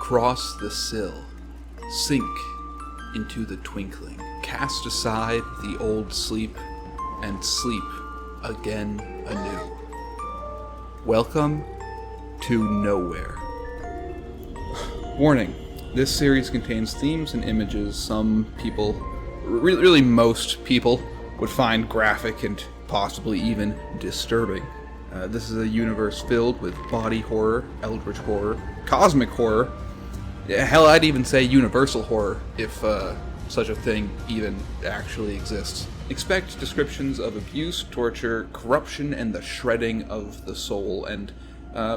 Cross the sill, sink into the twinkling, cast aside the old sleep, and sleep again anew. Welcome to Nowhere. Warning, this series contains themes and images some people, really most people, would find graphic and possibly even disturbing. This is a universe filled with body horror, eldritch horror, cosmic horror. Hell, I'd even say universal horror, if such a thing even actually exists. Expect descriptions of abuse, torture, corruption, and the shredding of the soul, and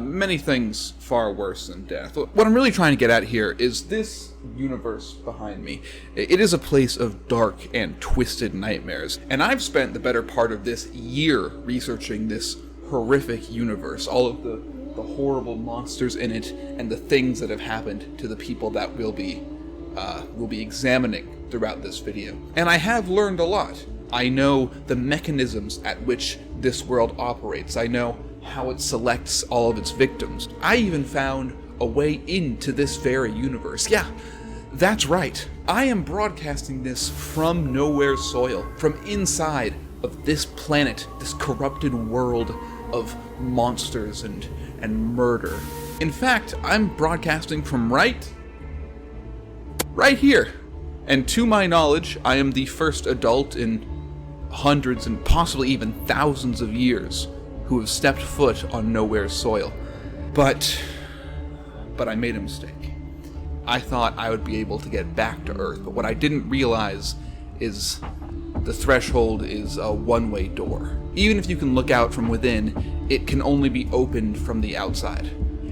many things far worse than death. What I'm really trying to get at here is this universe behind me. It is a place of dark and twisted nightmares, and I've spent the better part of this year researching this horrific universe, all of the horrible monsters in it, and the things that have happened to the people that we'll be examining throughout this video. And I have learned a lot. I know the mechanisms at which this world operates. I know how it selects all of its victims. I even found a way into this very universe. Yeah, that's right. I am broadcasting this from Nowhere soil, from inside of this planet, this corrupted world of monsters and murder. In fact, I'm broadcasting from right here. And to my knowledge, I am the first adult in hundreds and possibly even thousands of years who have stepped foot on Nowhere soil. But I made a mistake. I thought I would be able to get back to Earth, but what I didn't realize is the threshold is a one-way door. Even if you can look out from within, it can only be opened from the outside.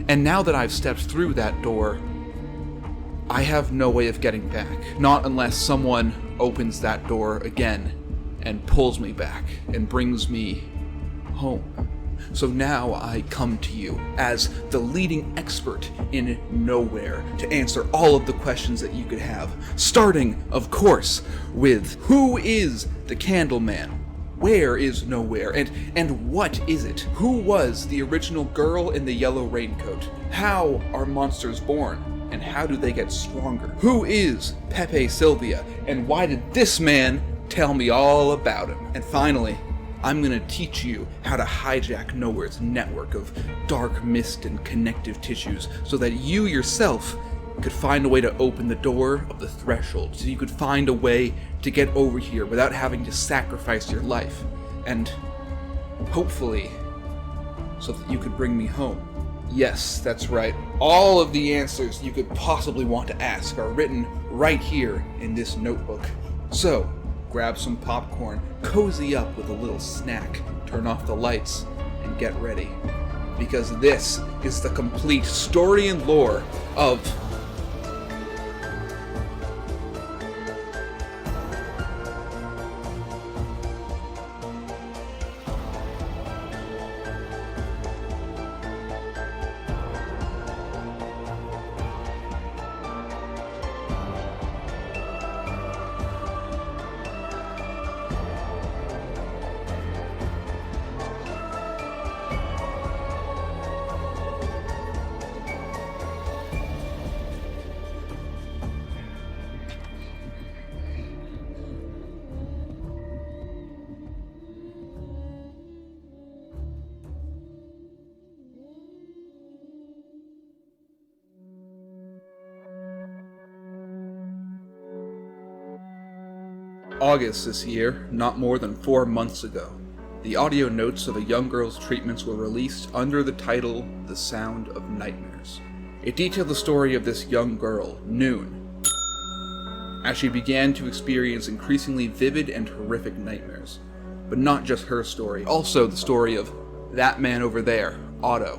And now that I've stepped through that door, I have no way of getting back. Not unless someone opens that door again and pulls me back and brings me home. So now I come to you as the leading expert in Nowhere to answer all of the questions that you could have. Starting, of course, with who is the Candleman? Where is Nowhere? And what is it? Who was the original girl in the yellow raincoat? How are monsters born? And how do they get stronger? Who is Pepe Sylvia? And why did this man tell me all about him? And finally, I'm gonna teach you how to hijack Nowhere's network of dark mist and connective tissues so that you yourself could find a way to open the door of the threshold, so you could find a way to get over here without having to sacrifice your life, and hopefully so that you could bring me home. Yes, that's right. All of the answers you could possibly want to ask are written right here in this notebook. So, grab some popcorn, cozy up with a little snack, turn off the lights, and get ready. Because this is the complete story and lore of August this year, not more than 4 months ago. The audio notes of a young girl's treatments were released under the title The Sound of Nightmares. It detailed the story of this young girl, Noon, as she began to experience increasingly vivid and horrific nightmares. But not just her story, also the story of that man over there, Otto,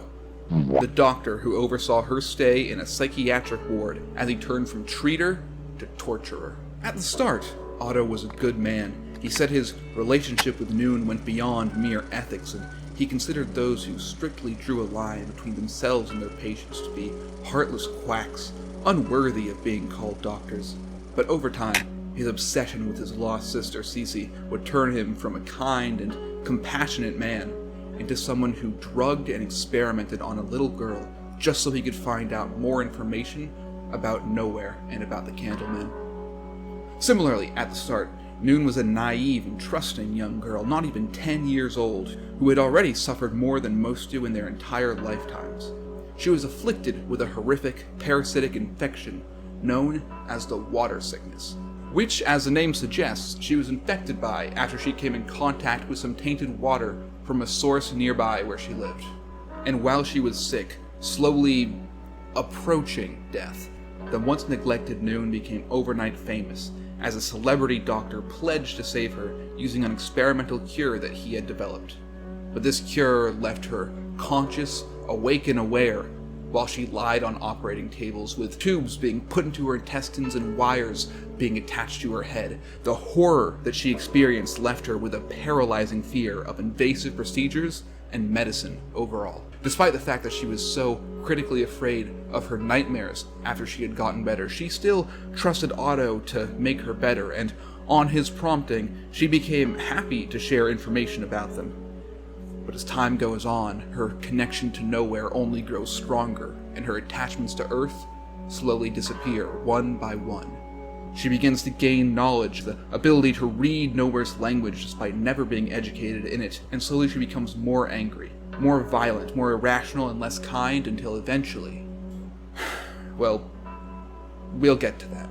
the doctor who oversaw her stay in a psychiatric ward as he turned from treater to torturer. At the start, Otto was a good man. He said his relationship with Noon went beyond mere ethics, and he considered those who strictly drew a line between themselves and their patients to be heartless quacks, unworthy of being called doctors. But over time, his obsession with his lost sister, Cici, would turn him from a kind and compassionate man into someone who drugged and experimented on a little girl just so he could find out more information about nowhere and about the Candleman. Similarly, at the start, Noon was a naive and trusting young girl, not even 10 years old, who had already suffered more than most do in their entire lifetimes. She was afflicted with a horrific parasitic infection known as the water sickness, which, as the name suggests, she was infected by after she came in contact with some tainted water from a source nearby where she lived. And while she was sick, slowly approaching death, the once neglected Noon became overnight famous as a celebrity doctor pledged to save her using an experimental cure that he had developed. But this cure left her conscious, awake and aware, while she lied on operating tables with tubes being put into her intestines and wires being attached to her head. The horror that she experienced left her with a paralyzing fear of invasive procedures and medicine overall. Despite the fact that she was so critically afraid of her nightmares after she had gotten better, she still trusted Otto to make her better, and on his prompting, she became happy to share information about them. But as time goes on, her connection to Nowhere only grows stronger, and her attachments to Earth slowly disappear one by one. She begins to gain knowledge, the ability to read Nowhere's language despite never being educated in it, and slowly she becomes more angry, more violent, more irrational, and less kind until eventually... well, we'll get to that.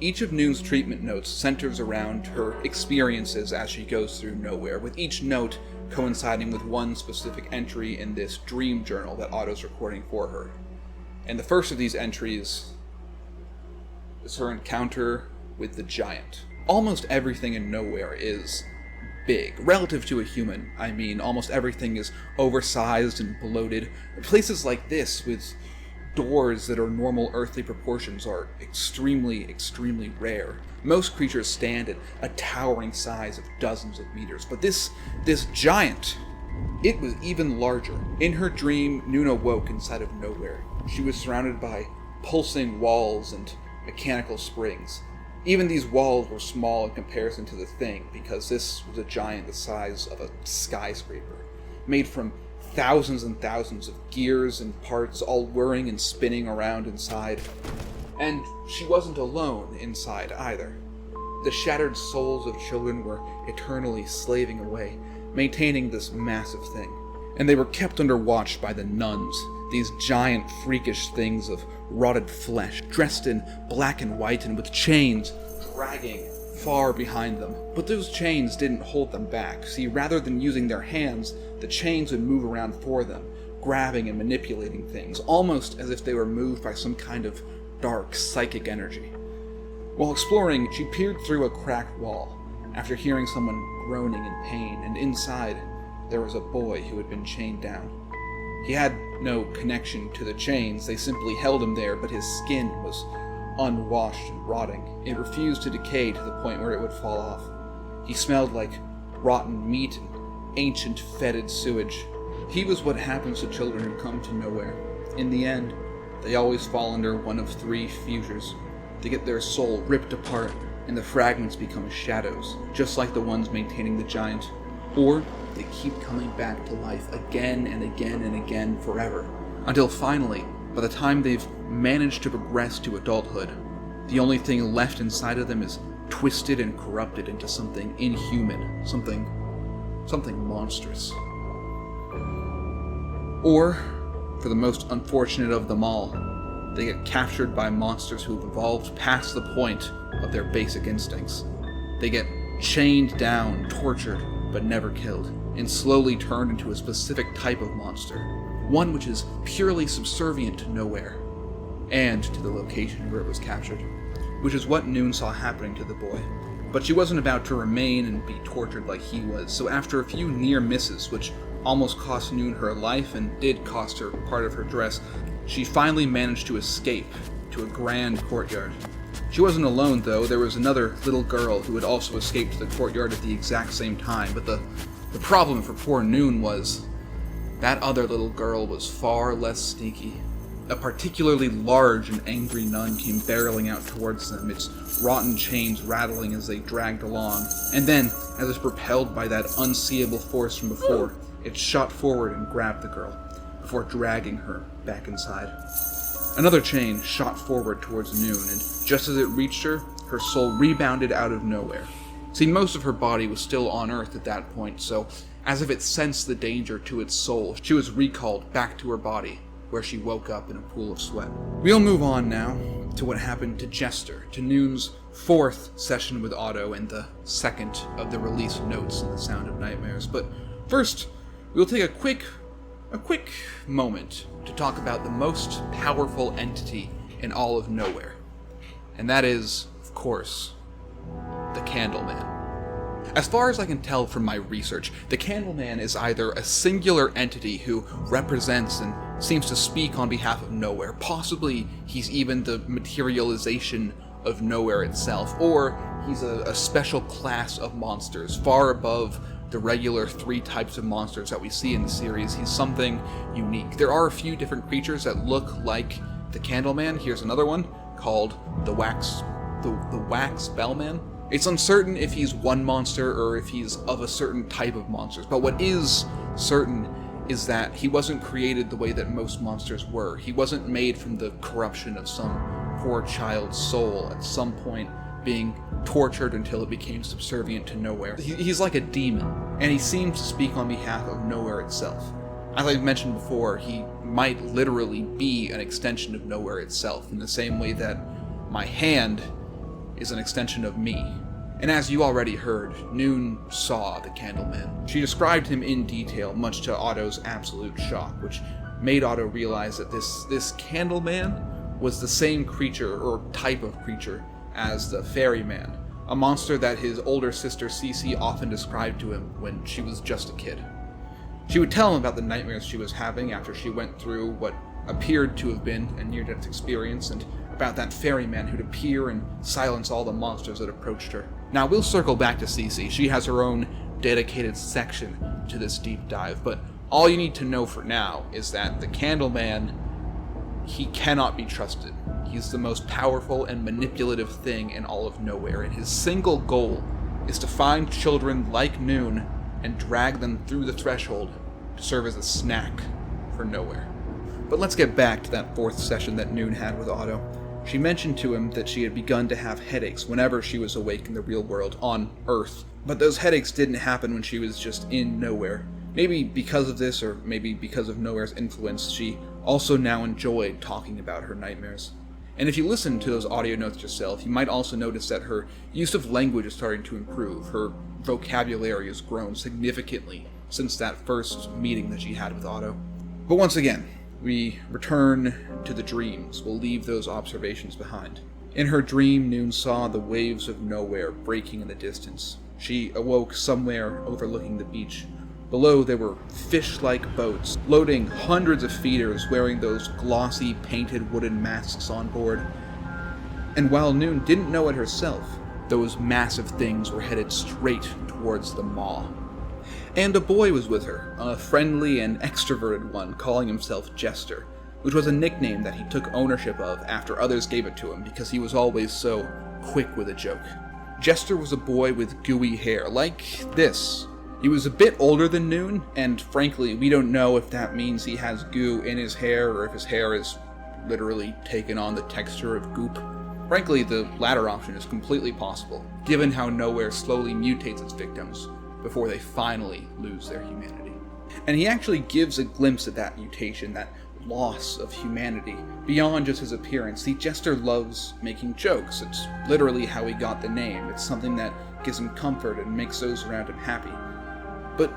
Each of Noon's treatment notes centers around her experiences as she goes through Nowhere, with each note coinciding with one specific entry in this dream journal that Otto's recording for her. And the first of these entries is her encounter with the giant. Almost everything in Nowhere is big. Relative to a human, I mean, almost everything is oversized and bloated. Places like this, with doors that are normal earthly proportions, are extremely, extremely rare. Most creatures stand at a towering size of dozens of meters, but this giant, it was even larger. In her dream, Noon awoke inside of Nowhere. She was surrounded by pulsing walls and mechanical springs. Even these walls were small in comparison to the thing, because this was a giant the size of a skyscraper, made from thousands and thousands of gears and parts all whirring and spinning around inside. And she wasn't alone inside either. The shattered souls of children were eternally slaving away, maintaining this massive thing. And they were kept under watch by the nuns, these giant freakish things of rotted flesh, dressed in black and white and with chains dragging far behind them. But those chains didn't hold them back. See, rather than using their hands, the chains would move around for them, grabbing and manipulating things, almost as if they were moved by some kind of dark psychic energy. While exploring, she peered through a cracked wall after hearing someone groaning in pain, and inside there was a boy who had been chained down. He had no connection to the chains, they simply held him there, but his skin was unwashed and rotting. It refused to decay to the point where it would fall off. He smelled like rotten meat and ancient fetid sewage. He was what happens to children who come to Nowhere. In the end, they always fall under one of three fusers. They get their soul ripped apart, and the fragments become shadows, just like the ones maintaining the giant. Or they keep coming back to life again and again and again forever, until finally, by the time they've managed to progress to adulthood, the only thing left inside of them is twisted and corrupted into something inhuman, something monstrous. Or, for the most unfortunate of them all, they get captured by monsters who've evolved past the point of their basic instincts. They get chained down, tortured, but never killed, and slowly turned into a specific type of monster, one which is purely subservient to Nowhere, and to the location where it was captured, which is what Noon saw happening to the boy. But she wasn't about to remain and be tortured like he was, so after a few near misses, which almost cost Noon her life and did cost her part of her dress, she finally managed to escape to a grand courtyard. She wasn't alone, though. There was another little girl who had also escaped to the courtyard at the exact same time, but the problem for poor Noon was that other little girl was far less sneaky. A particularly large and angry nun came barreling out towards them, its rotten chains rattling as they dragged along, and then, as if propelled by that unseeable force from before, it shot forward and grabbed the girl, before dragging her back inside. Another chain shot forward towards Noon, and just as it reached her, her soul rebounded out of nowhere. See, most of her body was still on Earth at that point, so as if it sensed the danger to its soul, she was recalled back to her body, where she woke up in a pool of sweat. We'll move on now to what happened to Jester, to Noon's fourth session with Otto and the second of the release notes in the Sound of Nightmares. But first, we'll take a quick moment to talk about the most powerful entity in all of Nowhere. And that is, of course, the Candleman. As far as I can tell from my research, the Candleman is either a singular entity who represents and seems to speak on behalf of Nowhere. Possibly he's even the materialization of Nowhere itself, or he's a special class of monsters, far above the regular 3 types of monsters that we see in the series. He's something unique. There are a few different creatures that look like the Candleman. Here's another one called the Wax Bellman. It's uncertain if he's one monster or if he's of a certain type of monsters, but what is certain is that he wasn't created the way that most monsters were. He wasn't made from the corruption of some poor child's soul at some point being tortured until it became subservient to Nowhere. He's like a demon, and he seems to speak on behalf of Nowhere itself. As I've mentioned before, he might literally be an extension of Nowhere itself, in the same way that my hand is an extension of me. And as you already heard, Noon saw the Candleman. She described him in detail, much to Otto's absolute shock, which made Otto realize that this Candleman was the same creature, or type of creature, as the Ferryman, a monster that his older sister Cici often described to him when she was just a kid. She would tell him about the nightmares she was having after she went through what appeared to have been a near-death experience, and about that ferryman who'd appear and silence all the monsters that approached her. Now, we'll circle back to Cici. She has her own dedicated section to this deep dive, but all you need to know for now is that the Candleman, he cannot be trusted. He's the most powerful and manipulative thing in all of Nowhere, and his single goal is to find children like Noon and drag them through the threshold to serve as a snack for Nowhere. But let's get back to that fourth session that Noon had with Otto. She mentioned to him that she had begun to have headaches whenever she was awake in the real world, on Earth. But those headaches didn't happen when she was just in Nowhere. Maybe because of this, or maybe because of Nowhere's influence, she also now enjoyed talking about her nightmares. And if you listen to those audio notes yourself, you might also notice that her use of language is starting to improve. Her vocabulary has grown significantly since that first meeting that she had with Otto. But once again, we return to the dreams. We'll leave those observations behind. In her dream, Noon saw the waves of Nowhere breaking in the distance. She awoke somewhere overlooking the beach. Below, there were fish-like boats, loading hundreds of feeders wearing those glossy, painted wooden masks on board. And while Noon didn't know it herself, those massive things were headed straight towards the maw. And a boy was with her, a friendly and extroverted one calling himself Jester, which was a nickname that he took ownership of after others gave it to him because he was always so quick with a joke. Jester was a boy with gooey hair, like this. He was a bit older than Noon, and frankly, we don't know if that means he has goo in his hair or if his hair is literally taken on the texture of goop. Frankly, the latter option is completely possible, given how Nowhere slowly mutates its victims before they finally lose their humanity. And he actually gives a glimpse at that mutation, that loss of humanity, beyond just his appearance. See, Jester loves making jokes. It's literally how he got the name. It's something that gives him comfort and makes those around him happy. But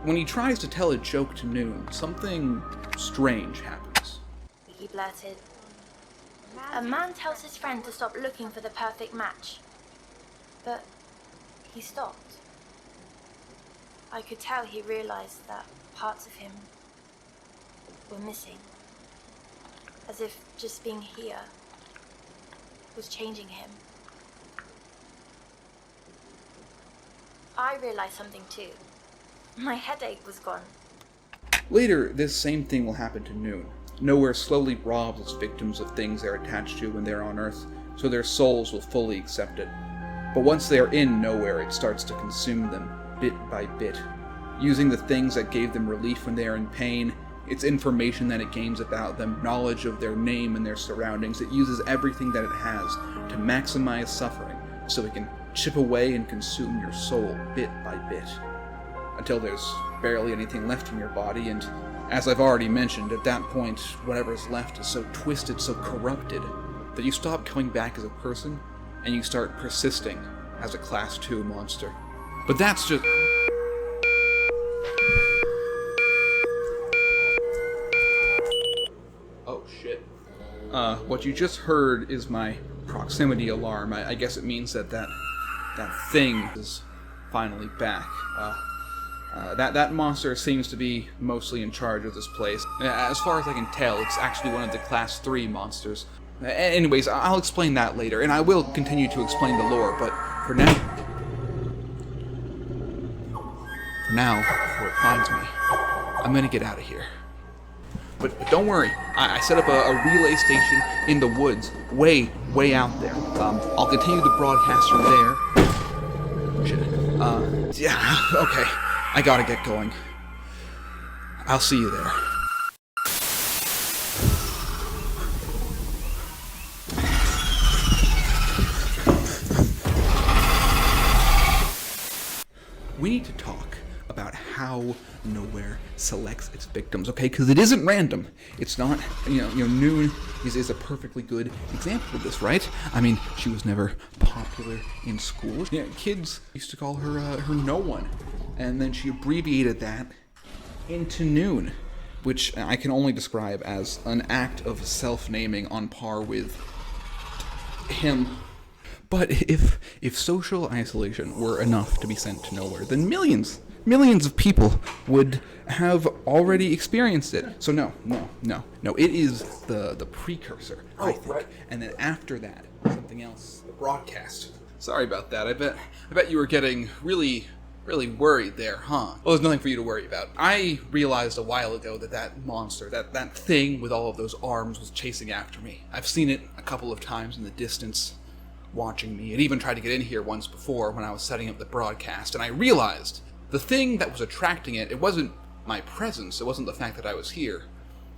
when he tries to tell a joke to Noon, something strange happens. He blurted, "A man tells his friend to stop looking for the perfect match. But he stopped. I could tell he realized that parts of him were missing. As if just being here was changing him. I realized something too. My headache was gone." Later, this same thing will happen to Noon. Nowhere slowly robs its victims of things they're attached to when they're on Earth, so their souls will fully accept it. But once they are in Nowhere, it starts to consume them, bit by bit, using the things that gave them relief when they are in pain It's information that it gains about them, knowledge of their name and their surroundings. It uses everything that it has to maximize suffering, so it can chip away and consume your soul bit by bit, until there's barely anything left in your body, and as I've already mentioned, at that point, whatever's left is so twisted, so corrupted, that you stop coming back as a person, and you start persisting as a Class 2 monster. But that's just... Oh, shit. What you just heard is my proximity alarm. I guess it means that thing is finally back. That monster seems to be mostly in charge of this place. As far as I can tell, it's actually one of the Class 3 monsters. Anyways, I'll explain that later, and I will continue to explain the lore, but for now, before it finds me, I'm gonna get out of here. But don't worry, I set up a relay station in the woods, way out there. I'll continue the broadcast from there. Shit. Yeah, okay. I gotta get going. I'll see you there. We need to talk about how Nowhere selects its victims, okay? Because it isn't random. It's not, Noon is a perfectly good example of this, right? I mean, she was never popular in school. Yeah, kids used to call her no one. And then she abbreviated that into Noon, which I can only describe as an act of self-naming on par with him. But if social isolation were enough to be sent to Nowhere, then millions of people would have already experienced it. So no, it is the precursor, I think. Right. And then after that, something else, the broadcast. Sorry about that. I bet you were getting really worried there, huh? Well, there's nothing for you to worry about. I realized a while ago that monster, that thing with all of those arms was chasing after me. I've seen it a couple of times in the distance, watching me. It even tried to get in here once before when I was setting up the broadcast, and I realized the thing that was attracting it wasn't my presence, it wasn't the fact that I was here.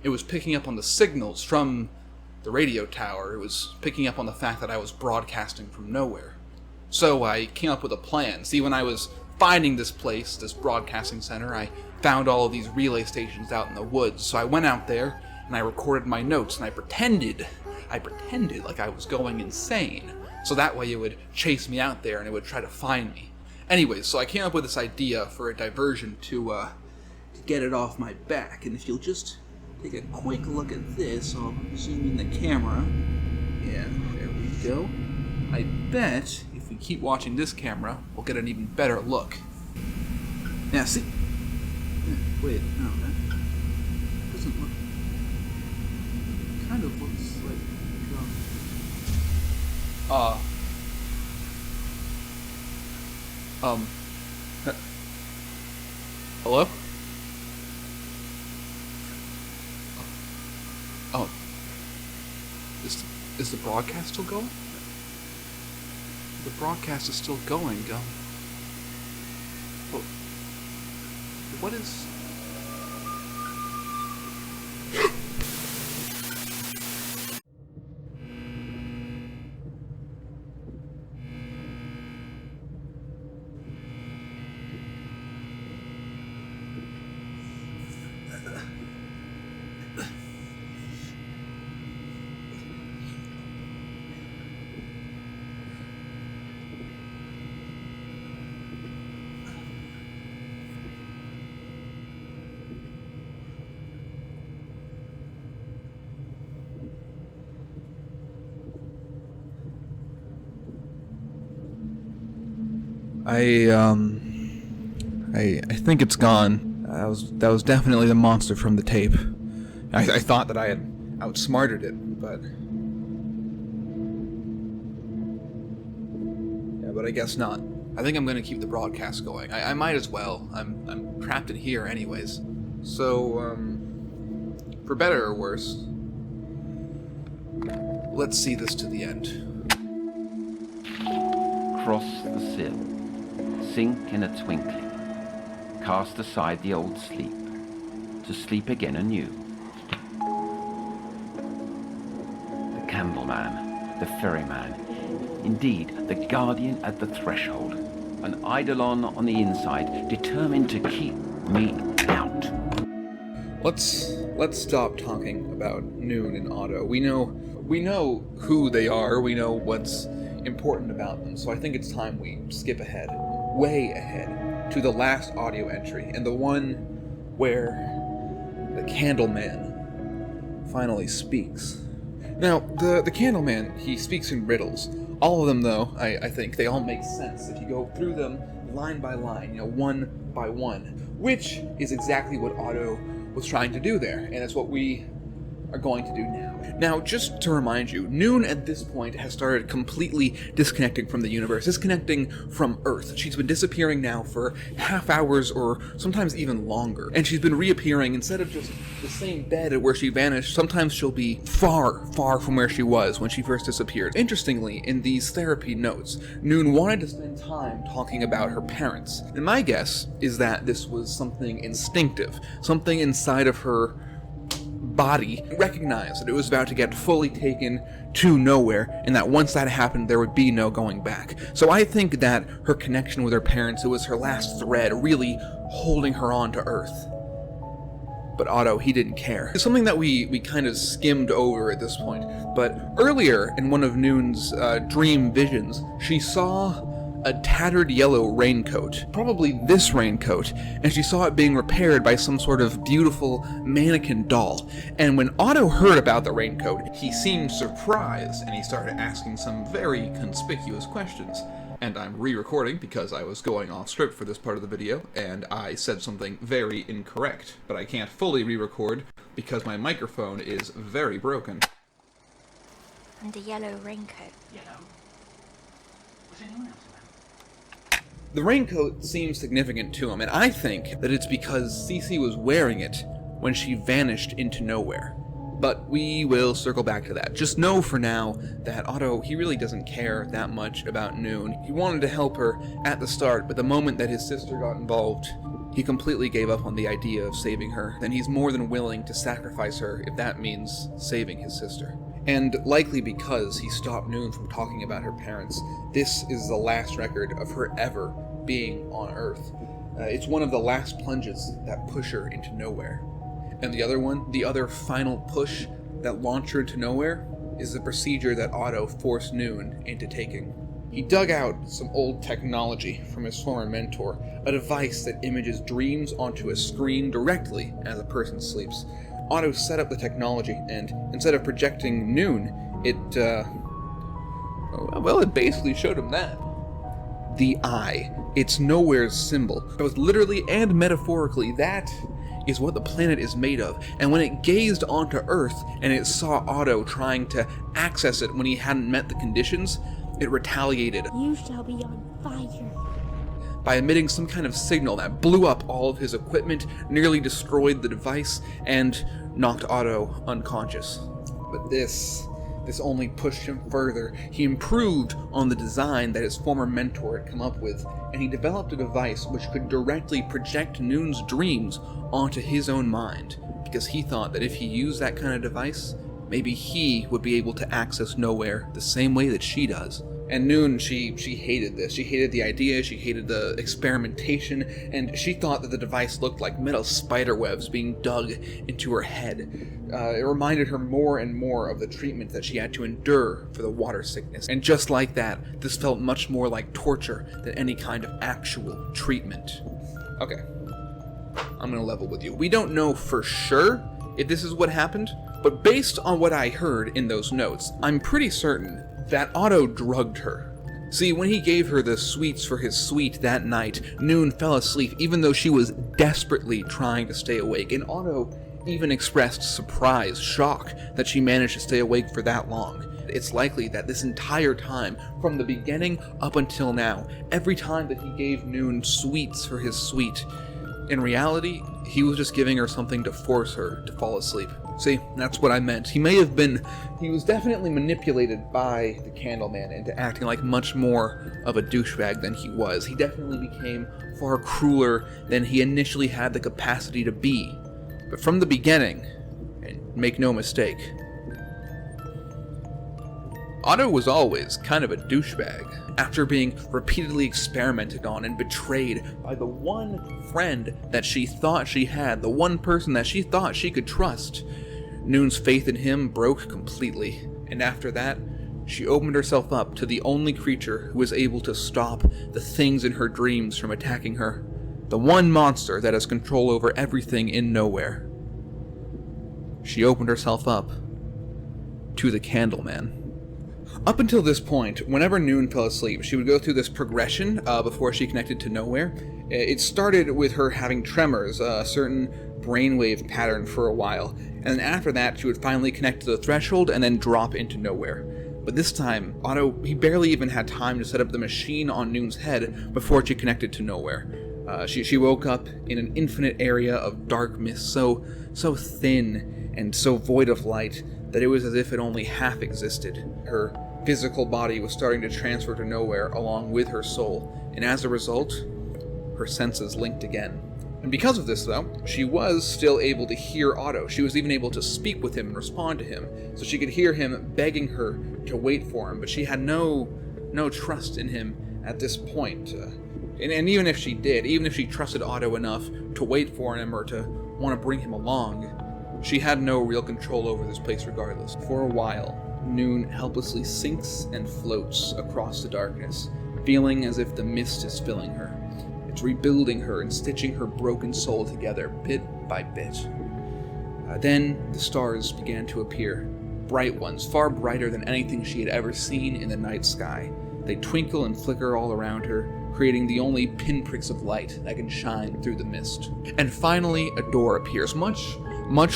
It was picking up on the signals from the radio tower. It was picking up on the fact that I was broadcasting from Nowhere. So I came up with a plan. See, when I was finding this place, this broadcasting center, I found all of these relay stations out in the woods. So I went out there, and I recorded my notes, and I pretended like I was going insane. So that way it would chase me out there, and it would try to find me. Anyways, so I came up with this idea for a diversion to get it off my back. And if you'll just take a quick look at this, I'll zoom in the camera. Yeah, there we go. I bet if we keep watching this camera, we'll get an even better look. Yeah, see? Wait, no, that doesn't look... It kind of looks like... Hello? Oh. Is the broadcast still going? The broadcast is still going, what is... I think it's gone. That was definitely the monster from the tape. I thought that I had outsmarted it, but... Yeah, but I guess not. I think I'm gonna keep the broadcast going. I might as well. I'm trapped in here anyways. So, for better or worse, let's see this to the end. Cross the sill, sink in a twinkling, cast aside the old sleep, to sleep again anew. The Candleman, the ferryman, indeed the guardian at the threshold, an eidolon on the inside, determined to keep me out. Let's stop talking about Noon and Otto. We know who they are, we know what's important about them, so I think it's time we skip ahead, way ahead, to the last audio entry, and the one where the Candleman finally speaks. Now, the Candleman, he speaks in riddles. All of them, though, I think, they all make sense if you go through them line by line, one by one, which is exactly what Otto was trying to do there, and it's what we are going to do now. Now, just to remind you, Noon at this point has started completely disconnecting from the universe, disconnecting from Earth. She's been disappearing now for half hours or sometimes even longer, and she's been reappearing instead of just the same bed where she vanished. Sometimes she'll be far, far from where she was when she first disappeared. Interestingly, in these therapy notes, Noon wanted to spend time talking about her parents, and my guess is that this was something instinctive, something inside of her body recognized that it was about to get fully taken to nowhere, and that once that happened, there would be no going back. So I think that her connection with her parents, it was her last thread, really holding her on to Earth. But Otto, he didn't care. It's something that we kind of skimmed over at this point, but earlier in one of Noon's dream visions, she saw a tattered yellow raincoat, probably this raincoat, and she saw it being repaired by some sort of beautiful mannequin doll. And when Otto heard about the raincoat, he seemed surprised, and he started asking some very conspicuous questions. And I'm re-recording because I was going off script for this part of the video, and I said something very incorrect, but I can't fully re-record because my microphone is very broken. And a yellow raincoat. Yellow? Was anyone else? The raincoat seems significant to him, and I think that it's because Cici was wearing it when she vanished into nowhere. But we will circle back to that. Just know for now that Otto, he really doesn't care that much about Noon. He wanted to help her at the start, but the moment that his sister got involved, he completely gave up on the idea of saving her. Then he's more than willing to sacrifice her if that means saving his sister. And likely because he stopped Noon from talking about her parents, this is the last record of her ever being on Earth. It's one of the last plunges that push her into nowhere. And the other one, the other final push that launched her into nowhere, is the procedure that Otto forced Noon into taking. He dug out some old technology from his former mentor, a device that images dreams onto a screen directly as a person sleeps. Otto set up the technology, and instead of projecting Noon, it basically showed him that. The eye. It's Nowhere's symbol. Both literally and metaphorically, that is what the planet is made of. And when it gazed onto Earth, and it saw Otto trying to access it when he hadn't met the conditions, it retaliated. You shall be on fire. By emitting some kind of signal that blew up all of his equipment, nearly destroyed the device, and knocked Otto unconscious. But this only pushed him further. He improved on the design that his former mentor had come up with, and he developed a device which could directly project Noon's dreams onto his own mind, because he thought that if he used that kind of device, maybe he would be able to access Nowhere the same way that she does. And Noon, she hated this. She hated the idea, she hated the experimentation, and she thought that the device looked like metal spider webs being dug into her head. It reminded her more and more of the treatment that she had to endure for the water sickness. And just like that, this felt much more like torture than any kind of actual treatment. Okay, I'm gonna level with you. We don't know for sure if this is what happened, but based on what I heard in those notes, I'm pretty certain that Otto drugged her. See, when he gave her the sweets for his sweet that night, Noon fell asleep even though she was desperately trying to stay awake, and Otto even expressed surprise, shock that she managed to stay awake for that long. It's likely that this entire time, from the beginning up until now, every time that he gave Noon sweets for his sweet, in reality, he was just giving her something to force her to fall asleep. See, that's what I meant. He was definitely manipulated by the Candleman into acting like much more of a douchebag than he was. He definitely became far crueler than he initially had the capacity to be. But from the beginning, and make no mistake, Otto was always kind of a douchebag. After being repeatedly experimented on and betrayed by the one friend that she thought she had, the one person that she thought she could trust, Noon's faith in him broke completely. And after that, she opened herself up to the only creature who was able to stop the things in her dreams from attacking her. The one monster that has control over everything in Nowhere. She opened herself up to the Candleman. Up until this point, whenever Noon fell asleep, she would go through this progression before she connected to Nowhere. It started with her having tremors, a certain brainwave pattern for a while, and then after that she would finally connect to the threshold and then drop into Nowhere. But this time, Otto, he barely even had time to set up the machine on Noon's head before she connected to Nowhere. She woke up in an infinite area of dark mist, so thin and so void of light that it was as if it only half existed. Her physical body was starting to transfer to Nowhere along with her soul, and as a result, her senses linked again. And because of this, though, she was still able to hear Otto. She was even able to speak with him and respond to him, so she could hear him begging her to wait for him, but she had no trust in him at this point. And even if she did, even if she trusted Otto enough to wait for him or to want to bring him along, she had no real control over this place regardless. For a while, Noon helplessly sinks and floats across the darkness, feeling as if the mist is filling her. It's rebuilding her and stitching her broken soul together bit by bit. Then the stars began to appear, bright ones, far brighter than anything she had ever seen in the night sky. They twinkle and flicker all around her, creating the only pinpricks of light that can shine through the mist. And finally, a door appears, much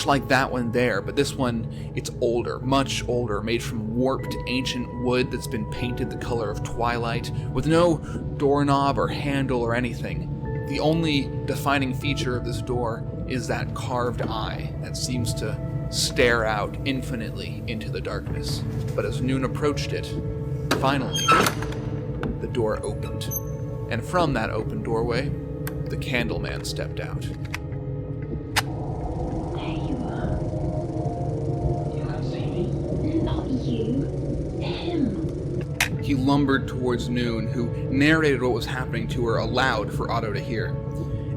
like that one there, but this one, it's older, much older, made from warped ancient wood that's been painted the color of twilight, with no doorknob or handle or anything. The only defining feature of this door is that carved eye that seems to stare out infinitely into the darkness. But as Noon approached it, finally, the door opened. And from that open doorway, the Candleman stepped out. There you are. You can't see me? Not you. Him. He lumbered towards Noon, who narrated what was happening to her aloud for Otto to hear.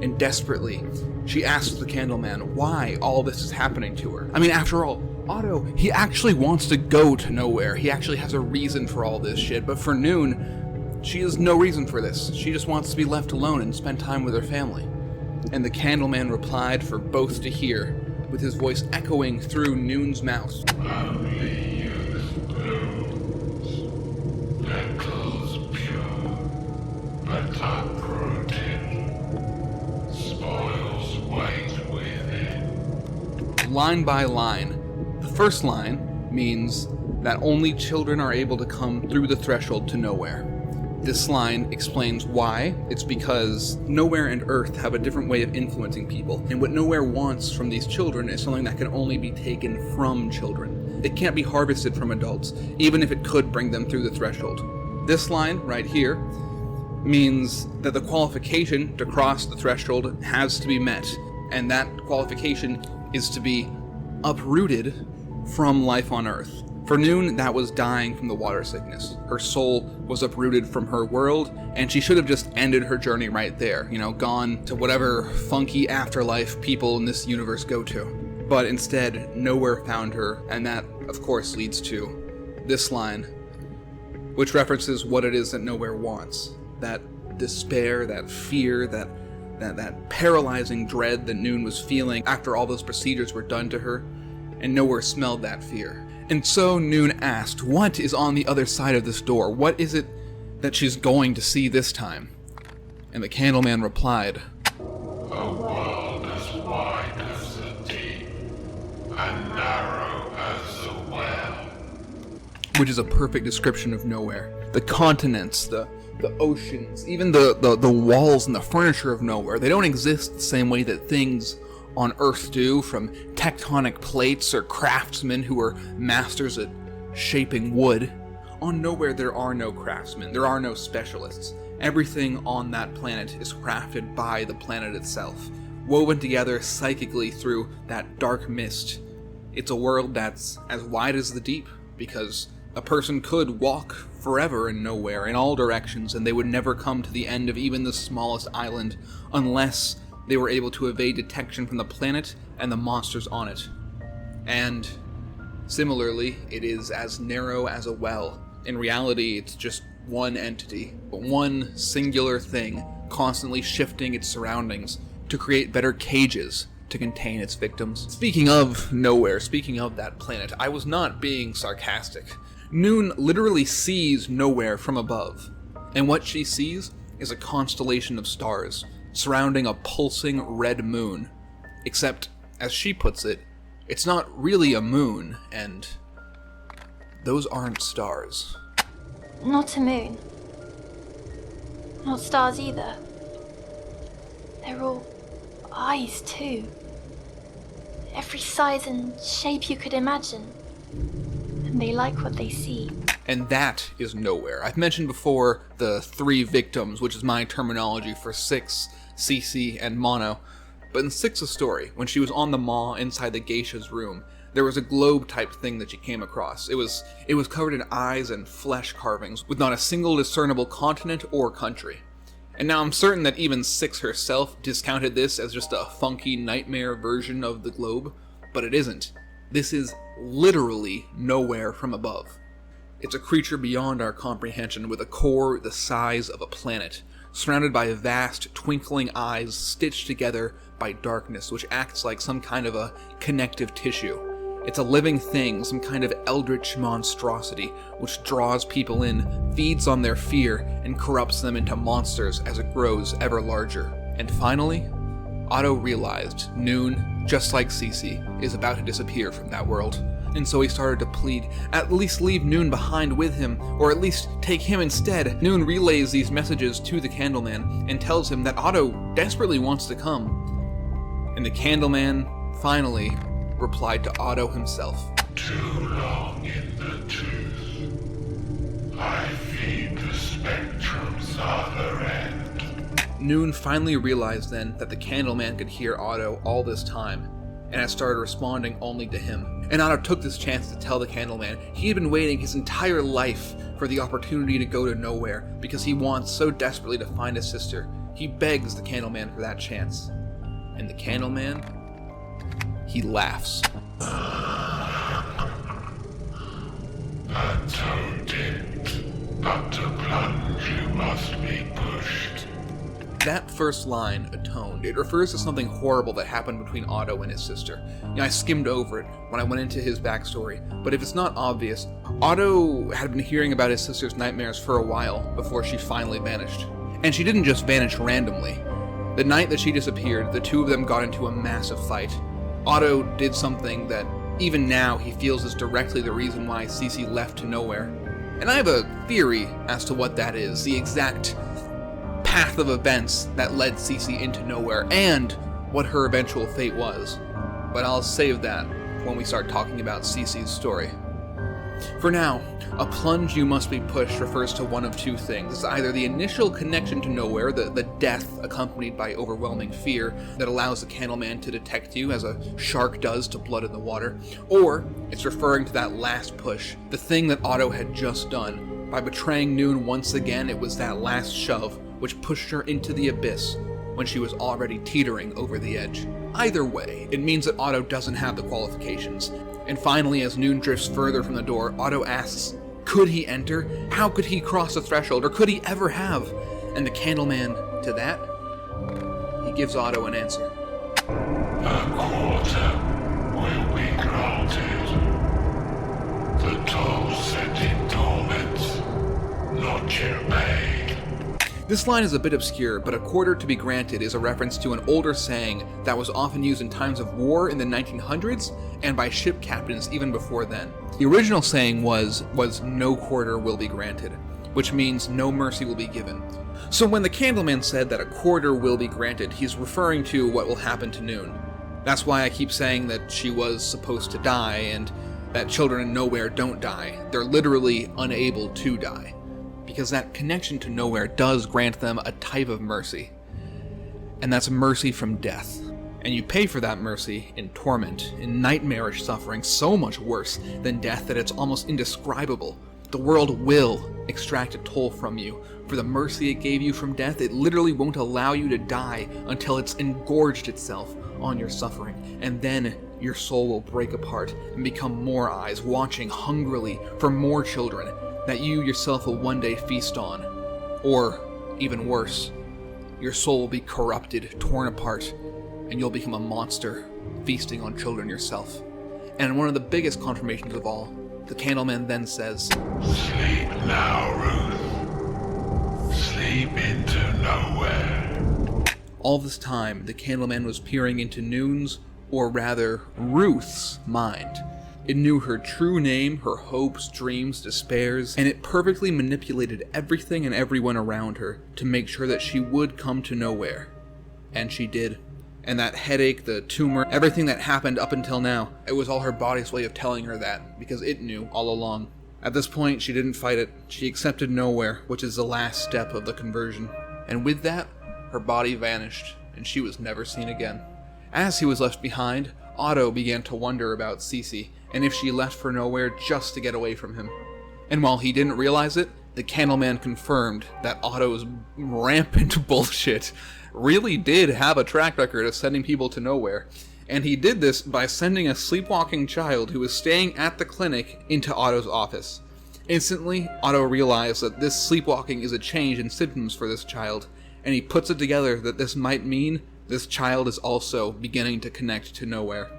And desperately, she asked the Candleman why all this is happening to her. I mean, after all, Otto, he actually wants to go to Nowhere. He actually has a reason for all this shit, but for Noon, she has no reason for this. She just wants to be left alone and spend time with her family. And the Candleman replied for both to hear, with his voice echoing through Noon's mouth. Only youth blooms, petals pure, but uprooted, spoils wait within. Line by line. The first line means that only children are able to come through the threshold to Nowhere. This line explains why. It's because Nowhere and Earth have a different way of influencing people, and what Nowhere wants from these children is something that can only be taken from children. It can't be harvested from adults, even if it could bring them through the threshold. This line, right here, means that the qualification to cross the threshold has to be met, and that qualification is to be uprooted from life on Earth. For Noon, that was dying from the water sickness. Her soul was uprooted from her world, and she should have just ended her journey right there, gone to whatever funky afterlife people in this universe go to. But instead, Nowhere found her, and that, of course, leads to this line, which references what it is that Nowhere wants. That despair, that fear, that paralyzing dread that Noon was feeling after all those procedures were done to her, and Nowhere smelled that fear. And so Noon asked, what is on the other side of this door? What is it that she's going to see this time? And the Candleman replied, A world as wide as the deep, and narrow as the well. which is a perfect description of Nowhere. The continents, the oceans, even the walls and the furniture of Nowhere, they don't exist the same way that things on Earth do, from tectonic plates or craftsmen who are masters at shaping wood. On Nowhere, there are no craftsmen, there are no specialists. Everything on that planet is crafted by the planet itself. woven together psychically through that dark mist. It's a world that's as wide as the deep, because a person could walk forever in nowhere, in all directions, and they would never come to the end of even the smallest island unless they were able to evade detection from the planet and the monsters on it. And similarly, it is as narrow as a well. In reality, it's just one entity, but one singular thing, constantly shifting its surroundings to create better cages to contain its victims. Speaking of nowhere, speaking of that planet, I was not being sarcastic. Noon literally sees nowhere from above, and what she sees is a constellation of stars surrounding a pulsing red moon. Except, as she puts it, it's not really a moon, and those aren't stars. Not a moon. Not stars either. They're all eyes too. Every size and shape you could imagine. And they like what they see. And that is nowhere. I've mentioned before the 3 victims, which is my terminology for Six, Cici, and Mono. But in Six's story, when she was on the maw inside the geisha's room, there was a globe-type thing that she came across. It was covered in eyes and flesh carvings, with not a single discernible continent or country. And now I'm certain that even Six herself discounted this as just a funky nightmare version of the globe, but it isn't. This is literally nowhere from above. It's a creature beyond our comprehension, with a core the size of a planet, surrounded by vast, twinkling eyes stitched together by darkness, which acts like some kind of a connective tissue. It's a living thing, some kind of eldritch monstrosity, which draws people in, feeds on their fear, and corrupts them into monsters as it grows ever larger. And finally, Otto realized Noon, just like Cici, is about to disappear from that world. And so he started to plead, at least leave Noon behind with him, or at least take him instead. Noon relays these messages to the Candleman and tells him that Otto desperately wants to come. And the Candleman finally replied to Otto himself. Too long in the tooth. I feed the spectrum's other end. Noon finally realized then that the Candleman could hear Otto all this time, and had started responding only to him. And Otto took this chance to tell the Candleman he had been waiting his entire life for the opportunity to go to nowhere, because he wants so desperately to find his sister. He begs the Candleman for that chance. And the Candleman, he laughs. A toad dipped, but to plunge you must be pushed. That first line, atoned, it refers to something horrible that happened between Otto and his sister. I skimmed over it when I went into his backstory, but if it's not obvious, Otto had been hearing about his sister's nightmares for a while before she finally vanished. And she didn't just vanish randomly. The night that she disappeared, the two of them got into a massive fight. Otto did something that, even now, he feels is directly the reason why Cici left to nowhere. And I have a theory as to what that is, the exact path of events that led Cici into nowhere, and what her eventual fate was. But I'll save that when we start talking about Cici's story. For now, a plunge you must be pushed refers to one of two things. It's either the initial connection to nowhere, the death accompanied by overwhelming fear that allows the Candleman to detect you as a shark does to blood in the water, or it's referring to that last push, the thing that Otto had just done. By betraying Noon once again, it was that last shove which pushed her into the abyss when she was already teetering over the edge. Either way, it means that Otto doesn't have the qualifications. And finally, as Noon drifts further from the door, Otto asks, could he enter? How could he cross the threshold? Or could he ever have? And the Candleman, to that, he gives Otto an answer. A quarter will be granted. The toll set in torment, not yet paid. This line is a bit obscure, but a quarter to be granted is a reference to an older saying that was often used in times of war in the 1900s and by ship captains even before then. The original saying was no quarter will be granted, which means no mercy will be given. So when the Candleman said that a quarter will be granted, he's referring to what will happen to Noon. That's why I keep saying that she was supposed to die and that children in nowhere don't die. They're literally unable to die. Because that connection to nowhere does grant them a type of mercy. And that's mercy from death. And you pay for that mercy in torment, in nightmarish suffering, so much worse than death that it's almost indescribable. The world will extract a toll from you. For the mercy it gave you from death, it literally won't allow you to die until it's engorged itself on your suffering. And then your soul will break apart and become more eyes watching hungrily for more children that you yourself will one day feast on. Or, even worse, your soul will be corrupted, torn apart, and you'll become a monster, feasting on children yourself. And one of the biggest confirmations of all, the Candleman then says, Sleep now, Ruth. Sleep into nowhere. All this time, the Candleman was peering into Noon's, or rather, Ruth's mind. It knew her true name, her hopes, dreams, despairs, and it perfectly manipulated everything and everyone around her to make sure that she would come to nowhere. And she did. And that headache, the tumor, everything that happened up until now, it was all her body's way of telling her that, because it knew all along. At this point, she didn't fight it. She accepted nowhere, which is the last step of the conversion. And with that, her body vanished, and she was never seen again. As he was left behind, Otto began to wonder about Cici, and if she left for nowhere just to get away from him. And while he didn't realize it, the Candleman confirmed that Otto's rampant bullshit really did have a track record of sending people to nowhere. And he did this by sending a sleepwalking child who was staying at the clinic into Otto's office. Instantly, Otto realized that this sleepwalking is a change in symptoms for this child, and he puts it together that this might mean this child is also beginning to connect to nowhere.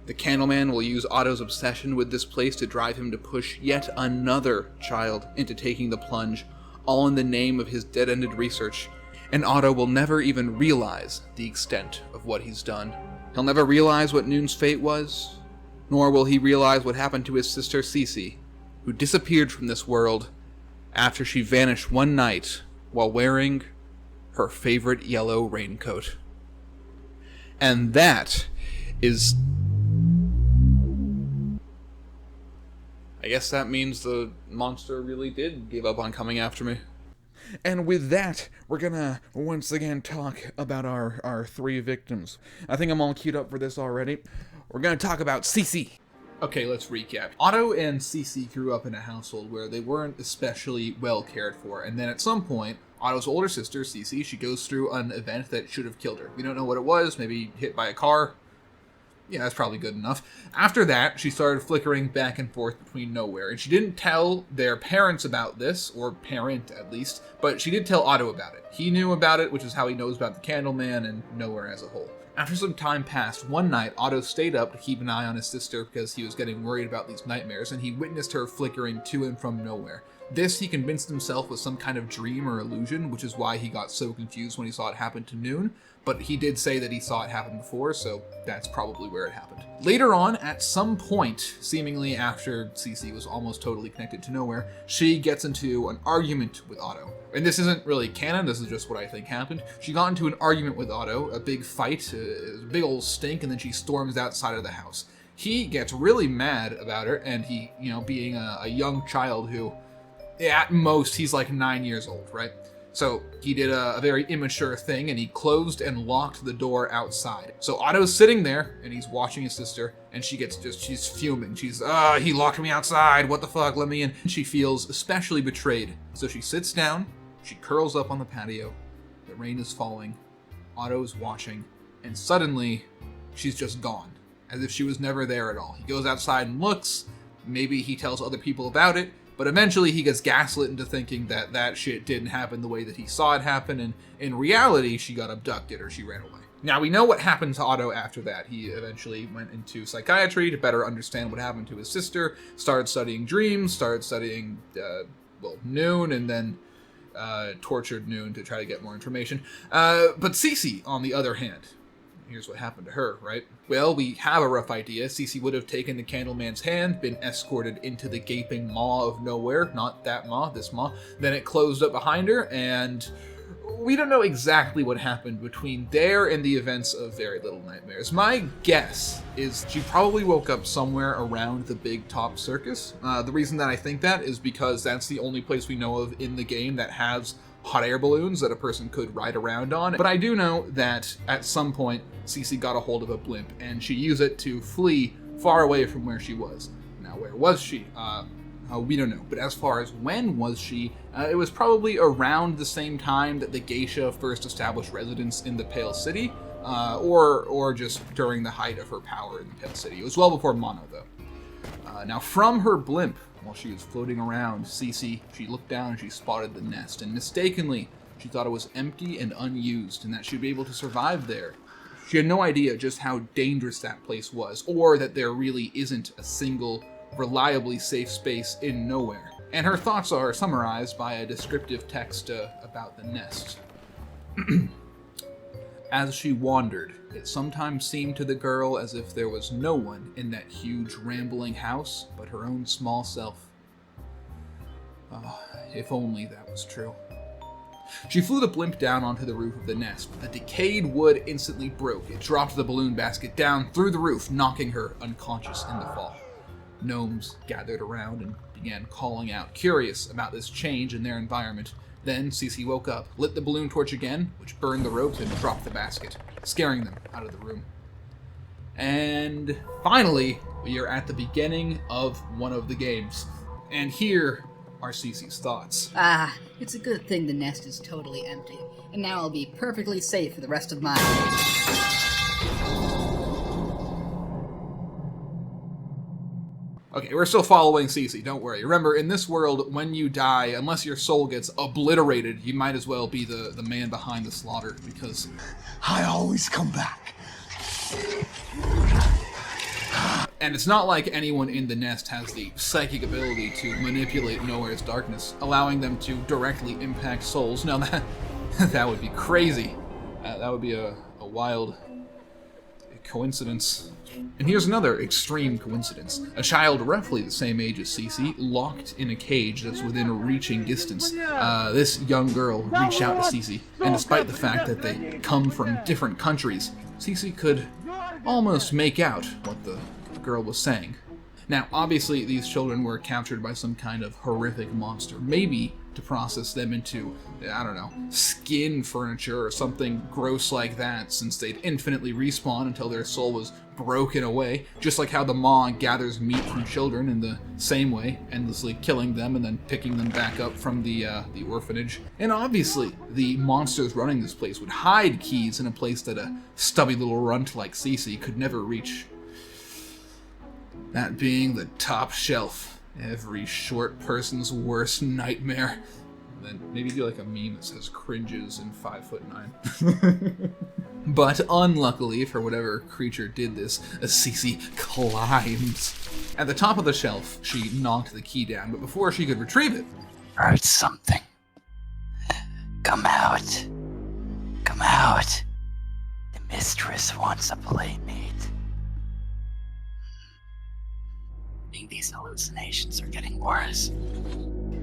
The Candleman will use Otto's obsession with this place to drive him to push yet another child into taking the plunge, all in the name of his dead-ended research. And Otto will never even realize the extent of what he's done. He'll never realize what Noon's fate was, nor will he realize what happened to his sister Cici, who disappeared from this world after she vanished one night while wearing her favorite yellow raincoat. And that is... I guess that means the monster really did give up on coming after me. And with that, we're gonna once again talk about our three victims. I think I'm all queued up for this already. We're gonna talk about Cici. Okay, let's recap. Otto and Cici grew up in a household where they weren't especially well cared for, and then at some point, Otto's older sister, Cici, she goes through an event that should have killed her. We don't know what it was, maybe hit by a car. Yeah, that's probably good enough. After that, she started flickering back and forth between nowhere, and she didn't tell their parents about this, or parent at least, but she did tell Otto about it. He knew about it, which is how he knows about the Candleman and nowhere as a whole. After some time passed, one night Otto stayed up to keep an eye on his sister because he was getting worried about these nightmares, and he witnessed her flickering to and from nowhere. This, he convinced himself, was some kind of dream or illusion, which is why he got so confused when he saw it happen to Noon, but he did say that he saw it happen before, so that's probably where it happened. Later on, at some point, seemingly after Cici was almost totally connected to nowhere, she gets into an argument with Otto. And this isn't really canon, this is just what I think happened. She got into an argument with Otto, a big fight, a big old stink, and then she storms outside of the house. He gets really mad about her, and he, being a young child who, at most, he's like 9 years old, right? So he did a very immature thing, and he closed and locked the door outside. So Otto's sitting there, and he's watching his sister, and she's fuming. She's, he locked me outside, what the fuck, let me in. And she feels especially betrayed. So she sits down, she curls up on the patio, the rain is falling, Otto's watching, and suddenly, she's just gone, as if she was never there at all. He goes outside and looks, maybe he tells other people about it, but eventually he gets gaslit into thinking that that shit didn't happen the way that he saw it happen, and in reality, she got abducted or she ran away. Now, we know what happened to Otto after that. He eventually went into psychiatry to better understand what happened to his sister, started studying dreams, started studying, Noon, and then tortured Noon to try to get more information. But Cici, on the other hand, here's what happened to her, right? Well, we have a rough idea. Cici would have taken the Candleman's hand, been escorted into the gaping maw of nowhere, not that maw, this maw. Then it closed up behind her, and we don't know exactly what happened between there and the events of Very Little Nightmares. My guess is she probably woke up somewhere around the Big Top Circus. The reason that I think that is because that's the only place we know of in the game that has hot air balloons that a person could ride around on. But I do know that at some point, Cici got a hold of a blimp, and she used it to flee far away from where she was. Now, where was she? We don't know. But as far as when was she, it was probably around the same time that the Geisha first established residence in the Pale City, or just during the height of her power in the Pale City. It was well before Mono, though. Now, from her blimp, while she was floating around, Cici, she looked down and she spotted the nest, and mistakenly, she thought it was empty and unused, and that she'd be able to survive there. She had no idea just how dangerous that place was, or that there really isn't a single, reliably safe space in nowhere. And her thoughts are summarized by a descriptive text about the nest. As she wandered, it sometimes seemed to the girl as if there was no one in that huge, rambling house but her own small self. If only that was true. She flew the blimp down onto the roof of the nest, but the decayed wood instantly broke. It dropped the balloon basket down through the roof, knocking her unconscious in the fall. Gnomes gathered around and began calling out, curious about this change in their environment. Then Cici woke up, lit the balloon torch again, which burned the ropes, and dropped the basket, scaring them out of the room. And finally, we are at the beginning of one of the games. And here are Cici's thoughts. It's a good thing the nest is totally empty, and now I'll be perfectly safe for the rest of my life. Okay, we're still following Cici, don't worry. Remember, in this world, when you die, unless your soul gets obliterated, you might as well be the man behind the slaughter, because I always come back. And it's not like anyone in the nest has the psychic ability to manipulate Nowhere's darkness, allowing them to directly impact souls. Now that would be crazy. That would be a wild coincidence. And here's another extreme coincidence. A child roughly the same age as Cici, locked in a cage that's within reaching distance. This young girl reached out to Cici, and despite the fact that they come from different countries, Cici could almost make out what the girl was saying. Now, obviously, these children were captured by some kind of horrific monster, maybe to process them into, I don't know, skin furniture or something gross like that, since they'd infinitely respawn until their soul was broken away, just like how the maw gathers meat from children in the same way, endlessly killing them and then picking them back up from the orphanage. And obviously, the monsters running this place would hide keys in a place that a stubby little runt like Cici could never reach. That being the top shelf, every short person's worst nightmare. And then maybe do like a meme that says cringes in 5'9". But unluckily for whatever creature did this, Cici climbs. At the top of the shelf, she knocked the key down, but before she could retrieve it, Heard something. Come out. Come out. The mistress wants a playmate. I think these hallucinations are getting worse.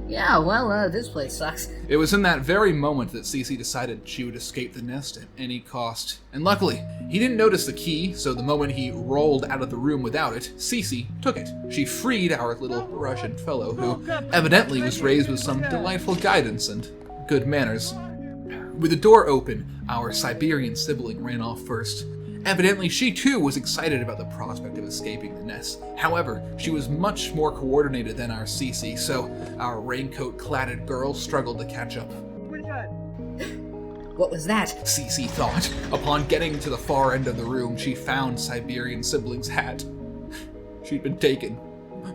Yeah, well, this place sucks. it was in that very moment that Cici decided she would escape the nest at any cost. And luckily, he didn't notice the key, so the moment he rolled out of the room without it, Cici took it. She freed our little Russian fellow, who evidently was raised with some delightful guidance and good manners. With the door open, our Siberian sibling ran off first. Evidently, she too was excited about the prospect of escaping the nest. However, she was much more coordinated than our Cici, so our raincoat-cladded girl struggled to catch up. What was that? Cici thought. Upon getting to the far end of the room, she found Siberian sibling's hat. She'd been taken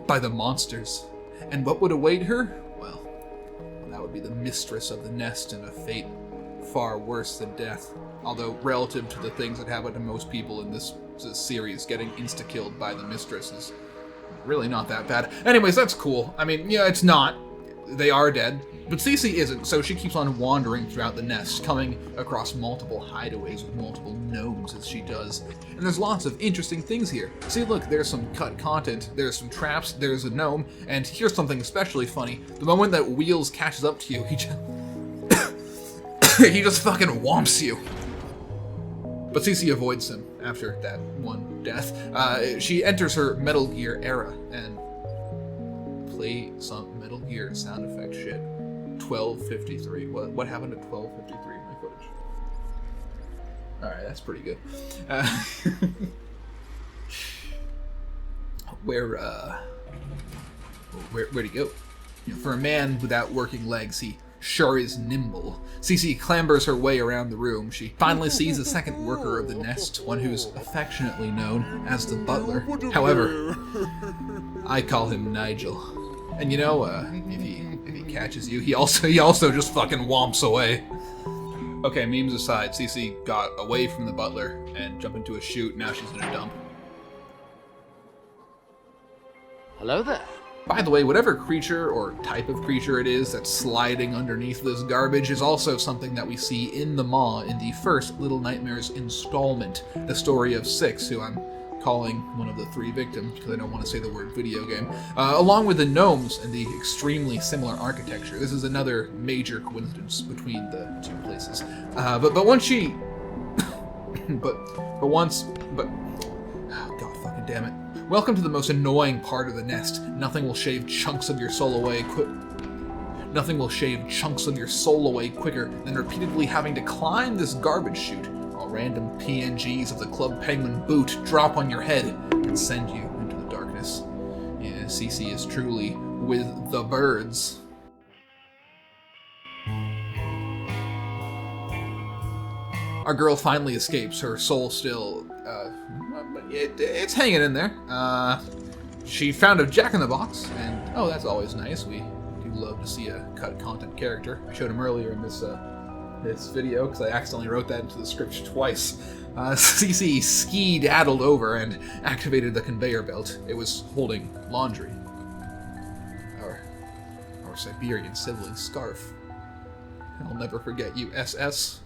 by the monsters. And what would await her? Well, that would be the mistress of the nest and a fate far worse than death. Although, relative to the things that happen to most people in this series, getting insta-killed by the mistress is really not that bad. Anyways, that's cool. I mean, yeah, it's not. They are dead. But Cici isn't, so she keeps on wandering throughout the nest, coming across multiple hideaways with multiple gnomes as she does. And there's lots of interesting things here. See, look, there's some cut content, there's some traps, there's a gnome, and here's something especially funny. The moment that Wheels catches up to you, he just fucking whomps you. But Cici avoids him after that one death. She enters her Metal Gear era and play some Metal Gear sound effect shit. 12:53. What happened at 12:53 in my footage? Alright, that's pretty good. Where'd he go? For a man without working legs, he sure is nimble. Cici clambers her way around the room. She finally sees the second worker of the nest, one who's affectionately known as the butler. However, I call him Nigel. And if he catches you, he also just fucking womps away. Okay, memes aside, Cici got away from the butler and jumped into a chute. Now she's in a dump. Hello there. By the way, whatever creature or type of creature it is that's sliding underneath this garbage is also something that we see in the Maw in the first Little Nightmares installment, the story of 6, who I'm calling one of the 3 victims because I don't want to say the word video game, along with the gnomes and the extremely similar architecture. This is another major coincidence between the 2 places. But once she... oh, God fucking damn it. Welcome to the most annoying part of the nest. Nothing will shave chunks of your soul away quicker than repeatedly having to climb this garbage chute, while random PNGs of the Club Penguin boot drop on your head and send you into the darkness. Yeah, Cici is truly with the birds. Our girl finally escapes, her soul still, it's hanging in there. She found a jack-in-the-box, and oh, that's always nice. We do love to see a cut content character. I showed him earlier in this video, because I accidentally wrote that into the script twice. Cici ski-daddled over and activated the conveyor belt. It was holding laundry. Our Siberian sibling scarf. I'll never forget you, SS.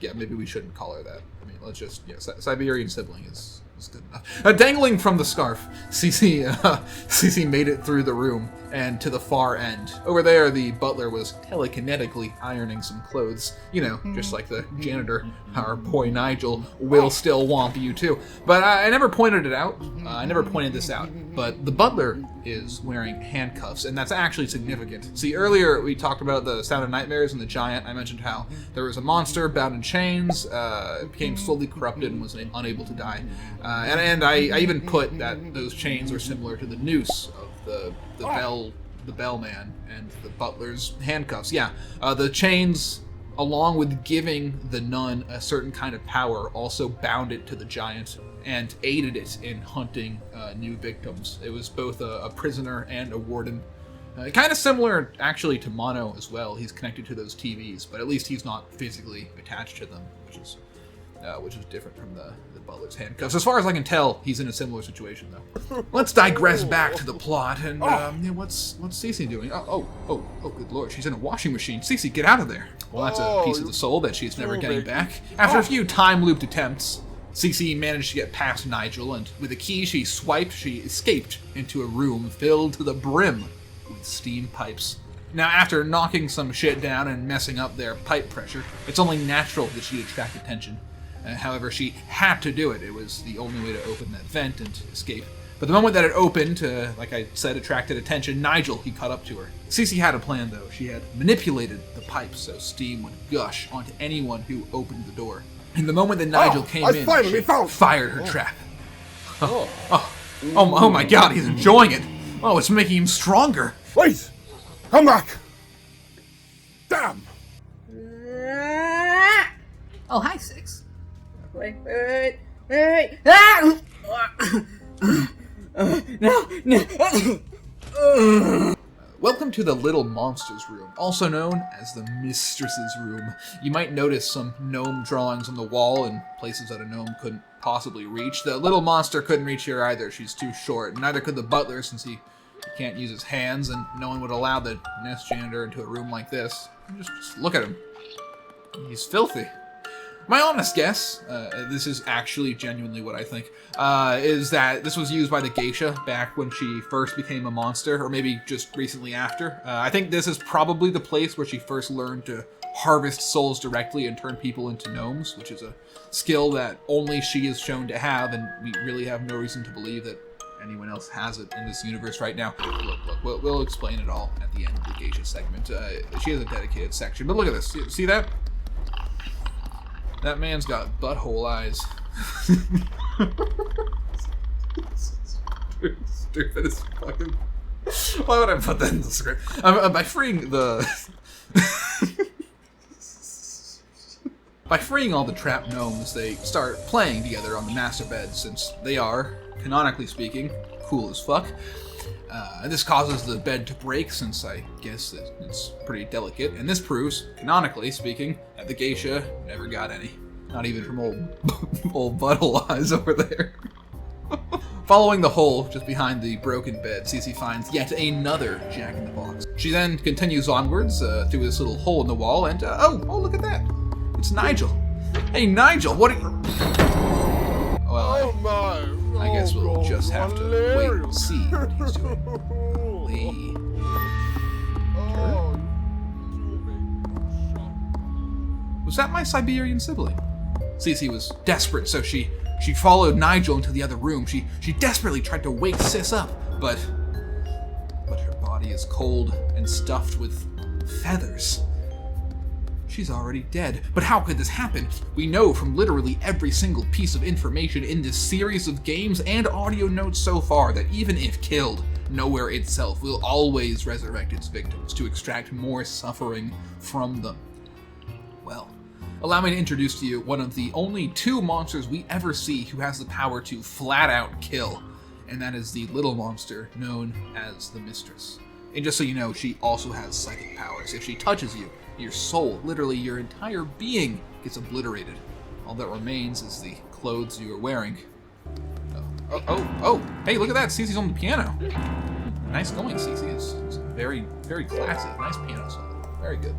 Yeah, maybe we shouldn't call her that. I mean, let's just, Siberian sibling is good enough. Dangling from the scarf, Cici made it through the room and to the far end. Over there, the butler was telekinetically ironing some clothes. Just like the janitor, our boy Nigel will still womp you too. But I never pointed it out. I never pointed this out. But the butler is wearing handcuffs, and that's actually significant. See, earlier we talked about the Sound of Nightmares and the giant. I mentioned how there was a monster bound in chains, became slowly corrupted and was unable to die. And I even put that those chains were similar to the noose of the bellman and the butler's handcuffs. Yeah, the chains, along with giving the nun a certain kind of power, also bound it to the giant and aided it in hunting new victims. It was both a prisoner and a warden. Kind of similar, actually, to Mono as well. He's connected to those TVs, but at least he's not physically attached to them, which is different from the butler's handcuffs. As far as I can tell, he's in a similar situation, though. Let's digress back to the plot, and what's Cici doing? Oh, good lord, she's in a washing machine. Cici, get out of there. Well, that's a piece of the soul that she's never getting back. After a few time-looped attempts, Cici managed to get past Nigel, and with a key she swiped, she escaped into a room filled to the brim with steam pipes. Now, after knocking some shit down and messing up their pipe pressure, it's only natural that she'd attract attention. However, she had to do it. It was the only way to open that vent and escape. But the moment that it opened, like I said, attracted attention, Nigel, he caught up to her. Cici had a plan, though. She had manipulated the pipes so steam would gush onto anyone who opened the door. And the moment that Nigel came in, she fired her trap. Oh my god, he's enjoying it. Oh, it's making him stronger. Wait! Come back! Damn! Oh, hi, 6. Wait. Ah! No. Welcome to the Little Monsters Room, also known as the Mistress's Room. You might notice some gnome drawings on the wall in places that a gnome couldn't possibly reach. The little monster couldn't reach here either. She's too short. And neither could the butler, since he can't use his hands, and no one would allow the nest janitor into a room like this. Just look at him. He's filthy. My honest guess, this is actually genuinely what I think, is that this was used by the Geisha back when she first became a monster, or maybe just recently after. I think this is probably the place where she first learned to harvest souls directly and turn people into gnomes, which is a skill that only she is shown to have, and we really have no reason to believe that anyone else has it in this universe right now. Look, we'll explain it all at the end of the Geisha segment. She has a dedicated section, but look at this. See that? That man's got butthole eyes. Stupid as fucking... Why would I put that in the script? By freeing the... By freeing all the trapped gnomes, they start playing together on the master bed, since they are, canonically speaking, cool as fuck. This causes the bed to break, since I guess it's pretty delicate, and this proves, canonically speaking, that the geisha never got any. Not even from old butthole eyes over there. Following the hole just behind the broken bed, Cici finds yet another Jack-in-the-Box. She then continues onwards through this little hole in the wall, and oh, look at that! It's Nigel. Hey, Nigel, what are you... Well, I guess we'll just have to wait and see what he's doing. Was that my Siberian sibling? Cici was desperate, so she followed Nigel into the other room. She desperately tried to wake Sis up, but her body is cold and stuffed with feathers. She's already dead. But how could this happen? We know from literally every single piece of information in this series of games and audio notes so far that even if killed, Nowhere itself will always resurrect its victims to extract more suffering from them. Well, allow me to introduce to you one of the only two monsters we ever see who has the power to flat out kill, and that is the little monster known as the Mistress. And just so you know, she also has psychic powers. If she touches you, your soul, literally your entire being, gets obliterated. All that remains is the clothes you are wearing. Oh, hey, look at that, Cici's on the piano. Nice going, Cici. It's very, very classy. Nice piano solo. Very good.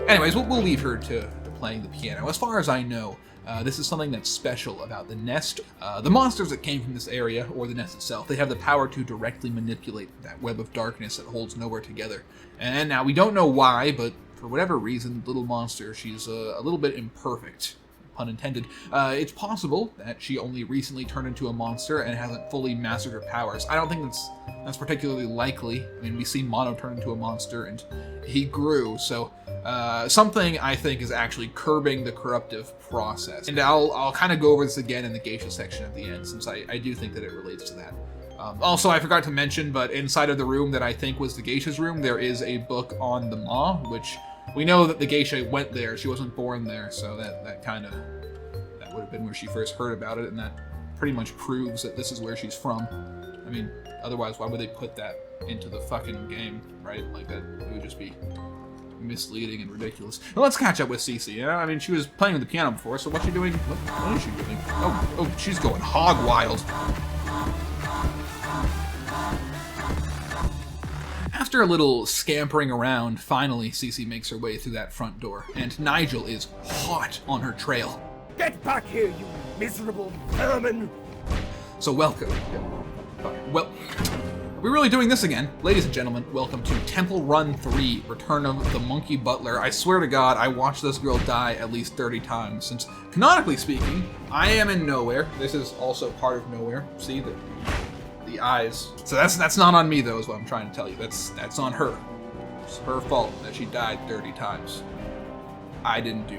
Anyways, we'll leave her to playing the piano. As far as I know, this is something that's special about the nest. The monsters that came from this area, or the nest itself, they have the power to directly manipulate that web of darkness that holds Nowhere together. And now, we don't know why, but for whatever reason, little monster, she's a little bit imperfect. Pun intended. It's possible that she only recently turned into a monster and hasn't fully mastered her powers. I don't think that's particularly likely. I mean, we see Mono turn into a monster and he grew, so something I think is actually curbing the corruptive process. And I'll kind of go over this again in the Geisha section at the end, since I do think that it relates to that. Also, I forgot to mention, but inside of the room that I think was the Geisha's room, there is a book on the Maw, which we know that the Geisha went there. She wasn't born there, so that would have been where she first heard about it, and that pretty much proves that this is where she's from. I mean, otherwise, why would they put that into the fucking game, right? Like, that it would just be misleading and ridiculous. Well, let's catch up with Cici. You know? I mean, she was playing with the piano before, so what's she doing? What is she doing? Oh, she's going hog wild. After a little scampering around, finally Cici makes her way through that front door, and Nigel is hot on her trail. Get back here, you miserable vermin! So welcome. Well, are we really doing this again? Ladies and gentlemen, welcome to Temple Run 3, Return of the Monkey Butler. I swear to God, I watched this girl die at least 30 times, since, canonically speaking, I am in Nowhere. This is also part of Nowhere. See, the eyes. So that's not on me, though, is what I'm trying to tell you. That's on her. It's her fault that she died 30 times. I didn't do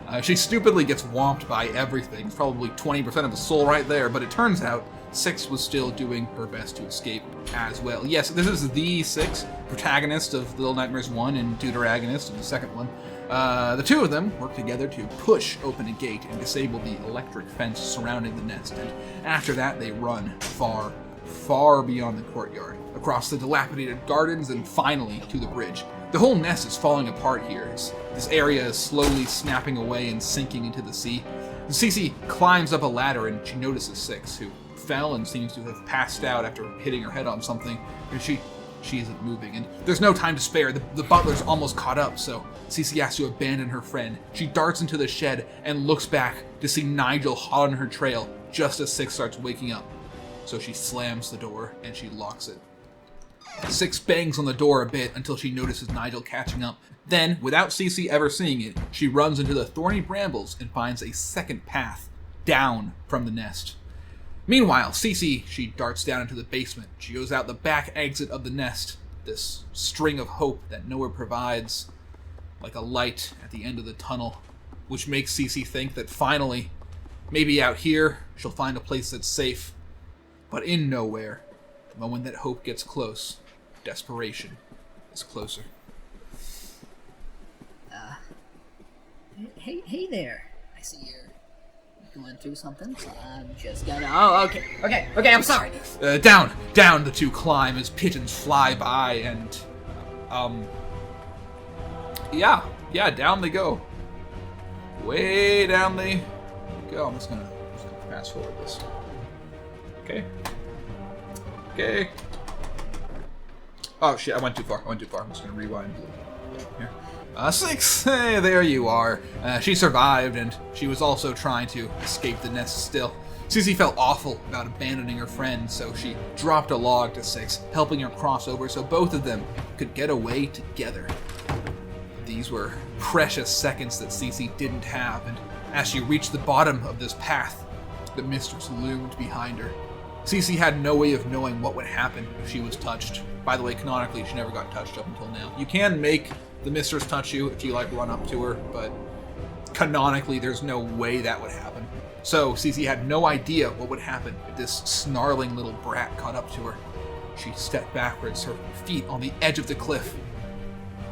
that. She stupidly gets whomped by everything. Probably 20% of the soul right there, but it turns out Six was still doing her best to escape as well. Yes, this is the Six, protagonist of Little Nightmares 1 and Deuteragonist in the second one. The two of them work together to push open a gate and disable the electric fence surrounding the nest, and after that they run far, far beyond the courtyard, across the dilapidated gardens, and finally to the bridge. The whole nest is falling apart here. This area is slowly snapping away and sinking into the sea. Cici climbs up a ladder and she notices Six, who fell and seems to have passed out after hitting her head on something, and she isn't moving, and there's no time to spare. The butler's almost caught up, so Cici has to abandon her friend. She darts into the shed and looks back to see Nigel hot on her trail just as Six starts waking up. So she slams the door and she locks it. Six bangs on the door a bit until she notices Nigel catching up. Then, without Cici ever seeing it, she runs into the thorny brambles and finds a second path down from the nest. Meanwhile, Cici, she darts down into the basement. She goes out the back exit of the nest, this string of hope that nowhere provides, like a light at the end of the tunnel, which makes Cici think that finally, maybe out here, she'll find a place that's safe. But in nowhere, the moment that hope gets close, desperation is closer. Hey there. I see you're going through something, so I'm just gonna... Oh, okay, I'm sorry. Down the two climb as pigeons fly by, and, yeah, down they go. Way down they go. I'm just gonna fast forward this. Okay. Oh shit, I went too far. I'm just gonna rewind here. 6, hey, there you are. She survived, and she was also trying to escape the nest still. Cici felt awful about abandoning her friend, so she dropped a log to 6, helping her cross over so both of them could get away together. These were precious seconds that Cici didn't have, and as she reached the bottom of this path, the mistress loomed behind her. Cici had no way of knowing what would happen if she was touched. By the way, canonically, she never got touched up until now. You can make the mistress touch you if you, run up to her, but canonically, there's no way that would happen. So, Cici had no idea what would happen if this snarling little brat caught up to her. She stepped backwards, her feet on the edge of the cliff.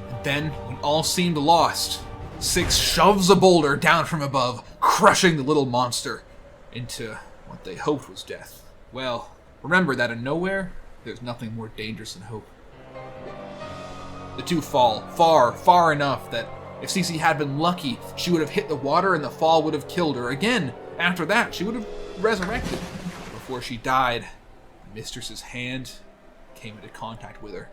And then, when all seemed lost, 6 shoves a boulder down from above, crushing the little monster into what they hoped was death. Well, remember that in nowhere, there's nothing more dangerous than hope. The two fall far enough that if Cici had been lucky, she would have hit the water and the fall would have killed her. Again, after that, she would have resurrected. Before she died, the mistress's hand came into contact with her.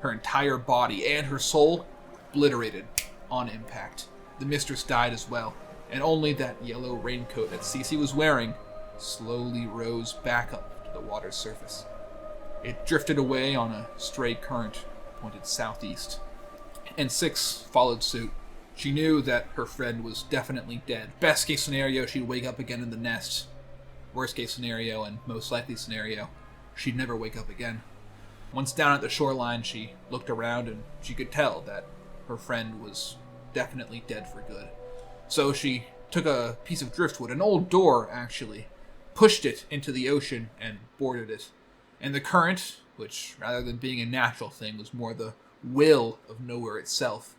Her entire body and her soul obliterated on impact. The mistress died as well, and only that yellow raincoat that Cici was wearing slowly rose back up to the water's surface. It drifted away on a stray current pointed southeast, and 6 followed suit. She knew that her friend was definitely dead. Best case scenario, she'd wake up again in the nest. Worst case scenario, and most likely scenario, she'd never wake up again. Once down at the shoreline, she looked around and she could tell that her friend was definitely dead for good. So she took a piece of driftwood, an old door actually, pushed it into the ocean and boarded it. And the current, which rather than being a natural thing was more the will of nowhere itself,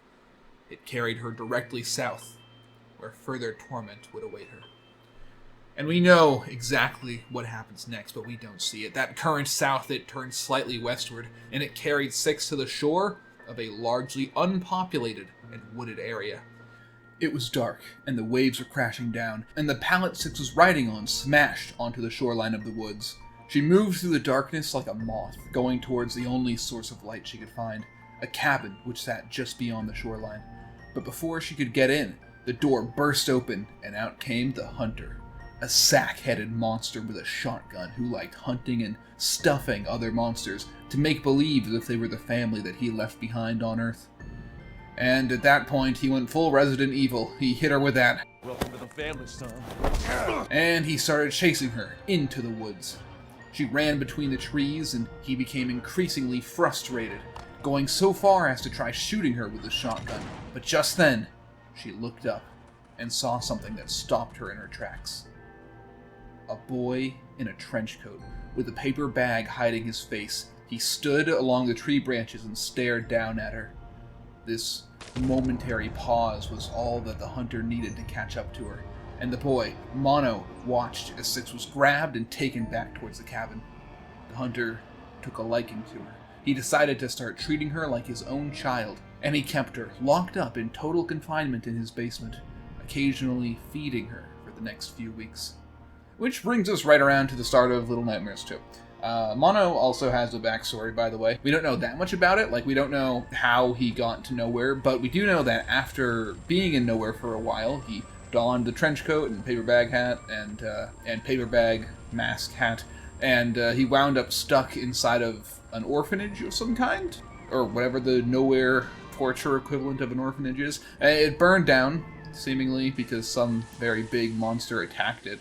it carried her directly south, where further torment would await her. And we know exactly what happens next, but we don't see it. That current south, it turned slightly westward, and it carried 6 to the shore of a largely unpopulated and wooded area. It was dark, and the waves were crashing down, and the pallet 6 was riding on smashed onto the shoreline of the woods. She moved through the darkness like a moth, going towards the only source of light she could find, a cabin which sat just beyond the shoreline. But before she could get in, the door burst open, and out came the hunter, a sack-headed monster with a shotgun who liked hunting and stuffing other monsters to make believe as if they were the family that he left behind on Earth. And at that point, he went full Resident Evil. He hit her with that. Welcome to the family, son. And he started chasing her into the woods. She ran between the trees, and he became increasingly frustrated, going so far as to try shooting her with the shotgun. But just then, she looked up and saw something that stopped her in her tracks. A boy in a trench coat, with a paper bag hiding his face. He stood along the tree branches and stared down at her. This momentary pause was all that the hunter needed to catch up to her. And the boy, Mono, watched as 6 was grabbed and taken back towards the cabin. The hunter took a liking to her. He decided to start treating her like his own child, and he kept her locked up in total confinement in his basement, occasionally feeding her for the next few weeks. Which brings us right around to the start of Little Nightmares 2. Mono also has a backstory, by the way. We don't know that much about it. We don't know how he got to Nowhere, but we do know that after being in Nowhere for a while, he donned the trench coat and paper bag hat and paper bag mask hat, and he wound up stuck inside of an orphanage of some kind, or whatever the Nowhere torture equivalent of an orphanage is. It burned down, seemingly because some very big monster attacked it,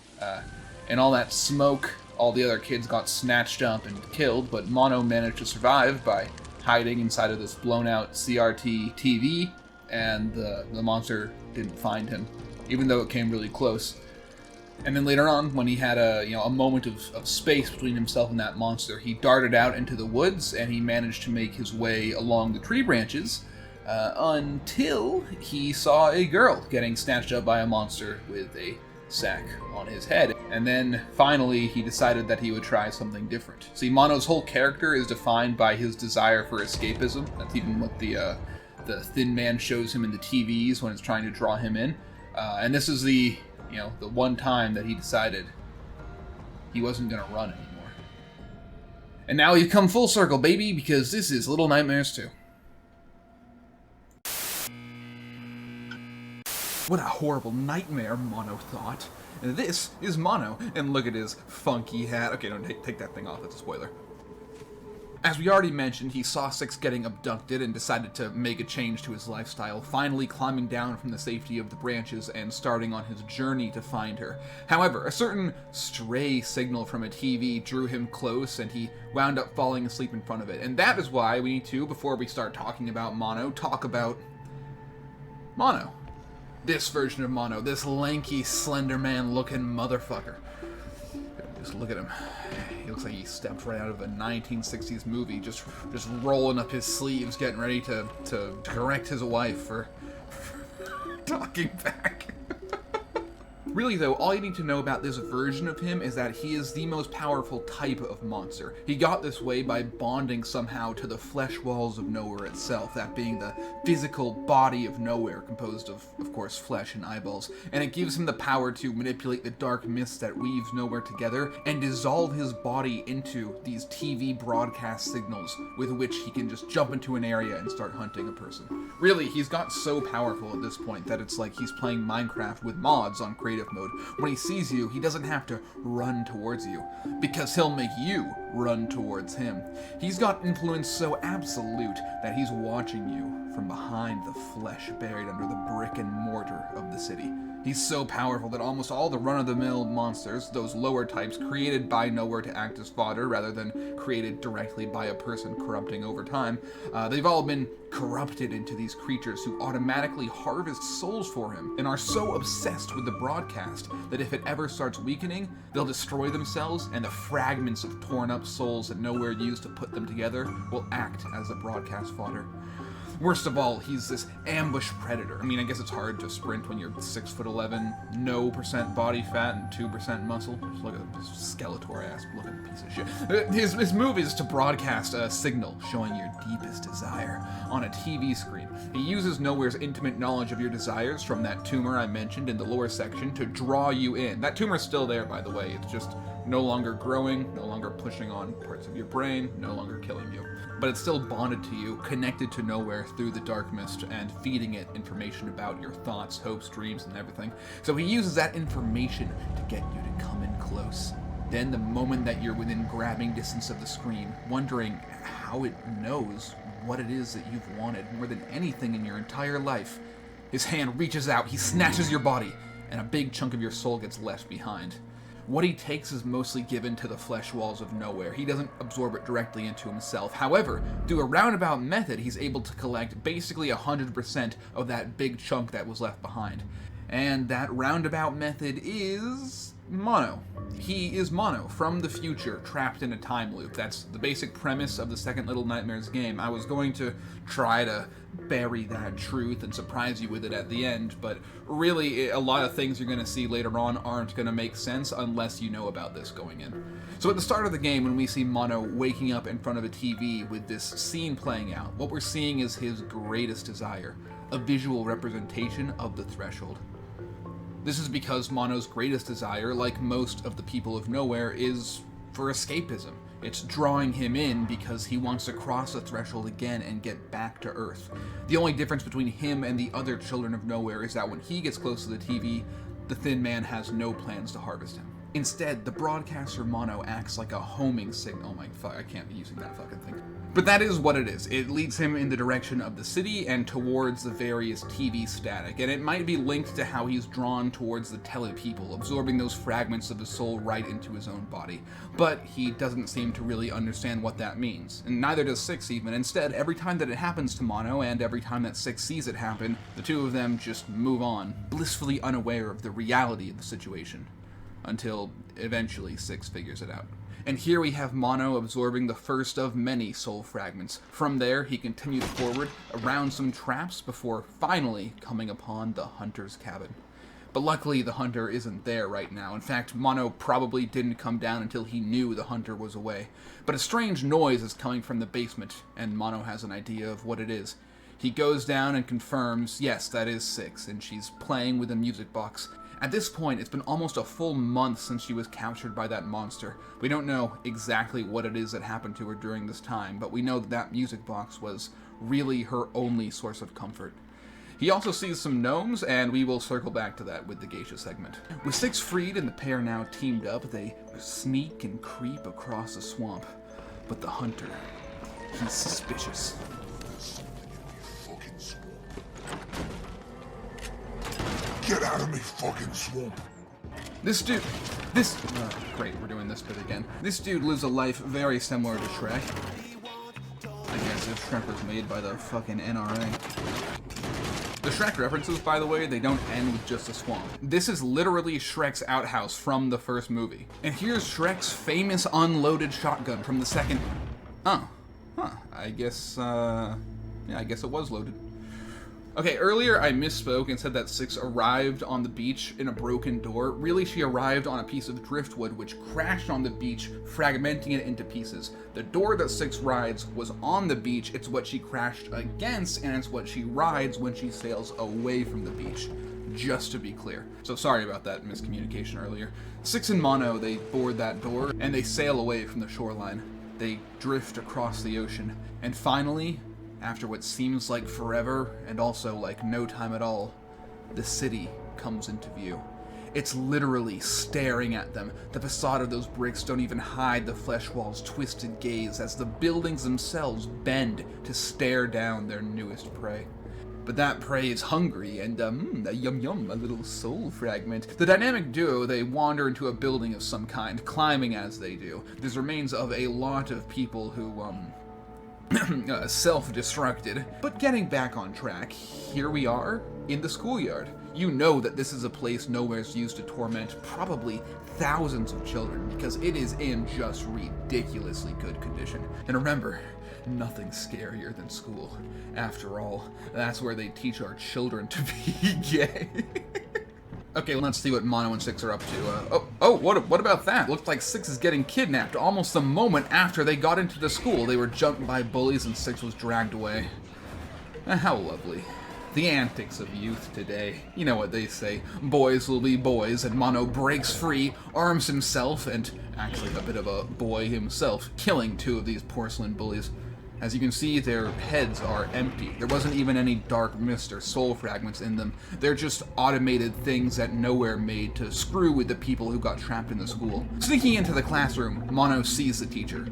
and all that smoke, all the other kids got snatched up and killed, but Mono managed to survive by hiding inside of this blown-out CRT TV, and the monster didn't find him, even though it came really close. And then later on, when he had a moment of space between himself and that monster, he darted out into the woods, and he managed to make his way along the tree branches until he saw a girl getting snatched up by a monster with a sack on his head. And then finally he decided that he would try something different. See, Mono's whole character is defined by his desire for escapism. That's even what the Thin Man shows him in the TVs when it's trying to draw him in. And this is the one time that he decided he wasn't going to run anymore. And now we've come full circle, baby, because this is Little Nightmares 2. What a horrible nightmare, Mono thought. And this is Mono, and look at his funky hat. Okay, don't take that thing off, that's a spoiler. As we already mentioned, he saw Six getting abducted and decided to make a change to his lifestyle, finally climbing down from the safety of the branches and starting on his journey to find her. However, a certain stray signal from a TV drew him close, and he wound up falling asleep in front of it. And that is why we need to, before we start talking about Mono, talk about Mono. This version of Mono, this lanky, slender man-looking motherfucker. Just look at him. He looks like he stepped right out of a 1960s movie, just rolling up his sleeves, getting ready to correct his wife for talking back. Really, though, all you need to know about this version of him is that he is the most powerful type of monster. He got this way by bonding somehow to the flesh walls of Nowhere itself, that being the physical body of Nowhere, composed of course, flesh and eyeballs. And it gives him the power to manipulate the dark mist that weaves Nowhere together and dissolve his body into these TV broadcast signals with which he can just jump into an area and start hunting a person. Really, he's got so powerful at this point that it's like he's playing Minecraft with mods on creative mode. When he sees you, he doesn't have to run towards you, because he'll make you run towards him. He's got influence so absolute that he's watching you from behind the flesh buried under the brick and mortar of the city. He's so powerful that almost all the run-of-the-mill monsters, those lower types created by Nowhere to act as fodder rather than created directly by a person corrupting over time, they've all been corrupted into these creatures who automatically harvest souls for him and are so obsessed with the broadcast that if it ever starts weakening, they'll destroy themselves, and the fragments of torn-up souls that Nowhere used to put them together will act as the broadcast fodder. Worst of all, he's this ambush predator. I mean, I guess it's hard to sprint when you're 6'11", no % body fat and 2% muscle. Just look at this Skeletor-ass looking piece of shit. His move is to broadcast a signal showing your deepest desire on a TV screen. He uses Nowhere's intimate knowledge of your desires from that tumor I mentioned in the lower section to draw you in. That tumor's still there, by the way. It's just no longer growing, no longer pushing on parts of your brain, no longer killing you. But it's still bonded to you, connected to Nowhere through the dark mist, and feeding it information about your thoughts, hopes, dreams, and everything. So he uses that information to get you to come in close. Then the moment that you're within grabbing distance of the screen, wondering how it knows what it is that you've wanted more than anything in your entire life, his hand reaches out, he snatches your body, and a big chunk of your soul gets left behind. What he takes is mostly given to the flesh walls of Nowhere. He doesn't absorb it directly into himself. However, through a roundabout method, he's able to collect basically 100% of that big chunk that was left behind. And that roundabout method is Mono. He is Mono from the future, trapped in a time loop. That's the basic premise of the second Little Nightmares game. I was going to try to bury that truth and surprise you with it at the end, but really a lot of things you're going to see later on aren't going to make sense unless you know about this going in. So at the start of the game, when we see Mono waking up in front of a TV with this scene playing out, what we're seeing is his greatest desire, a visual representation of the threshold. This is because Mono's greatest desire, like most of the people of Nowhere, is for escapism. It's drawing him in because he wants to cross the threshold again and get back to Earth. The only difference between him and the other children of Nowhere is that when he gets close to the TV, the Thin Man has no plans to harvest him. Instead, the broadcaster Mono acts like a homing signal. Oh my fuck, I can't be using that fucking thing. But that is what it is. It leads him in the direction of the city and towards the various TV static, and it might be linked to how he's drawn towards the tele-people, absorbing those fragments of his soul right into his own body. But he doesn't seem to really understand what that means, and neither does Six even. Instead, every time that it happens to Mono, and every time that Six sees it happen, the two of them just move on, blissfully unaware of the reality of the situation, until eventually Six figures it out. And here we have Mono absorbing the first of many soul fragments. From there, he continues forward around some traps before finally coming upon the hunter's cabin. But luckily, the hunter isn't there right now. In fact, Mono probably didn't come down until he knew the hunter was away. But a strange noise is coming from the basement, and Mono has an idea of what it is. He goes down and confirms, yes, that is Six, and she's playing with a music box. At this point, it's been almost a full month since she was captured by that monster. We don't know exactly what it is that happened to her during this time, but we know that that music box was really her only source of comfort. He also sees some gnomes, and we will circle back to that with the Geisha segment. With Six freed and the pair now teamed up, they sneak and creep across the swamp. But the hunter, he's suspicious. Get out of me fucking swamp. Great, we're doing this bit again. This dude lives a life very similar to Shrek. I guess if Shrek was made by the fucking NRA. The Shrek references, by the way, they don't end with just a swamp. This is literally Shrek's outhouse from the first movie. And here's Shrek's famous unloaded shotgun from the second... I guess it was loaded. Okay, earlier I misspoke and said that Six arrived on the beach in a broken door. Really, she arrived on a piece of driftwood which crashed on the beach, fragmenting it into pieces. The door that Six rides was on the beach, it's what she crashed against, and it's what she rides when she sails away from the beach. Just to be clear. So sorry about that miscommunication earlier. Six and Mono, they board that door, and they sail away from the shoreline. They drift across the ocean, and finally, after what seems like forever, and also like no time at all, the city comes into view. It's literally staring at them. The facade of those bricks don't even hide the flesh wall's twisted gaze as the buildings themselves bend to stare down their newest prey. But that prey is hungry, and a little soul fragment. The dynamic duo, they wander into a building of some kind, climbing as they do. There's remains of a lot of people who, self-destructed. But getting back on track, here we are in the schoolyard. You know that this is a place Nowhere's used to torment probably thousands of children because it is in just ridiculously good condition. And remember, nothing's scarier than school. After all, that's where they teach our children to be gay. Okay, let's see what Mono and Six are up to. What about that? Looked like Six is getting kidnapped almost the moment after they got into the school. They were jumped by bullies and Six was dragged away. How lovely. The antics of youth today. You know what they say, boys will be boys, and Mono breaks free, arms himself, and actually a bit of a boy himself, killing two of these porcelain bullies. As you can see, their heads are empty. There wasn't even any dark mist or soul fragments in them. They're just automated things that Nowhere made to screw with the people who got trapped in the school. Sneaking into the classroom, Mono sees the teacher.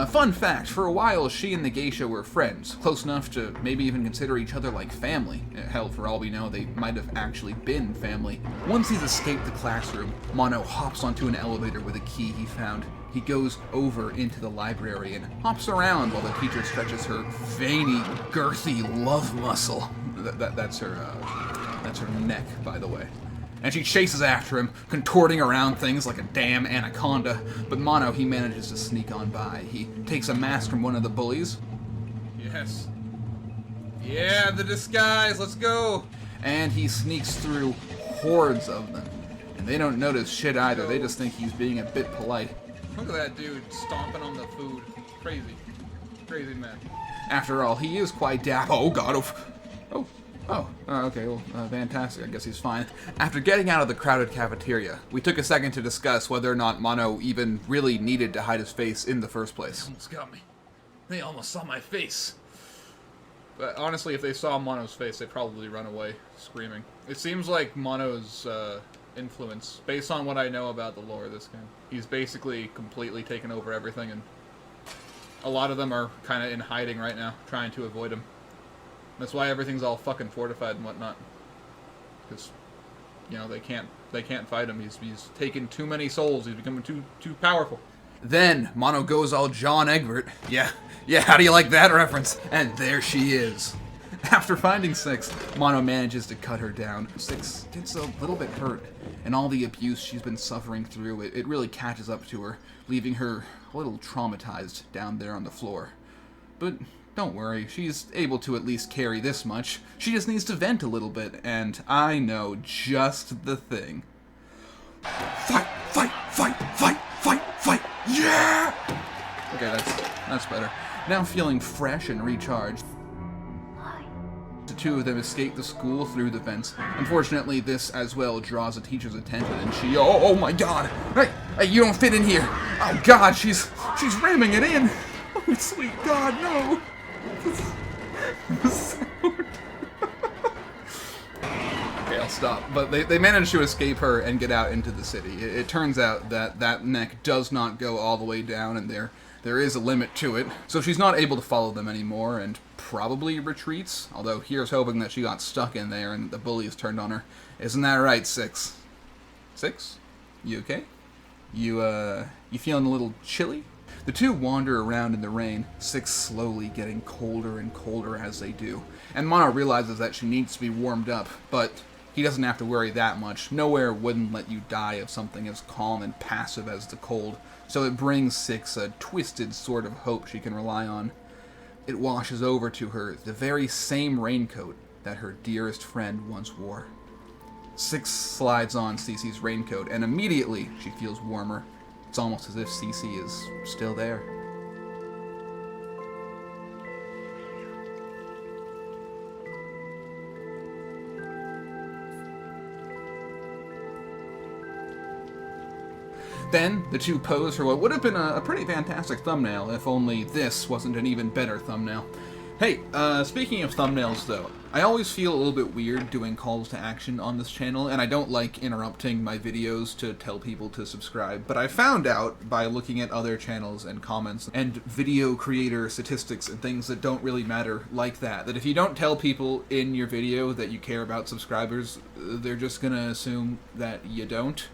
Fun fact, for a while she and the geisha were friends, close enough to maybe even consider each other like family. Hell, for all we know, they might have actually been family. Once he's escaped the classroom, Mono hops onto an elevator with a key he found. He goes over into the library and hops around while the teacher stretches her veiny, girthy love muscle. That's her neck, by the way. And she chases after him, contorting around things like a damn anaconda. But Mono, he manages to sneak on by. He takes a mask from one of the bullies. Yes. Yeah, the disguise, let's go! And he sneaks through hordes of them. And they don't notice shit either, they just think he's being a bit polite. Look at that dude stomping on the food. Crazy. Crazy man. After all, he is quite dapper. Oh god. Okay, well, fantastic. I guess he's fine. After getting out of the crowded cafeteria, we took a second to discuss whether or not Mono even really needed to hide his face in the first place. Almost got me. They almost saw my face. But honestly, if they saw Mono's face, they'd probably run away, screaming. It seems like Mono's, influence, based on what I know about the lore of this game. He's basically completely taken over everything, and a lot of them are kind of in hiding right now, trying to avoid him. That's why everything's all fucking fortified and whatnot. Because, you know, they can't fight him. He's taken too many souls. He's becoming too powerful. Then Mono goes all John Egbert. Yeah, how do you like that reference? And there she is. After finding Six, Mono manages to cut her down. Six gets a little bit hurt, and all the abuse she's been suffering through, it really catches up to her, leaving her a little traumatized down there on the floor. But don't worry, she's able to at least carry this much. She just needs to vent a little bit, and I know just the thing. Fight! Yeah! Okay, that's better. Now feeling fresh and recharged, the two of them escape the school through the vents. Unfortunately, this as well draws the teacher's attention, and she, oh my god! Hey, you don't fit in here! Oh god, she's ramming it in! Oh sweet god, no! Okay, I'll stop. But they managed to escape her and get out into the city. It turns out that neck does not go all the way down, and there is a limit to it. So she's not able to follow them anymore, and probably retreats. Although here's hoping that she got stuck in there and the bullies turned on her. Isn't that right, Six? Six? You okay? You feeling a little chilly? The two wander around in the rain, Six slowly getting colder and colder as they do. And Mono realizes that she needs to be warmed up, but he doesn't have to worry that much. Nowhere wouldn't let you die of something as calm and passive as the cold, so it brings Six a twisted sort of hope she can rely on. It washes over to her the very same raincoat that her dearest friend once wore. Six slides on Cici's raincoat, and immediately she feels warmer. It's almost as if Cici is still there. Then, the two pose for what would have been a pretty fantastic thumbnail, if only this wasn't an even better thumbnail. Hey, speaking of thumbnails though, I always feel a little bit weird doing calls to action on this channel, and I don't like interrupting my videos to tell people to subscribe, but I found out by looking at other channels and comments and video creator statistics and things that don't really matter like that if you don't tell people in your video that you care about subscribers, they're just gonna assume that you don't.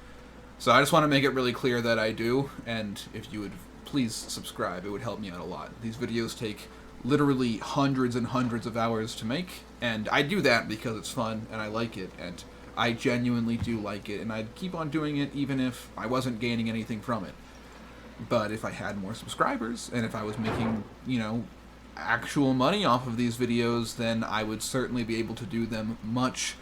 So I just want to make it really clear that I do, and if you would please subscribe, it would help me out a lot. These videos take literally hundreds and hundreds of hours to make, and I do that because it's fun and I like it, and I genuinely do like it, and I'd keep on doing it even if I wasn't gaining anything from it. But if I had more subscribers, and if I was making, you know, actual money off of these videos, then I would certainly be able to do them much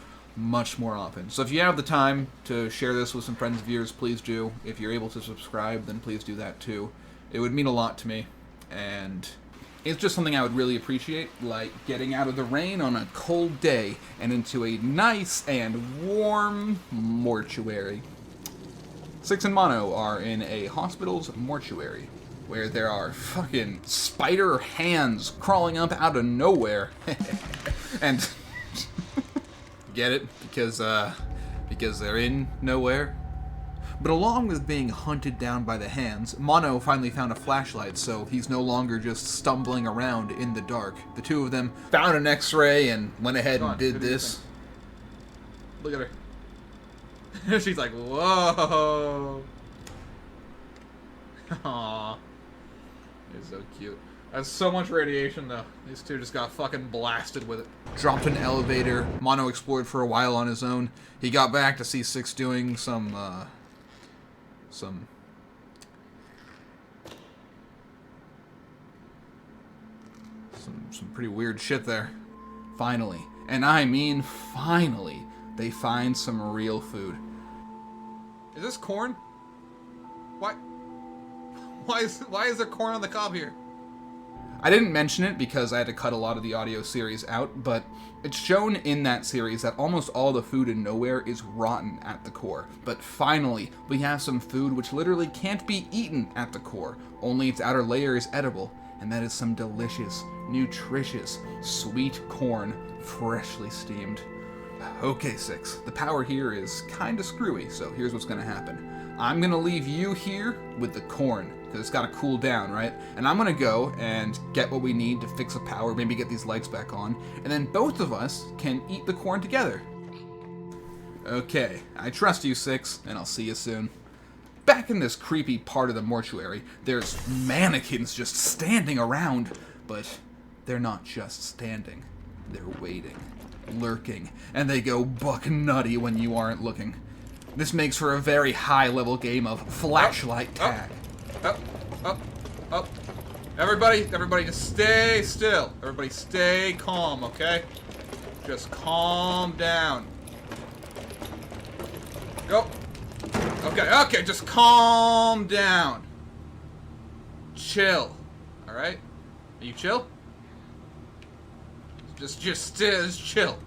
more often. So if you have the time to share this with some friends of yours, please do. If you're able to subscribe, then please do that too. It would mean a lot to me, and it's just something I would really appreciate, like getting out of the rain on a cold day and into a nice and warm mortuary. Six and Mono are in a hospital's mortuary, where there are fucking spider hands crawling up out of nowhere. And get it? Because they're in nowhere? But along with being hunted down by the hands, Mono finally found a flashlight, so he's no longer just stumbling around in the dark. The two of them found an X-ray and went ahead and did this. Look at her. She's like, whoa. Aww. It's so cute. That's so much radiation, though. These two just got fucking blasted with it. Dropped an elevator. Mono explored for a while on his own. He got back to see Six doing some pretty weird shit there. Finally, and I mean finally, they find some real food. Is this corn? Why is there corn on the cob here? I didn't mention it because I had to cut a lot of the audio series out, but it's shown in that series that almost all the food in Nowhere is rotten at the core. But finally, we have some food which literally can't be eaten at the core, only its outer layer is edible, and that is some delicious, nutritious, sweet corn, freshly steamed. Okay, Six, the power here is kinda screwy, so here's what's gonna happen. I'm gonna leave you here with the corn, because it's gotta cool down, right? And I'm gonna go and get what we need to fix the power, maybe get these lights back on, and then both of us can eat the corn together. Okay, I trust you, Six, and I'll see you soon. Back in this creepy part of the mortuary, there's mannequins just standing around, but they're not just standing. They're waiting, lurking, and they go buck nutty when you aren't looking. This makes for a very high-level game of flashlight tag. Everybody just stay still. Everybody stay calm, okay? Just calm down. Go. Okay, just calm down. Chill. Alright? Are you chill? Just chill.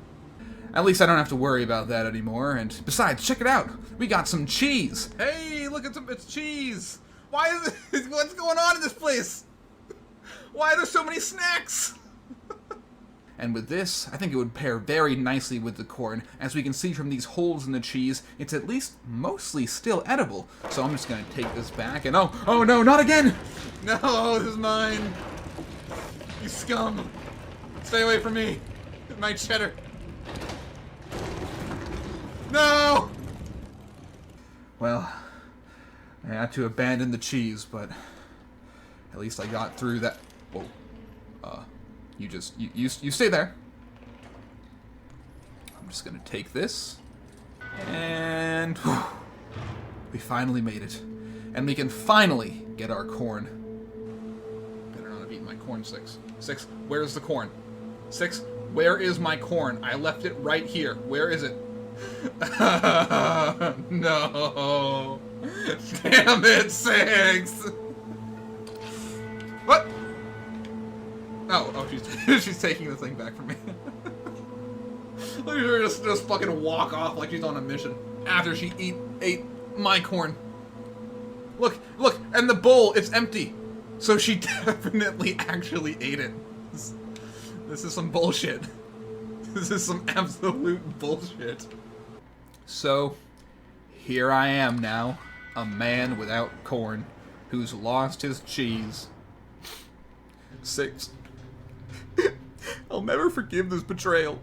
At least I don't have to worry about that anymore, and besides, check it out! We got some cheese! Hey, look at it's cheese! Why is it, what's going on in this place? Why are there so many snacks? And with this, I think it would pair very nicely with the corn. As we can see from these holes in the cheese, it's at least mostly still edible. So I'm just gonna take this back and oh no, not again! No, this is mine! You scum! Stay away from me! My cheddar! No! Well, I had to abandon the cheese, but at least I got through that. Whoa. You stay there. I'm just gonna take this, and whew, we finally made it, and we can finally get our corn. Better not have eaten my corn, Six. Six, where's the corn? Six, where is my corn? I left it right here. Where is it? No. Damn it, Six. What? Oh, she's taking the thing back from me. Look at her just fucking walk off like she's on a mission after she ate my corn. Look, and the bowl, it's empty. So she definitely actually ate it. This is some bullshit. This is some absolute bullshit. So, here I am now, a man without corn, who's lost his cheese. Six. I'll never forgive this betrayal.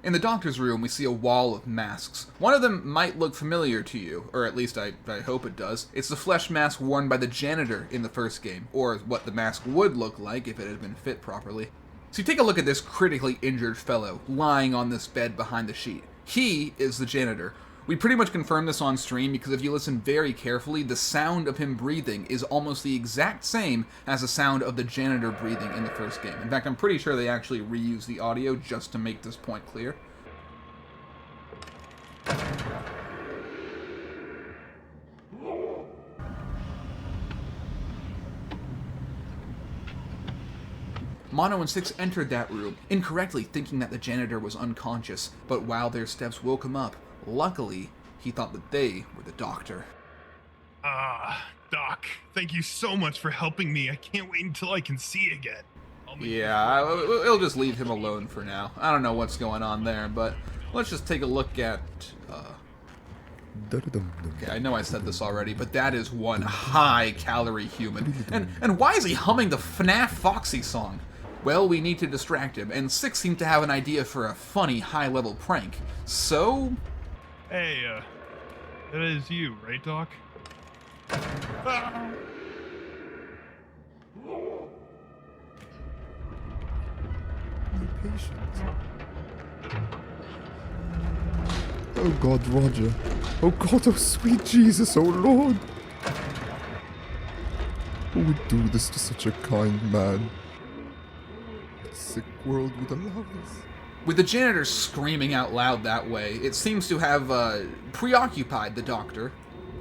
In the doctor's room, we see a wall of masks. One of them might look familiar to you, or at least I hope it does. It's the flesh mask worn by the janitor in the first game, or what the mask would look like if it had been fit properly. So you take a look at this critically injured fellow lying on this bed behind the sheet. He is the janitor. We pretty much confirmed this on stream because if you listen very carefully, the sound of him breathing is almost the exact same as the sound of the janitor breathing in the first game. In fact, I'm pretty sure they actually reused the audio just to make this point clear. Mono and Six entered that room, incorrectly thinking that the janitor was unconscious, but while their steps woke him up, luckily, he thought that they were the doctor. Doc, thank you so much for helping me. I can't wait until I can see again. Yeah, we'll just leave him alone for now. I don't know what's going on there, but let's just take a look at, okay, I know I said this already, but that is one high-calorie human. And why is he humming the FNAF Foxy song? Well, we need to distract him, and Six seemed to have an idea for a funny, high-level prank. So... Hey, that is you, right, Doc? Ah! Be patient. Oh God, Roger. Oh God, oh sweet Jesus, oh Lord. Who would do this to such a kind man? What sick world would allow this? With the janitor screaming out loud that way, it seems to have preoccupied the doctor.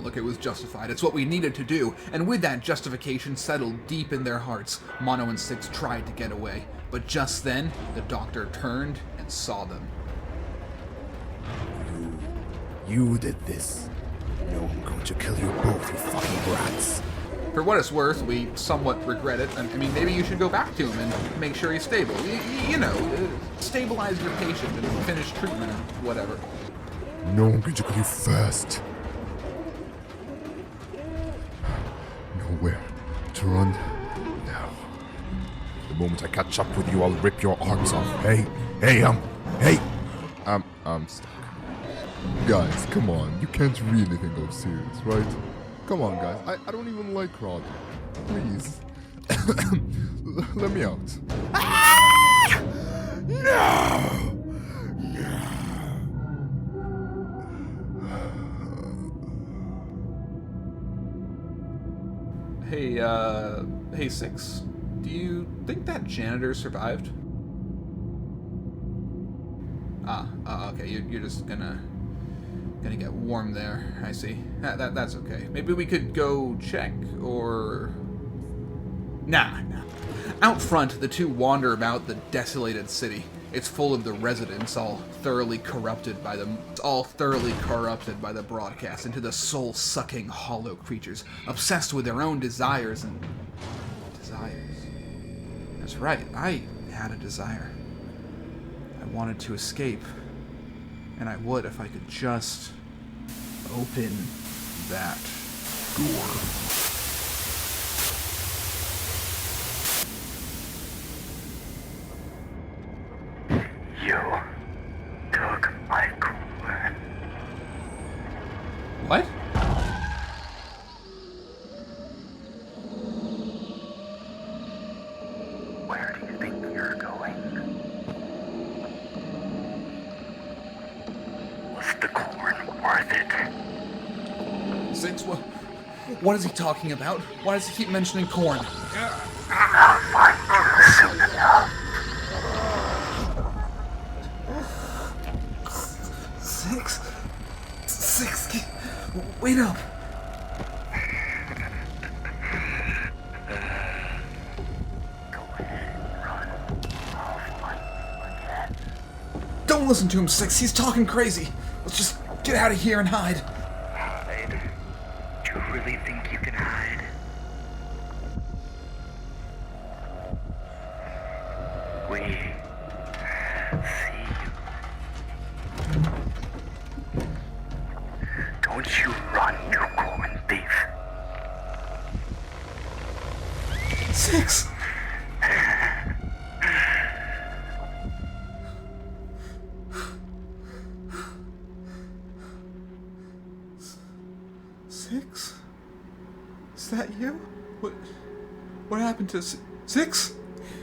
Look, it was justified. It's what we needed to do. And with that justification settled deep in their hearts, Mono and Six tried to get away. But just then, the doctor turned and saw them. You did this. No, I'm going to kill you both, you fucking rats. For what it's worth, we somewhat regret it. I mean, maybe you should go back to him and make sure he's stable. You know, stabilize your patient and finish treatment and whatever. No, I'm going to kill you first. nowhere to run now. The moment I catch up with you, I'll rip your arms off. Hey, I'm stuck. Guys, come on, you can't really think I'm serious, right? Come on, guys, I don't even like Rod. Please. Let me out. No! Hey, Six. Do you think that janitor survived? Okay, you're just gonna get warm there, I see. That's okay. Maybe we could go check, or... Nah. Out front, the two wander about the desolated city. It's full of the residents, all thoroughly corrupted by the broadcast into the soul-sucking hollow creatures, obsessed with their own desires. That's right, I had a desire. I wanted to escape, and I would if I could just open that door. You took my corn. What? Where do you think you're going? Was the corn worth it? Six, what is he talking about? Why does he keep mentioning corn? I'll find you soon enough. Six, wait up. Go ahead and run. I'll find you again. Don't listen to him, Six. He's talking crazy. Let's just get out of here and hide. Hide? Do you really think you can hide? We see you. Don't you run, you corn thief. Six! Six? Is that you? What happened to Six?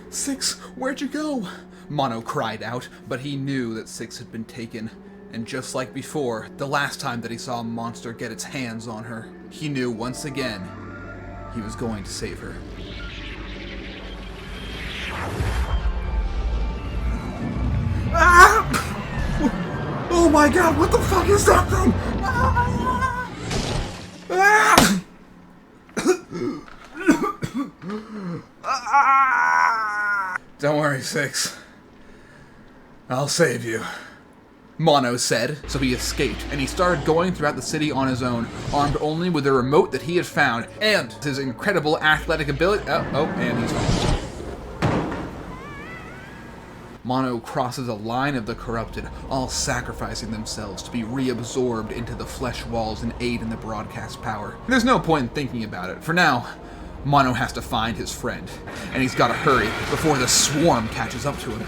Six, where'd you go? Mono cried out, but he knew that Six had been taken. And just like before, the last time that he saw a monster get its hands on her, he knew once again he was going to save her. Ah! Oh my god, what the fuck is that thing? Ah! Ah! Don't worry, Six. I'll save you. Mono said, so he escaped, and he started going throughout the city on his own, armed only with the remote that he had found, and his incredible athletic ability. And he's gone. Mono crosses a line of the corrupted, all sacrificing themselves to be reabsorbed into the flesh walls and aid in the broadcast power. There's no point in thinking about it. For now, Mono has to find his friend, and he's got to hurry before the swarm catches up to him.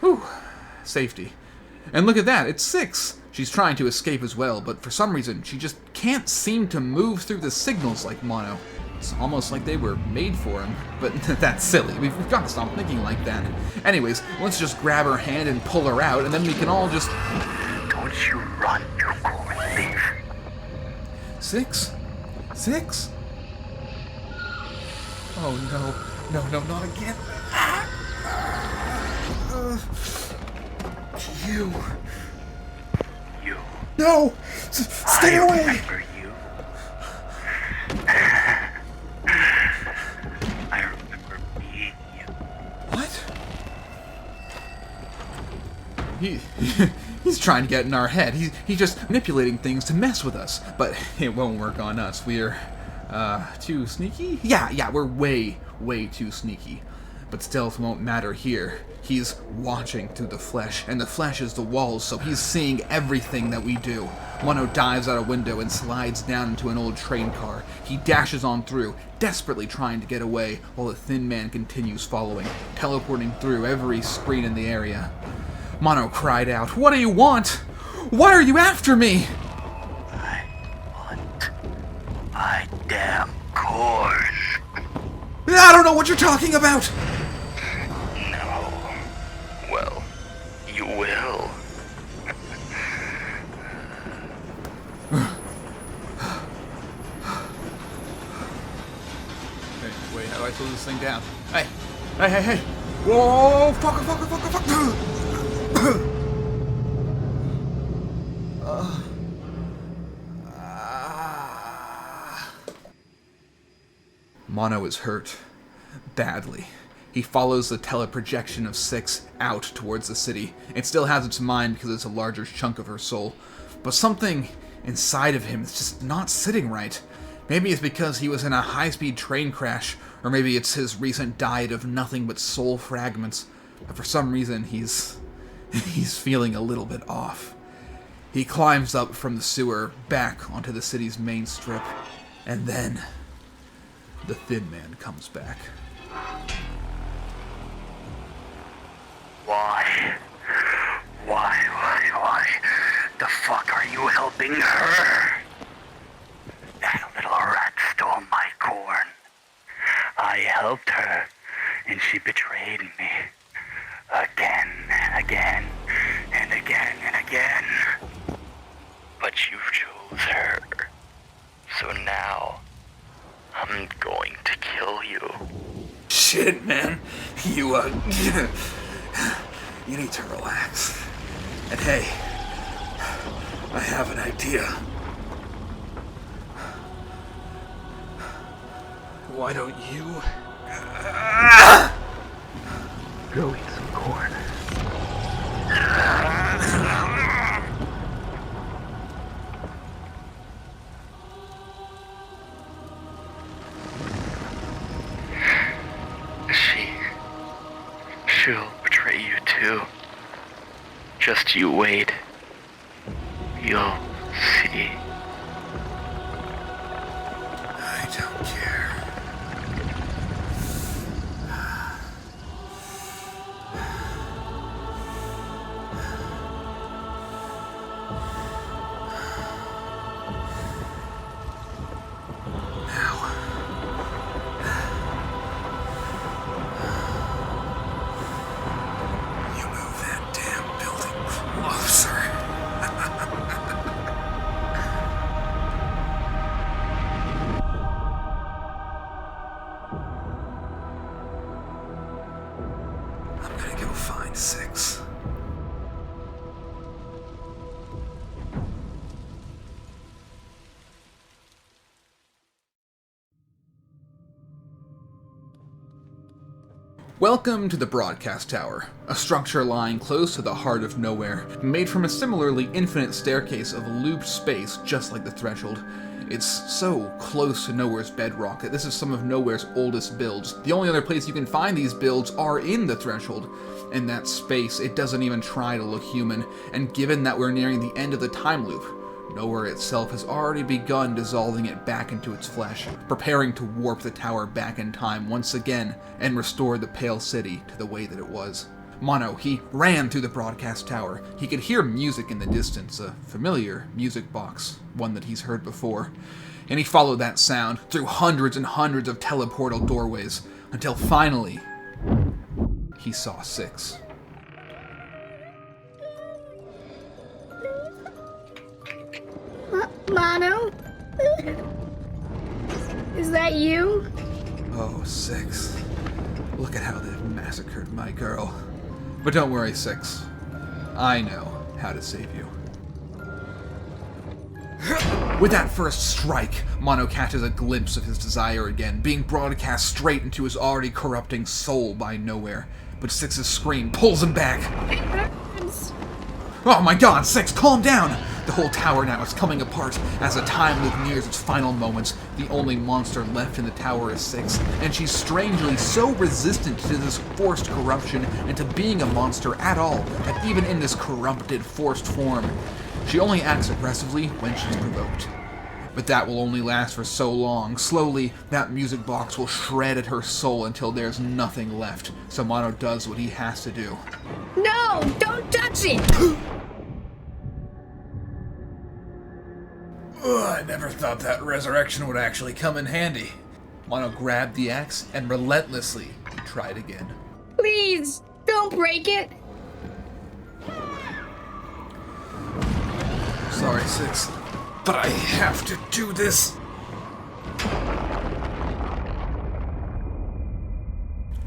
Whew. Safety. And look at that, it's Six! She's trying to escape as well, but for some reason, she just can't seem to move through the signals like Mono. It's almost like they were made for him. But that's silly. We've got to stop thinking like that. Anyways, let's just grab her hand and pull her out, and then we can all just... Don't you run, you corn thief. Six? Six? Oh no, not again. You. No! Stay away! Remember you. I remember being you. What? He's trying to get in our head. He's just manipulating things to mess with us. But it won't work on us. We're, too sneaky? Yeah, we're way too sneaky. But stealth won't matter here. He's watching through the flesh, and the flesh is the walls, so he's seeing everything that we do. Mono dives out a window and slides down into an old train car. He dashes on through, desperately trying to get away, while the thin man continues following, teleporting through every screen in the area. Mono cried out, "What do you want? Why are you after me?" I want my damn corn. I don't know what you're talking about! No. Well, you will. Wait, how do I slow this thing down? Hey! Whoa! Fuck! Mono is hurt. Badly. He follows the teleprojection of Six out towards the city. It still has its mind because it's a larger chunk of her soul. But something inside of him is just not sitting right. Maybe it's because he was in a high-speed train crash, or maybe it's his recent diet of nothing but soul fragments. But for some reason, he's feeling a little bit off. He climbs up from the sewer back onto the city's main strip, and then the Thin Man comes back. Why the fuck are you helping her? That little rat stole my corn. I helped her, and she betrayed me. Again and again, and again and again. But you chose her. So now, I'm going to kill you. Shit, man. You need to relax. And hey, I have an idea. Why don't you... Go eat some corn. She'll betray you too. Just you wait. You'll see. I don't care. Six. Welcome to the Broadcast Tower, a structure lying close to the heart of nowhere, made from a similarly infinite staircase of looped space just like the Threshold. It's so close to Nowhere's bedrock that this is some of Nowhere's oldest builds. The only other place you can find these builds are in the Threshold. In that space, it doesn't even try to look human, and given that we're nearing the end of the time loop, Nowhere itself has already begun dissolving it back into its flesh, preparing to warp the tower back in time once again and restore the Pale City to the way that it was. Mono, he ran through the broadcast tower. He could hear music in the distance, a familiar music box, one that he's heard before. And he followed that sound through hundreds and hundreds of teleportal doorways, until finally, he saw Six. Mono? Is that you? Oh, Six. Look at how they've massacred my girl. But don't worry, Six. I know how to save you. With that first strike, Mono catches a glimpse of his desire again, being broadcast straight into his already corrupting soul by Nowhere. But Six's scream pulls him back. It hurts. Oh my god, Six, calm down! The whole tower now is coming apart as the time loop nears its final moments. The only monster left in the tower is Six, and she's strangely so resistant to this forced corruption and to being a monster at all, that even in this corrupted, forced form, she only acts aggressively when she's provoked. But that will only last for so long. Slowly, that music box will shred at her soul until there's nothing left. So Mono does what he has to do. No! Don't touch it! Ugh, I never thought that resurrection would actually come in handy. Mono grabbed the axe and relentlessly tried again. Please, don't break it. Sorry, Six, but I have to do this.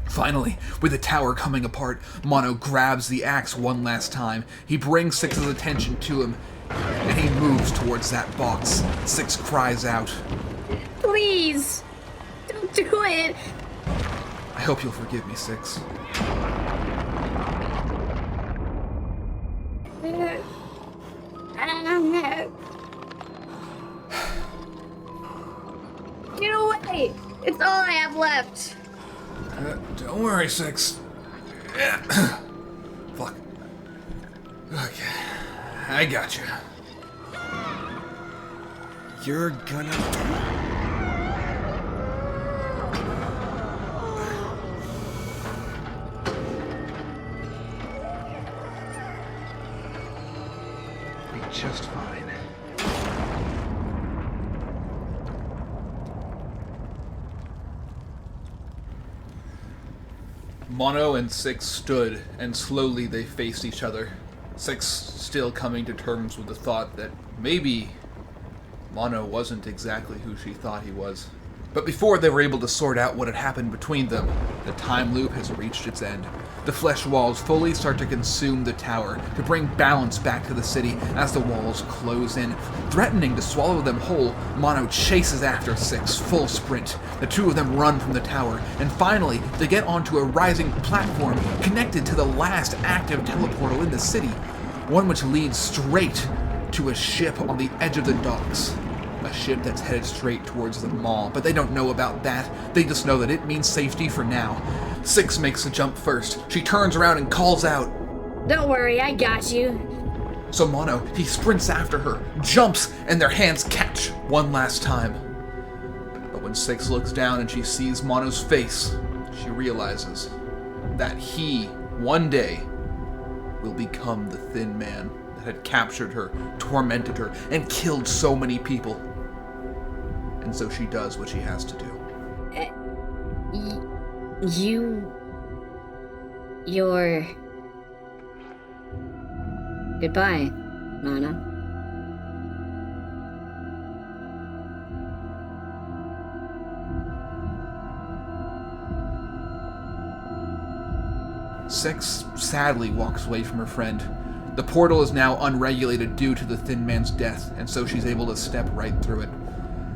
Finally, with the tower coming apart, Mono grabs the axe one last time. He brings Six's attention to him, and he moves towards that box. Six cries out, Please, don't do it. I hope you'll forgive me, Six. Get away! It's all I have left. Don't worry, Six. Fuck. Okay, I got you. You're gonna... be just fine. Mono and Six stood, and slowly they faced each other. Six still coming to terms with the thought that maybe Mono wasn't exactly who she thought he was. But before they were able to sort out what had happened between them, the time loop has reached its end. The flesh walls fully start to consume the tower, to bring balance back to the city as the walls close in. Threatening to swallow them whole, Mono chases after Six, full sprint. The two of them run from the tower, and finally, they get onto a rising platform connected to the last active teleportal in the city, one which leads straight to a ship on the edge of the docks. A ship that's headed straight towards the mall, but they don't know about that. They just know that it means safety for now. Six makes the jump first. She turns around and calls out, Don't worry, I got you. So Mono, he sprints after her, jumps, and their hands catch one last time. But when Six looks down and she sees Mono's face, she realizes that he, one day, will become the Thin Man that had captured her, tormented her, and killed so many people. And so she does what she has to do. You're... Goodbye, Mono. Six sadly walks away from her friend. The portal is now unregulated due to the Thin Man's death, and so she's able to step right through it.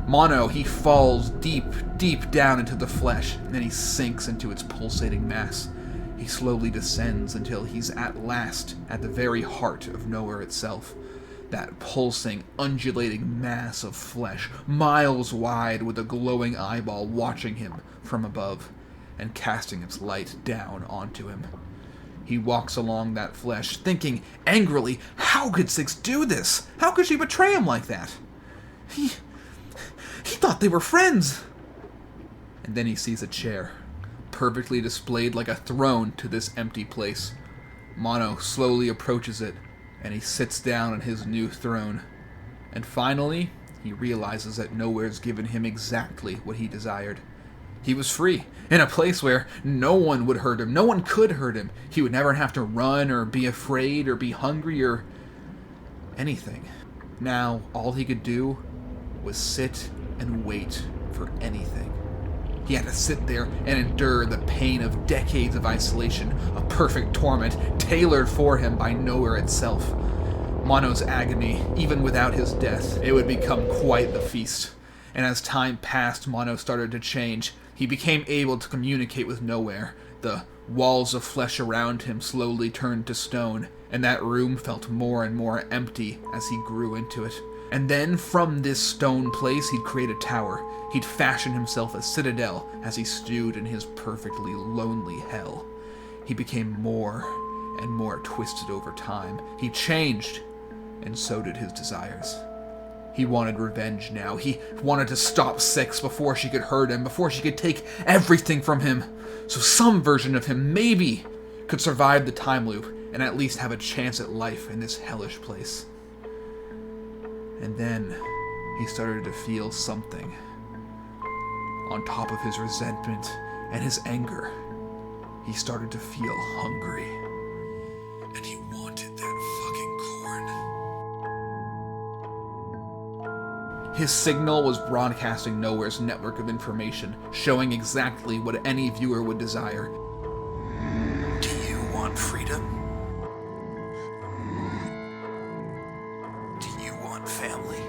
Mono, he falls deep, deep down into the flesh, and then he sinks into its pulsating mass. He slowly descends until he's at last at the very heart of nowhere itself. That pulsing, undulating mass of flesh, miles wide, with a glowing eyeball watching him from above, and casting its light down onto him. He walks along that flesh, thinking angrily, how could Six do this? How could she betray him like that? He thought they were friends. And then he sees a chair, perfectly displayed like a throne to this empty place. Mono slowly approaches it, and he sits down on his new throne. And finally, he realizes that Nowhere's given him exactly what he desired. He was free, in a place where no one would hurt him, no one could hurt him. He would never have to run or be afraid or be hungry or anything. Now, all he could do was sit and wait for anything. He had to sit there and endure the pain of decades of isolation, a perfect torment tailored for him by Nowhere itself. Mono's agony, even without his death, it would become quite the feast. And as time passed, Mono started to change. He became able to communicate with Nowhere. The walls of flesh around him slowly turned to stone, and that room felt more and more empty as he grew into it. And then, from this stone place, he'd create a tower. He'd fashion himself a citadel as he stewed in his perfectly lonely hell. He became more and more twisted over time. He changed, and so did his desires. He wanted revenge now. He wanted to stop Six before she could hurt him, before she could take everything from him. So some version of him, maybe, could survive the time loop and at least have a chance at life in this hellish place. And then he started to feel something. On top of his resentment and his anger, he started to feel hungry. And he wanted that fucking corn. His signal was broadcasting Nowhere's network of information, showing exactly what any viewer would desire. Do you want freedom? Do you want family?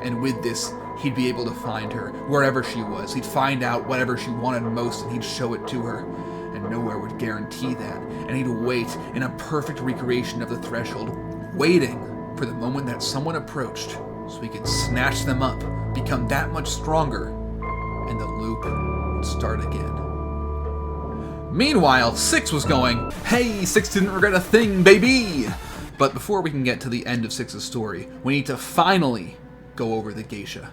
And with this, he'd be able to find her, wherever she was. He'd find out whatever she wanted most, and he'd show it to her. And Nowhere would guarantee that. And he'd wait in a perfect recreation of the threshold, waiting for the moment that someone approached, so he could snatch them up, become that much stronger, and the loop would start again. Meanwhile, Six was going, "Hey, Six didn't regret a thing, baby!" But before we can get to the end of Six's story, we need to finally go over the geisha.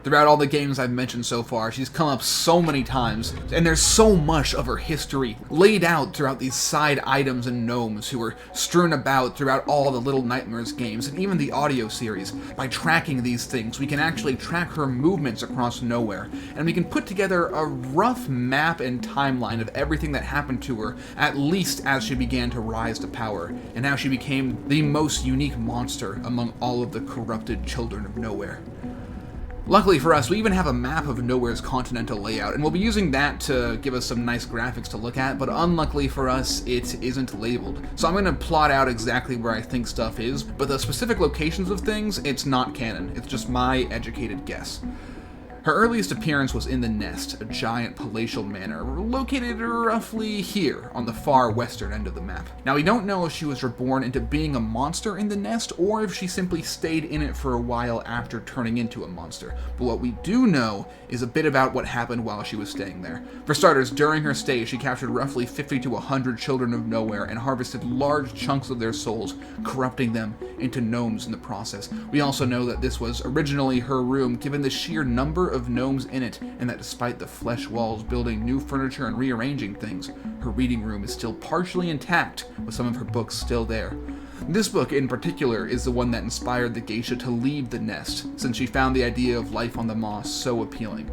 Throughout all the games I've mentioned so far, she's come up so many times, and there's so much of her history laid out throughout these side items and gnomes who are strewn about throughout all the Little Nightmares games, and even the audio series. By tracking these things, we can actually track her movements across Nowhere, and we can put together a rough map and timeline of everything that happened to her, at least as she began to rise to power, and how she became the most unique monster among all of the corrupted children of Nowhere. Luckily for us, we even have a map of Nowhere's continental layout, and we'll be using that to give us some nice graphics to look at, but unluckily for us, it isn't labeled. So I'm going to plot out exactly where I think stuff is, but the specific locations of things, it's not canon. It's just my educated guess. Her earliest appearance was in the Nest, a giant palatial manor, located roughly here, on the far western end of the map. Now, we don't know if she was reborn into being a monster in the Nest, or if she simply stayed in it for a while after turning into a monster, but what we do know is a bit about what happened while she was staying there. For starters, during her stay, she captured roughly 50 to 100 children of Nowhere and harvested large chunks of their souls, corrupting them into gnomes in the process. We also know that this was originally her room, given the sheer number of gnomes in it, and that despite the flesh walls building new furniture and rearranging things, her reading room is still partially intact, with some of her books still there. This book in particular is the one that inspired the geisha to leave the Nest, since she found the idea of life on the moss so appealing.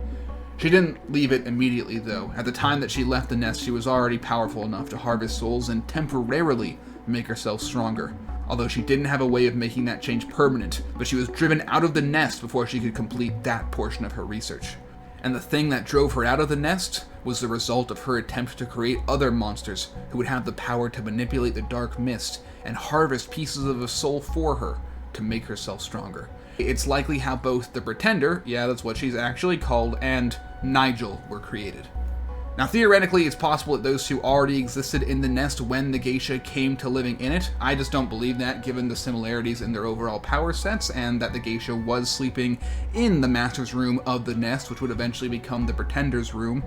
She didn't leave it immediately, though. At the time that she left the Nest, she was already powerful enough to harvest souls and temporarily make herself stronger. Although she didn't have a way of making that change permanent, but she was driven out of the Nest before she could complete that portion of her research. And the thing that drove her out of the Nest was the result of her attempt to create other monsters who would have the power to manipulate the dark mist and harvest pieces of a soul for her to make herself stronger. It's likely how both the Pretender, yeah, that's what she's actually called, and Nigel were created. Now, theoretically, it's possible that those two already existed in the Nest when the geisha came to living in it. I just don't believe that, given the similarities in their overall power sets, and that the geisha was sleeping in the Master's room of the Nest, which would eventually become the Pretender's room.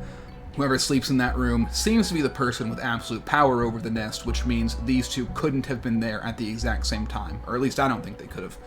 Whoever sleeps in that room seems to be the person with absolute power over the Nest, which means these two couldn't have been there at the exact same time, or at least I don't think they could have.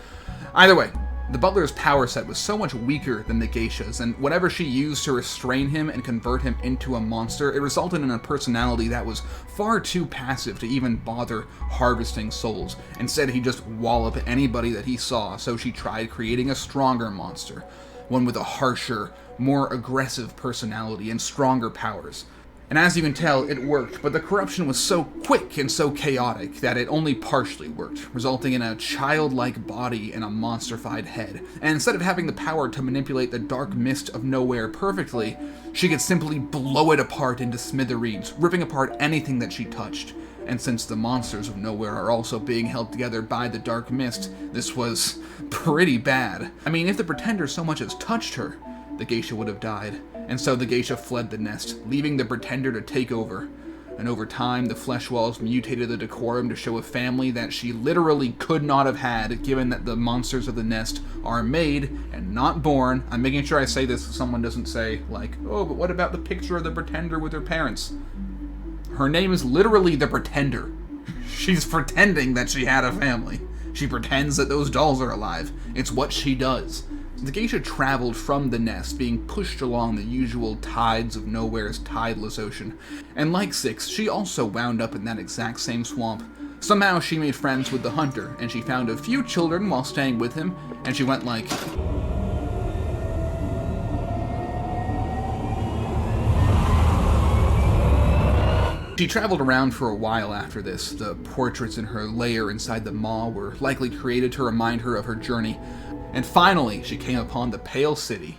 Either way, the butler's power set was so much weaker than the geisha's, and whatever she used to restrain him and convert him into a monster, it resulted in a personality that was far too passive to even bother harvesting souls. Instead, he'd just wallop anybody that he saw, so she tried creating a stronger monster, one with a harsher, more aggressive personality and stronger powers. And as you can tell, it worked, but the corruption was so quick and so chaotic that it only partially worked, resulting in a childlike body and a monstrified head. And instead of having the power to manipulate the dark mist of Nowhere perfectly, she could simply blow it apart into smithereens, ripping apart anything that she touched. And since the monsters of Nowhere are also being held together by the dark mist, this was pretty bad. I mean, if the Pretender so much as touched her, the geisha would have died. And so the geisha fled the Nest, leaving the Pretender to take over. and over time the flesh walls mutated the decorum to show a family that she literally could not have had, given that the monsters of the nest are made and not born. I'm making sure I say this so someone doesn't say, like, oh, but what about the picture of the pretender with her parents? Her name is literally the Pretender. She's pretending that she had a family. She pretends that those dolls are alive. It's what she does. The geisha traveled from the nest, being pushed along the usual tides of Nowhere's tideless ocean. And like Six, she also wound up in that exact same swamp. Somehow she made friends with the hunter, and she found a few children while staying with him, and she went like... She traveled around for a while after this. The portraits in her lair inside the maw were likely created to remind her of her journey. And finally, she came upon the Pale City.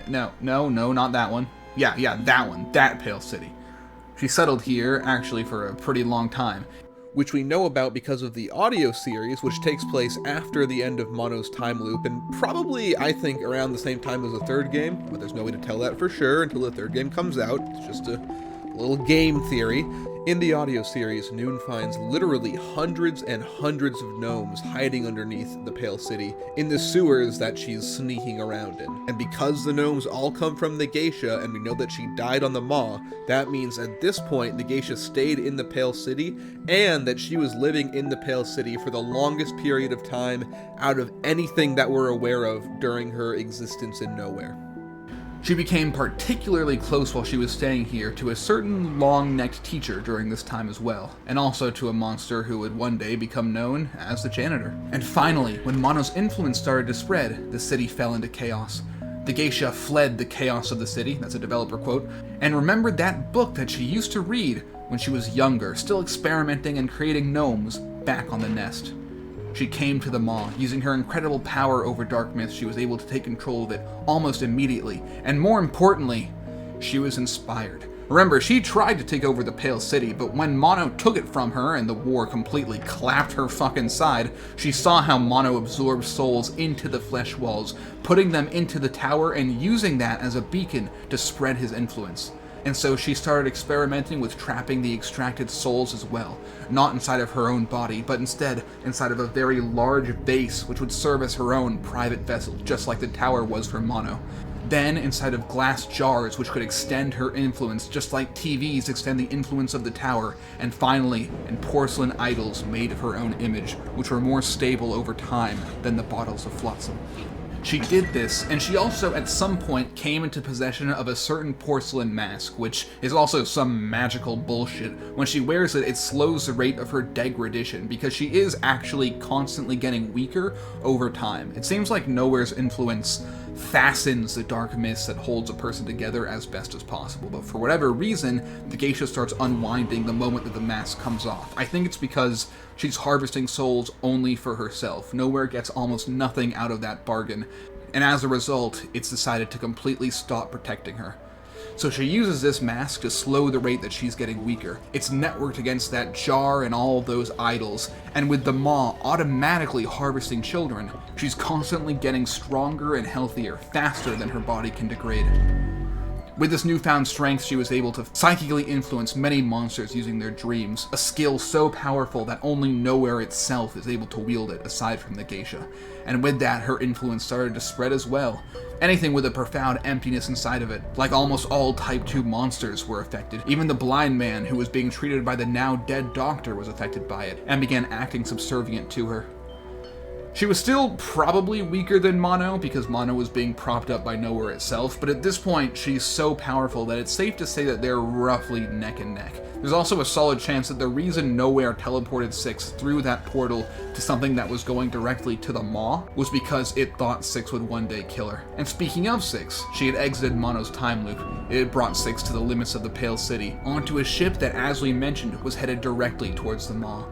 No, not that one. Yeah, that one. That Pale City. She settled here, actually, for a pretty long time, which we know about because of the audio series, which takes place after the end of Mono's time loop, and probably, I think, around the same time as the third game, but there's no way to tell that for sure until the third game comes out. It's just a little game theory. In the audio series, Noon finds literally hundreds and hundreds of gnomes hiding underneath the Pale City in the sewers that she's sneaking around in. And because the gnomes all come from the geisha, and we know that she died on the maw, that means at this point the geisha stayed in the Pale City, and that she was living in the Pale City for the longest period of time out of anything that we're aware of during her existence in Nowhere. She became particularly close while she was staying here to a certain long-necked teacher during this time as well, and also to a monster who would one day become known as the Janitor. And finally, when Mono's influence started to spread, the city fell into chaos. The geisha fled the chaos of the city, that's a developer quote, and remembered that book that she used to read when she was younger, still experimenting and creating gnomes back on the nest. She came to the maw. Using her incredible power over dark myths, she was able to take control of it almost immediately, and more importantly, she was inspired. Remember, she tried to take over the Pale City, but when Mono took it from her and the war completely clapped her fucking side, she saw how Mono absorbed souls into the flesh walls, putting them into the tower and using that as a beacon to spread his influence. And so she started experimenting with trapping the extracted souls as well, not inside of her own body, but instead inside of a very large vase which would serve as her own private vessel, just like the tower was for Mono. Then inside of glass jars which could extend her influence, just like TVs extend the influence of the tower, and finally in porcelain idols made of her own image, which were more stable over time than the bottles of flotsam. She did this, and she also at some point came into possession of a certain porcelain mask, which is also some magical bullshit. When she wears it, it slows the rate of her degradation, because she is actually constantly getting weaker over time. It seems like Nowhere's influence fastens the dark mist that holds a person together as best as possible, but for whatever reason, the geisha starts unwinding the moment that the mask comes off. I think it's because she's harvesting souls only for herself. Nowhere gets almost nothing out of that bargain, and as a result, it's decided to completely stop protecting her. So she uses this mask to slow the rate that she's getting weaker. It's networked against that jar and all those idols, and with the maw automatically harvesting children, she's constantly getting stronger and healthier, faster than her body can degrade. With this newfound strength, she was able to psychically influence many monsters using their dreams, a skill so powerful that only Nowhere itself is able to wield it aside from the geisha. And with that, her influence started to spread as well. Anything with a profound emptiness inside of it, like almost all Type 2 monsters, were affected. Even the blind man who was being treated by the now dead doctor was affected by it, and began acting subservient to her. She was still probably weaker than Mono, because Mono was being propped up by Nowhere itself, but at this point, she's so powerful that it's safe to say that they're roughly neck and neck. There's also a solid chance that the reason Nowhere teleported Six through that portal to something that was going directly to the maw was because it thought Six would one day kill her. And speaking of Six, she had exited Mono's time loop. It had brought Six to the limits of the Pale City, onto a ship that, as we mentioned, was headed directly towards the maw.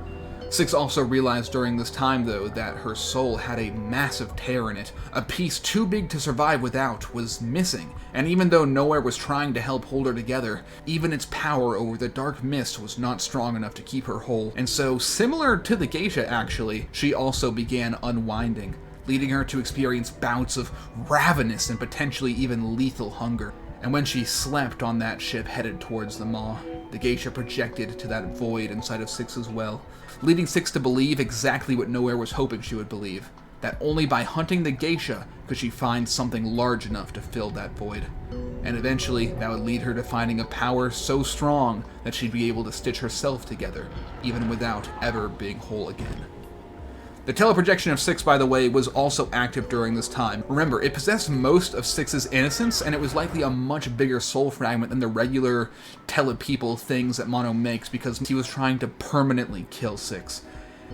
Six also realized during this time, though, that her soul had a massive tear in it. A piece too big to survive without was missing, and even though Nowhere was trying to help hold her together, even its power over the dark mist was not strong enough to keep her whole. And so, similar to the geisha actually, she also began unwinding, leading her to experience bouts of ravenous and potentially even lethal hunger. And when she slept on that ship headed towards the maw, the geisha projected to that void inside of Six as well, leading Six to believe exactly what Nowhere was hoping she would believe, that only by hunting the geisha could she find something large enough to fill that void. And eventually, that would lead her to finding a power so strong that she'd be able to stitch herself together, even without ever being whole again. The teleprojection of Six, by the way, was also active during this time. Remember, it possessed most of Six's innocence, and it was likely a much bigger soul fragment than the regular telepeople things that Mono makes, because he was trying to permanently kill Six.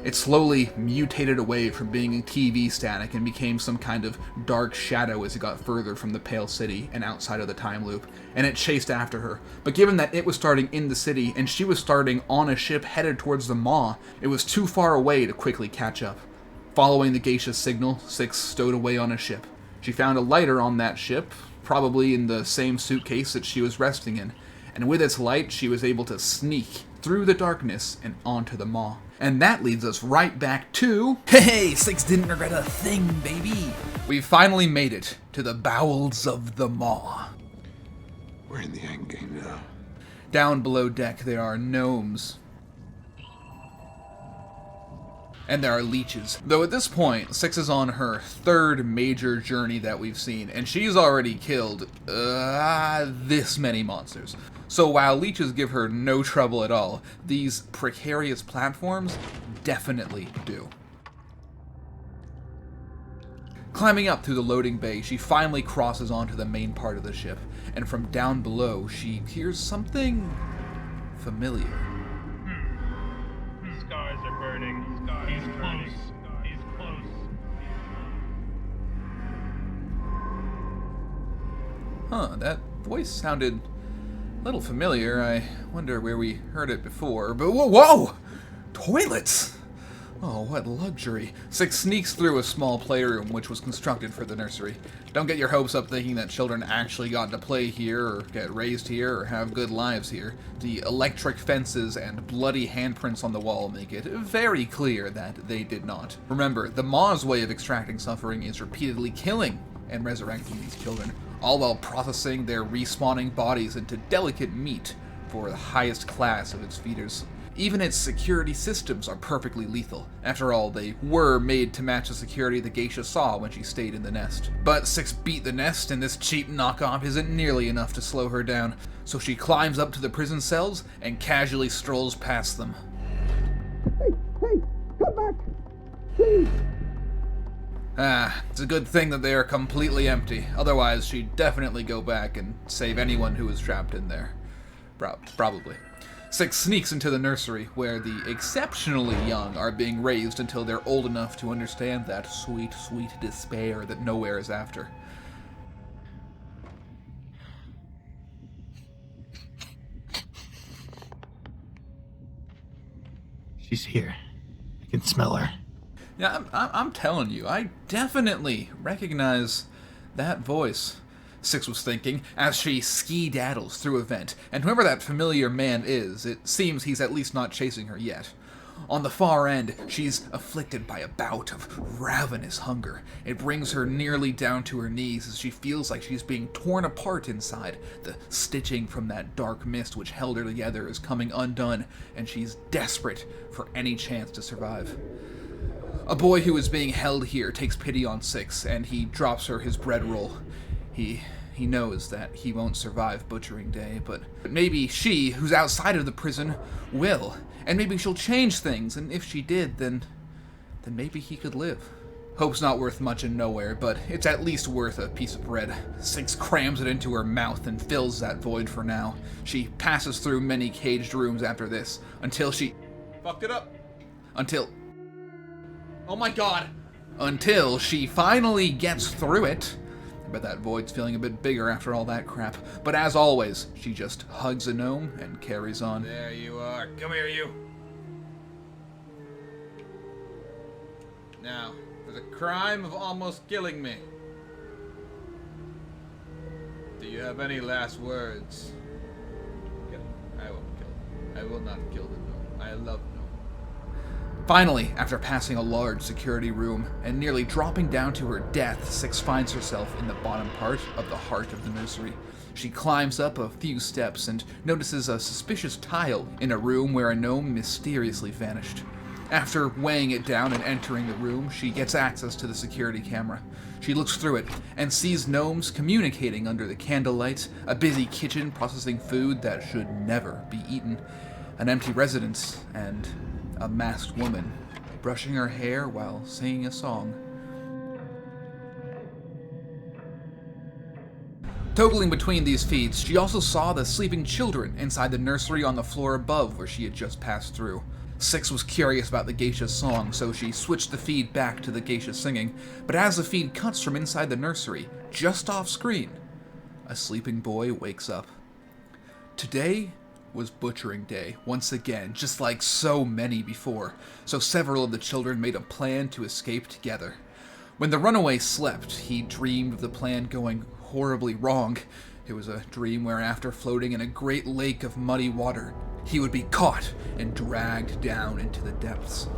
It slowly mutated away from being a TV static and became some kind of dark shadow as it got further from the Pale City and outside of the time loop, and it chased after her. But given that it was starting in the city and she was starting on a ship headed towards the maw, it was too far away to quickly catch up. Following the geisha's signal, Six stowed away on a ship. She found a lighter on that ship, probably in the same suitcase that she was resting in, and with its light she was able to sneak through the darkness and onto the maw. And that leads us right back to... Hey, Six didn't regret a thing, baby! We've finally made it to the bowels of the maw. We're in the endgame now. Down below deck there are gnomes. And there are leeches. Though at this point, Six is on her third major journey that we've seen, and she's already killed this many monsters. So while leeches give her no trouble at all, these precarious platforms definitely do. Climbing up through the loading bay, she finally crosses onto the main part of the ship, and from down below, she hears something familiar. The skies are burning. He's close. He's close. Huh, that voice sounded a little familiar. I wonder where we heard it before. But whoa! Toilets! Oh, what luxury. Six sneaks through a small playroom which was constructed for the nursery. Don't get your hopes up thinking that children actually got to play here, or get raised here, or have good lives here. The electric fences and bloody handprints on the wall make it very clear that they did not. Remember, the Maw's way of extracting suffering is repeatedly killing and resurrecting these children, all while processing their respawning bodies into delicate meat for the highest class of its feeders. Even its security systems are perfectly lethal. After all, they were made to match the security the geisha saw when she stayed in the nest. But Six beat the nest, and this cheap knockoff isn't nearly enough to slow her down, so she climbs up to the prison cells and casually strolls past them. Hey, come back! Please! It's a good thing that they are completely empty. Otherwise, she'd definitely go back and save anyone who was trapped in there. Probably. Six sneaks into the nursery, where the exceptionally young are being raised until they're old enough to understand that sweet, sweet despair that Nowhere is after. She's here. I can smell her. Yeah, I'm telling you, I definitely recognize that voice. Six was thinking, as she ski-daddles through a vent, and whoever that familiar man is, it seems he's at least not chasing her yet. On the far end, she's afflicted by a bout of ravenous hunger. It brings her nearly down to her knees as she feels like she's being torn apart inside. The stitching from that dark mist which held her together is coming undone, and she's desperate for any chance to survive. A boy who is being held here takes pity on Six, and he drops her his bread roll. He knows that he won't survive butchering day, but maybe she, who's outside of the prison, will. And maybe she'll change things, and if she did, then maybe he could live. Hope's not worth much in Nowhere, but it's at least worth a piece of bread. Six crams it into her mouth and fills that void for now. She passes through many caged rooms after this, until she... fucked it up. Oh my god! Until she finally gets through it. But that void's feeling a bit bigger after all that crap. But as always, she just hugs a gnome and carries on. There you are. Come here, you. Now, for the crime of almost killing me, do you have any last words? I won't kill him. I will not kill the gnome. I love gnome. Finally, after passing a large security room and nearly dropping down to her death, Six finds herself in the bottom part of the heart of the nursery. She climbs up a few steps and notices a suspicious tile in a room where a gnome mysteriously vanished. After weighing it down and entering the room, she gets access to the security camera. She looks through it and sees gnomes communicating under the candlelight, a busy kitchen processing food that should never be eaten, an empty residence, and a masked woman brushing her hair while singing a song. Toggling between these feeds, she also saw the sleeping children inside the nursery on the floor above where she had just passed through. Six was curious about the geisha's song, so she switched the feed back to the geisha singing, but as the feed cuts from inside the nursery, just off screen, a sleeping boy wakes up. Today was butchering day, once again, just like so many before, so several of the children made a plan to escape together. When the runaway slept, he dreamed of the plan going horribly wrong. It was a dream where, after floating in a great lake of muddy water, he would be caught and dragged down into the depths.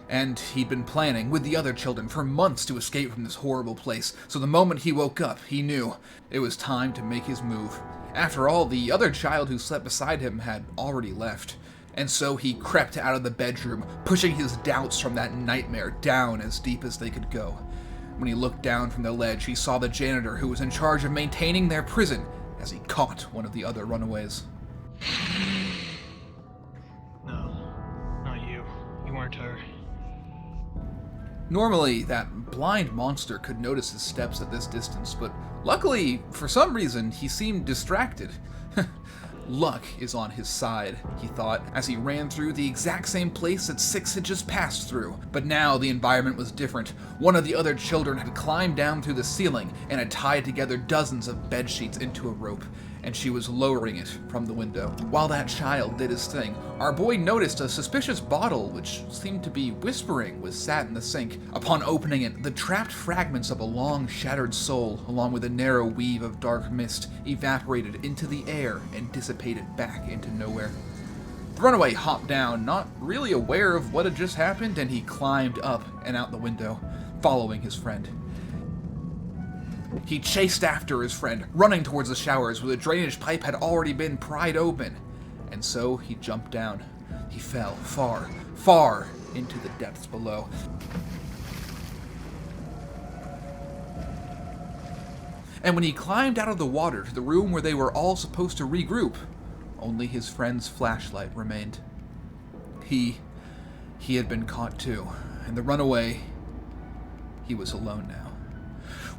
And he'd been planning with the other children for months to escape from this horrible place, so the moment he woke up, he knew it was time to make his move. After all, the other child who slept beside him had already left, and so he crept out of the bedroom, pushing his doubts from that nightmare down as deep as they could go. When he looked down from the ledge, he saw the janitor who was in charge of maintaining their prison as he caught one of the other runaways. No, not you. You weren't her. Normally, that blind monster could notice his steps at this distance, but luckily, for some reason, he seemed distracted. Luck is on his side, he thought, as he ran through the exact same place that Six had just passed through. But now the environment was different. One of the other children had climbed down through the ceiling and had tied together dozens of bed sheets into a rope, and she was lowering it from the window. While that child did his thing, our boy noticed a suspicious bottle which seemed to be whispering was sat in the sink. Upon opening it, the trapped fragments of a long, shattered soul, along with a narrow weave of dark mist, evaporated into the air and dissipated back into nowhere. The runaway hopped down, not really aware of what had just happened, and he climbed up and out the window, following his friend. He chased after his friend, running towards the showers where the drainage pipe had already been pried open. And so he jumped down. He fell far, far into the depths below. And when he climbed out of the water to the room where they were all supposed to regroup, only his friend's flashlight remained. He had been caught too, and the runaway, he was alone now.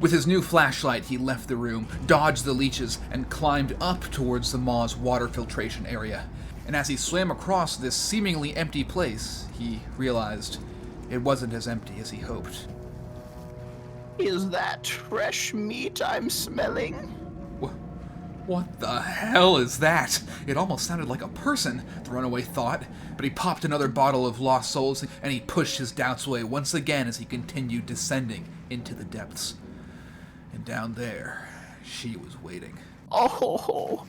With his new flashlight, he left the room, dodged the leeches, and climbed up towards the maw's water filtration area. And as he swam across this seemingly empty place, he realized it wasn't as empty as he hoped. Is that fresh meat I'm smelling? What the hell is that? It almost sounded like a person, the runaway thought, but he popped another bottle of Lost Souls and he pushed his doubts away once again as he continued descending into the depths. And down there, she was waiting. Oh,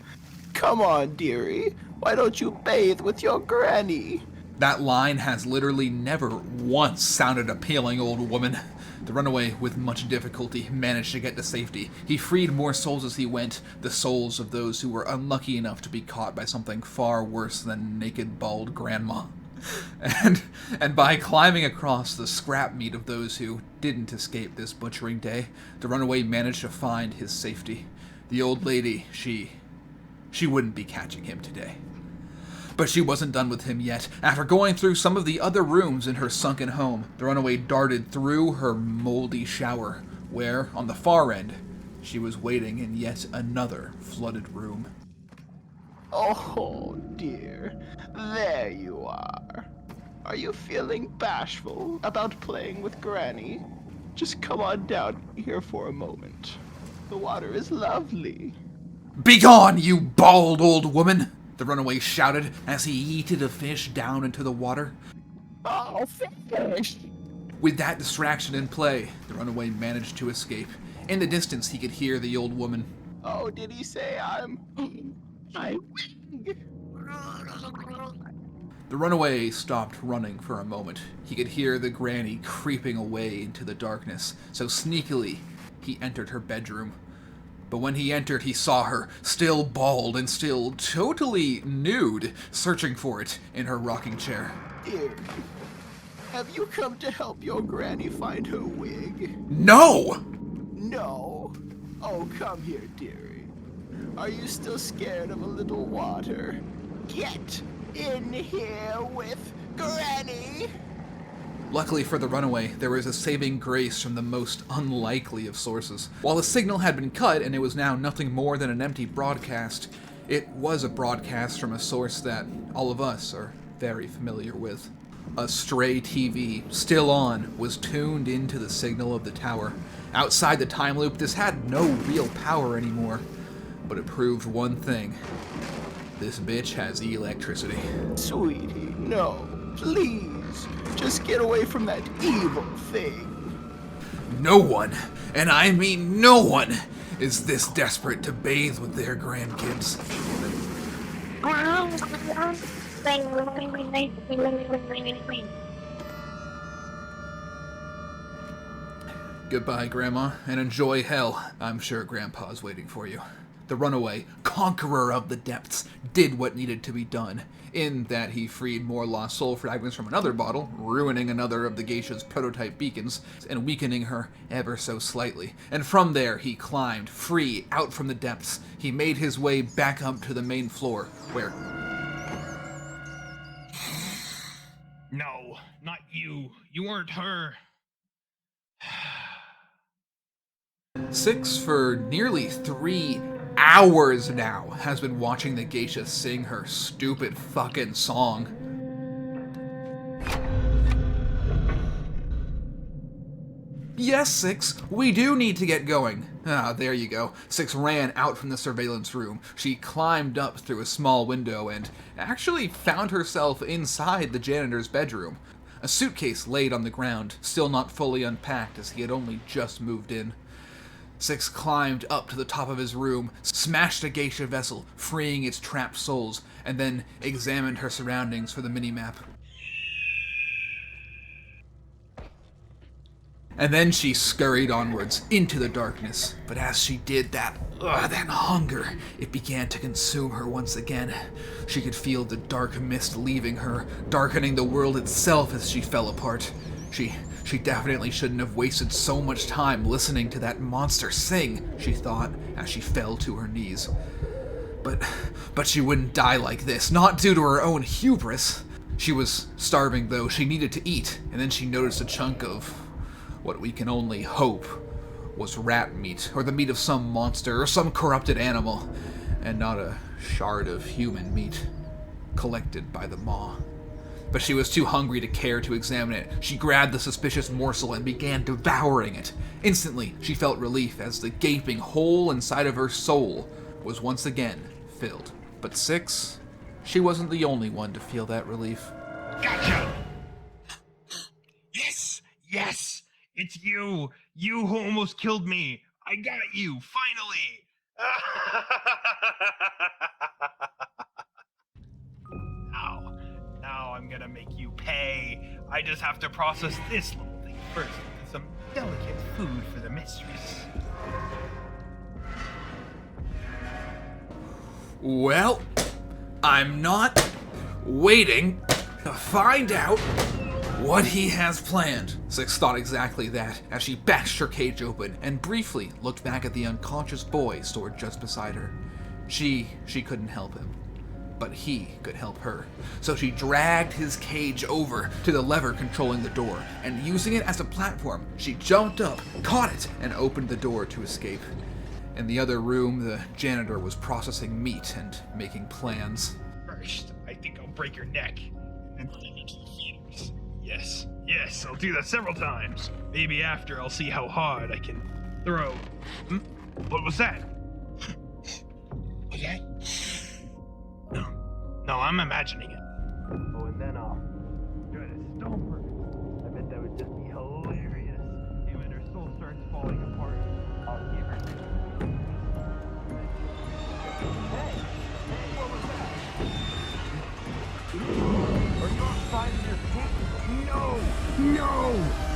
come on, dearie. Why don't you bathe with your granny? That line has literally never once sounded appealing, old woman. The runaway, with much difficulty, managed to get to safety. He freed more souls as he went, the souls of those who were unlucky enough to be caught by something far worse than naked, bald grandma. And by climbing across the scrap meat of those who didn't escape this butchering day, the runaway managed to find his safety. The old lady, she wouldn't be catching him today. But she wasn't done with him yet. After going through some of the other rooms in her sunken home, the runaway darted through her moldy shower, where, on the far end, she was waiting in yet another flooded room. Oh, dear. There you are. Are you feeling bashful about playing with Granny? Just come on down here for a moment. The water is lovely. "Begone, you bald old woman!" the runaway shouted as he yeeted a fish down into the water. Oh, fish! With that distraction in play, the runaway managed to escape. In the distance, he could hear the old woman. Oh, did he say I'm... The The runaway stopped running for a moment. He could hear the granny creeping away into the darkness, so sneakily he entered her bedroom. But when he entered, he saw her, still bald and still totally nude, searching for it in her rocking chair. Dear, have you come to help your granny find her wig? No! No? Oh, come here, dearie. Are you still scared of a little water? Get in here with Granny! Luckily for the runaway, there was a saving grace from the most unlikely of sources. While the signal had been cut and it was now nothing more than an empty broadcast, it was a broadcast from a source that all of us are very familiar with. A stray TV, still on, was tuned into the signal of the tower. Outside the time loop, this had no real power anymore, but it proved one thing. This bitch has electricity. Sweetie, no, please. Just get away from that evil thing. No one, and I mean no one, is this desperate to bathe with their grandkids. Goodbye, Grandma, and enjoy hell. I'm sure Grandpa's waiting for you. The runaway, conqueror of the depths, did what needed to be done, in that he freed more lost soul fragments from another bottle, ruining another of the geisha's prototype beacons, and weakening her ever so slightly. And from there, he climbed, free, out from the depths. He made his way back up to the main floor, where... No, not you. You weren't her. Six, for nearly 3 hours now, has been watching the geisha sing her stupid fucking song. Yes, Six, we do need to get going. Ah, there you go. Six ran out from the surveillance room. She climbed up through a small window and actually found herself inside the janitor's bedroom. A suitcase laid on the ground, still not fully unpacked as he had only just moved in. Six climbed up to the top of his room, smashed a geisha vessel, freeing its trapped souls, and then examined her surroundings for the minimap. And then she scurried onwards, into the darkness. But as she did that hunger, it began to consume her once again. She could feel the dark mist leaving her, darkening the world itself as she fell apart. She definitely shouldn't have wasted so much time listening to that monster sing, she thought, as she fell to her knees. But she wouldn't die like this, not due to her own hubris. She was starving, though. She needed to eat, and then she noticed a chunk of what we can only hope was rat meat, or the meat of some monster, or some corrupted animal, and not a shard of human meat collected by the maw. But she was too hungry to care to examine it. She grabbed the suspicious morsel and began devouring it. Instantly, she felt relief as the gaping hole inside of her soul was once again filled. But Six, she wasn't the only one to feel that relief. Gotcha! Yes! Yes! It's you! You who almost killed me! I got you, finally! Now I'm gonna make you pay. I just have to process this little thing first with some delicate food for the mistress. Well, I'm not waiting to find out what he has planned. Six thought exactly that as she bashed her cage open and briefly looked back at the unconscious boy stored just beside her. She couldn't help him, but he could help her. So she dragged his cage over to the lever controlling the door, and using it as a platform, she jumped up, caught it, and opened the door to escape. In the other room, the janitor was processing meat and making plans. First, I think I'll break your neck, and then climb into the feeders. Yes, I'll do that several times. Maybe after I'll see how hard I can throw. What was that? Okay. No, I'm imagining it. Oh, and then I'll try to stomp her. I bet that would just be hilarious. And when her soul starts falling apart, I'll give her. Hey, what was that? Are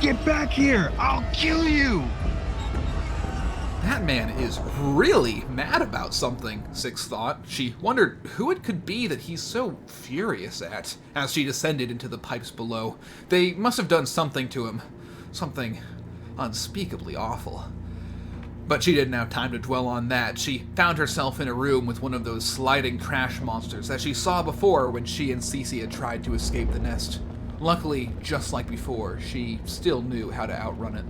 Get back here! I'll kill you! That man is really mad about something, Six thought. She wondered who it could be that he's so furious at as she descended into the pipes below. They must have done something to him. Something unspeakably awful. But she didn't have time to dwell on that. She found herself in a room with one of those sliding trash monsters that she saw before when she and Cici had tried to escape the nest. Luckily, just like before, she still knew how to outrun it.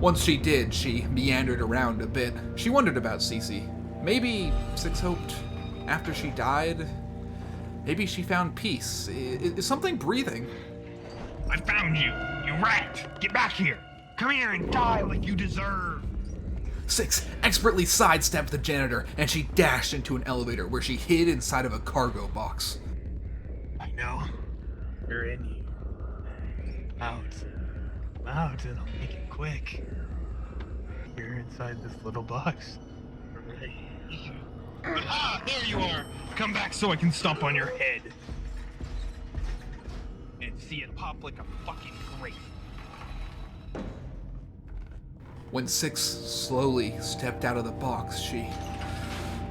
Once she did, she meandered around a bit. She wondered about Cici. Maybe Six hoped after she died, maybe she found peace. Is something breathing? I found you, you rat! Get back here! Come here and die like you deserve! Six expertly sidestepped the janitor, and she dashed into an elevator where she hid inside of a cargo box. I know. You're in here. Out, and I'll make it quick. You're inside this little box. Right here. Ah, there you are! Come back so I can stomp on your head. And see it pop like a fucking grape. When Six slowly stepped out of the box, she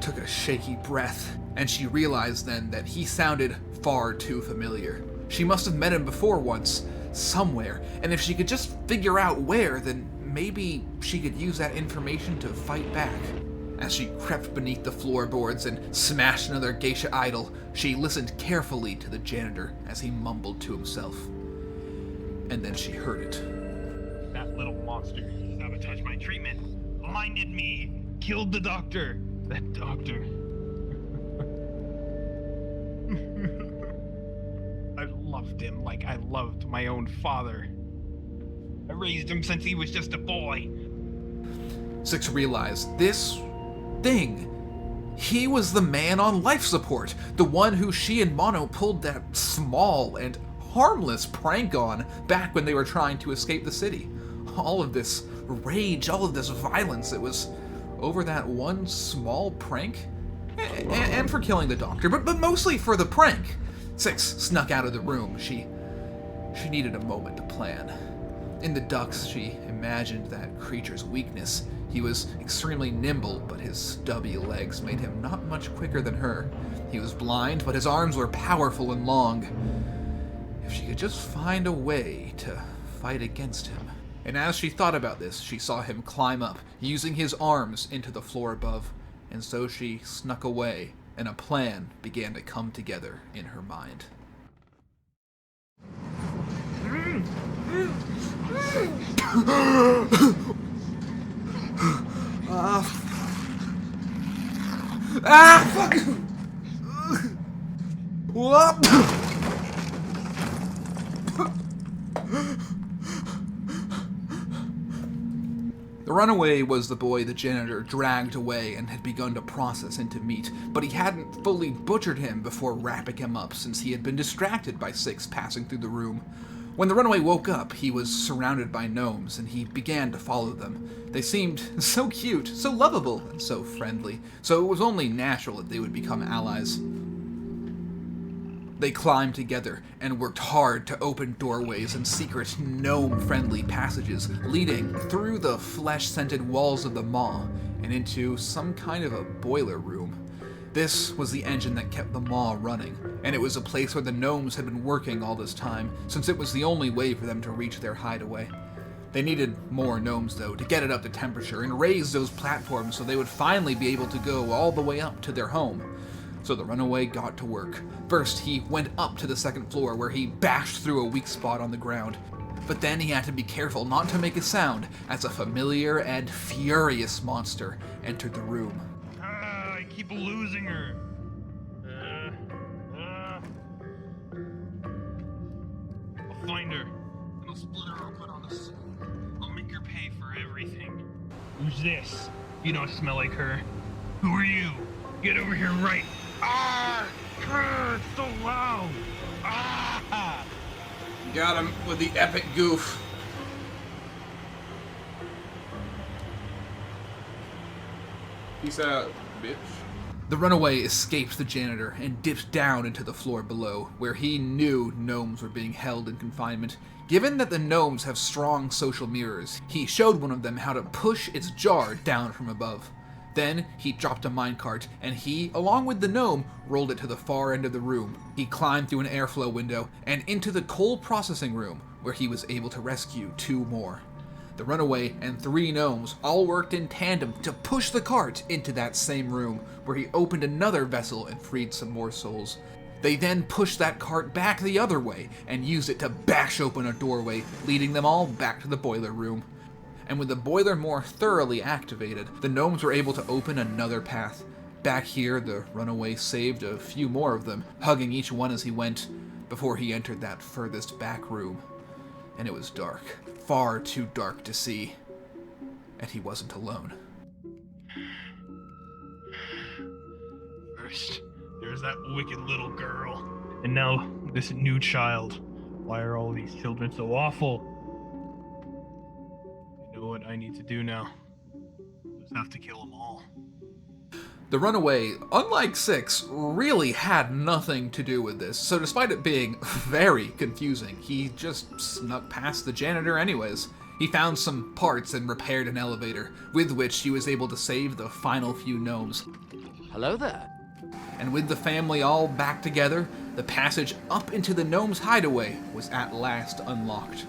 took a shaky breath, and she realized then that he sounded far too familiar. She must have met him before once, somewhere, and if she could just figure out where, then maybe she could use that information to fight back. As she crept beneath the floorboards and smashed another geisha idol, she listened carefully to the janitor as he mumbled to himself. And then she heard it. That little monster sabotaged my treatment, blinded me, killed the doctor. That doctor. I loved him like I loved my own father. I raised him since he was just a boy. Six realized this thing. He was the man on life support, the one who she and Mono pulled that small and harmless prank on back when they were trying to escape the city. All of this rage, all of this violence, it was over that one small prank? And for killing the doctor, but mostly for the prank. Six snuck out of the room. She needed a moment to plan. In the ducts, she imagined that creature's weakness. He was extremely nimble, but his stubby legs made him not much quicker than her. He was blind, but his arms were powerful and long. If she could just find a way to fight against him. And as she thought about this, she saw him climb up, using his arms into the floor above. And so she snuck away, and a plan began to come together in her mind. Fuck! What? The runaway was the boy the janitor dragged away and had begun to process into meat, but he hadn't fully butchered him before wrapping him up since he had been distracted by Six passing through the room. When the runaway woke up, he was surrounded by gnomes, and he began to follow them. They seemed so cute, so lovable, and so friendly, so it was only natural that they would become allies. They climbed together and worked hard to open doorways and secret gnome-friendly passages leading through the flesh-scented walls of the maw and into some kind of a boiler room. This was the engine that kept the maw running, and it was a place where the gnomes had been working all this time, since it was the only way for them to reach their hideaway. They needed more gnomes, though, to get it up to temperature and raise those platforms so they would finally be able to go all the way up to their home. So the runaway got to work. First, he went up to the second floor, where he bashed through a weak spot on the ground. But then he had to be careful not to make a sound, as a familiar and furious monster entered the room. I keep losing her. I'll find her, and I'll split her open on the floor. I'll make her pay for everything. Who's this? You don't smell like her. Who are you? Get over here right. Ah! It's so loud. Ah! Got him with the epic goof. Peace out, bitch. The runaway escaped the janitor and dipped down into the floor below, where he knew gnomes were being held in confinement. Given that the gnomes have strong social mirrors, he showed one of them how to push its jar down from above. Then, he dropped a minecart, and he, along with the gnome, rolled it to the far end of the room. He climbed through an airflow window and into the coal processing room, where he was able to rescue 2 more. The runaway and 3 gnomes all worked in tandem to push the cart into that same room, where he opened another vessel and freed some more souls. They then pushed that cart back the other way and used it to bash open a doorway, leading them all back to the boiler room. And with the boiler more thoroughly activated, the gnomes were able to open another path. Back here, the runaway saved a few more of them, hugging each one as he went, before he entered that furthest back room. And it was dark, far too dark to see. And he wasn't alone. First, there's that wicked little girl, and now this new child. Why are all these children so awful? You know what I need to do now? Just have to kill them all. The runaway, unlike Six, really had nothing to do with this, so despite it being very confusing, he just snuck past the janitor anyways. He found some parts and repaired an elevator, with which he was able to save the final few gnomes. Hello there. And with the family all back together, the passage up into the gnomes' hideaway was at last unlocked.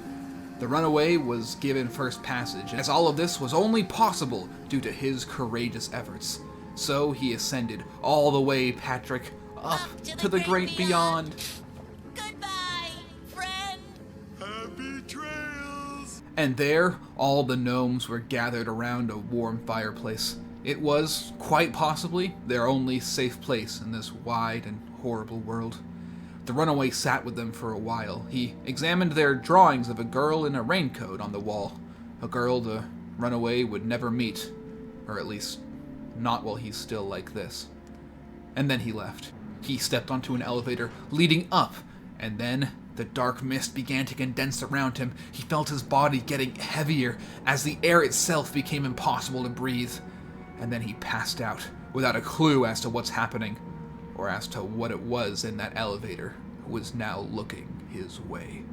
The runaway was given first passage, as all of this was only possible due to his courageous efforts. So he ascended all the way, Patrick, up to the great beyond. Goodbye, friend. Happy trails. And there, all the gnomes were gathered around a warm fireplace. It was, quite possibly, their only safe place in this wide and horrible world. The runaway sat with them for a while. He examined their drawings of a girl in a raincoat on the wall. A girl the runaway would never meet, or at least not while he's still like this. And then he left. He stepped onto an elevator leading up, and then the dark mist began to condense around him. He felt his body getting heavier as the air itself became impossible to breathe. And then he passed out, without a clue as to what's happening, or as to what it was in that elevator who was now looking his way.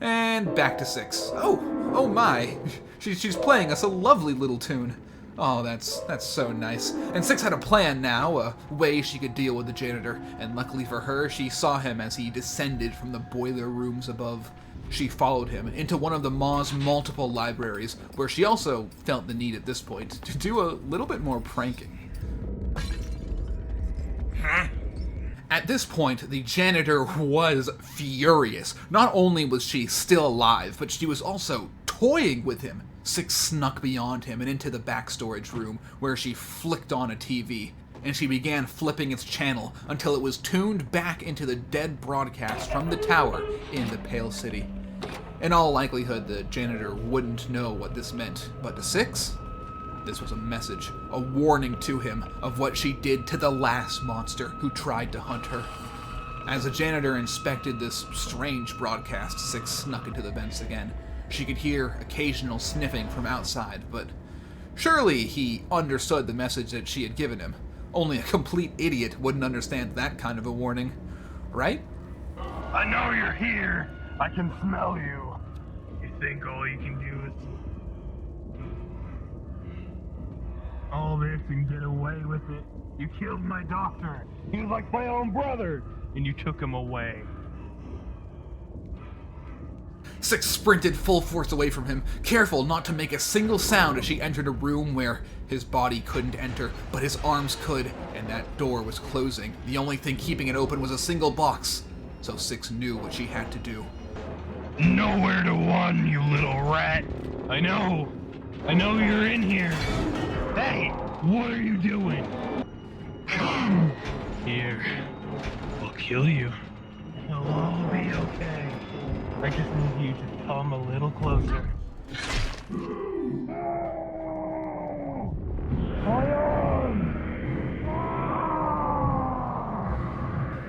And back to Six. Oh my! She's playing us a lovely little tune. Oh, that's so nice. And Six had a plan now, a way she could deal with the janitor, and luckily for her, she saw him as he descended from the boiler rooms above. She followed him into one of the Maw's multiple libraries, where she also felt the need at this point to do a little bit more pranking. At this point, the janitor was furious. Not only was she still alive, but she was also toying with him. Six snuck beyond him and into the back storage room, where she flicked on a TV, and she began flipping its channel until it was tuned back into the dead broadcast from the tower in the Pale City. In all likelihood, the janitor wouldn't know what this meant, but to Six, this was a message, a warning to him of what she did to the last monster who tried to hunt her. As the janitor inspected this strange broadcast, Six snuck into the vents again. She could hear occasional sniffing from outside, but surely he understood the message that she had given him. Only a complete idiot wouldn't understand that kind of a warning, right? I know you're here. I can smell you. You think all you can do is all this and get away with it? You killed my doctor. He was like my own brother, and you took him away. Six sprinted full force away from him, careful not to make a single sound as she entered a room where his body couldn't enter, but his arms could, and that door was closing. The only thing keeping it open was a single box, so Six knew what she had to do. Nowhere to run, you little rat. I know you're in here. Hey, what are you doing? Come here. We'll kill you. It'll all be okay. I just need you to come a little closer.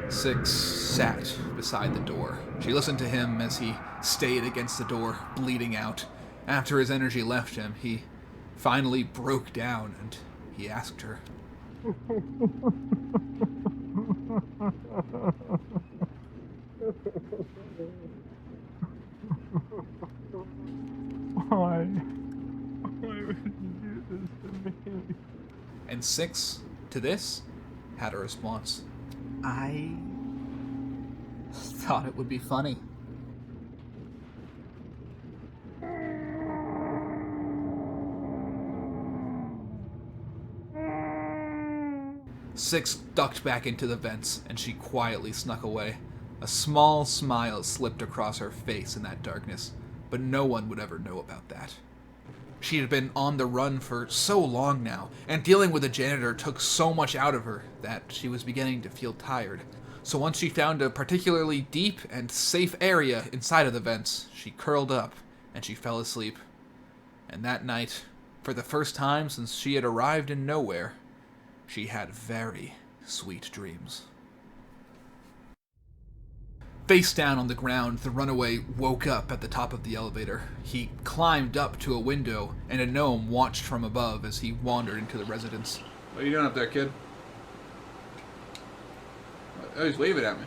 Six sat beside the door. She listened to him as he stayed against the door, bleeding out. After his energy left him, he finally broke down and he asked her, Why? Why would you do this to me? And 6, to this, had a response. I thought it would be funny. Six ducked back into the vents, and she quietly snuck away. A small smile slipped across her face in that darkness, but no one would ever know about that. She had been on the run for so long now, and dealing with the janitor took so much out of her that she was beginning to feel tired. So once she found a particularly deep and safe area inside of the vents, she curled up and she fell asleep. And that night, for the first time since she had arrived in nowhere, she had very sweet dreams. Face down on the ground, the runaway woke up at the top of the elevator. He climbed up to a window, and a gnome watched from above as he wandered into the residence. What are you doing up there, kid? Oh, he's waving at me.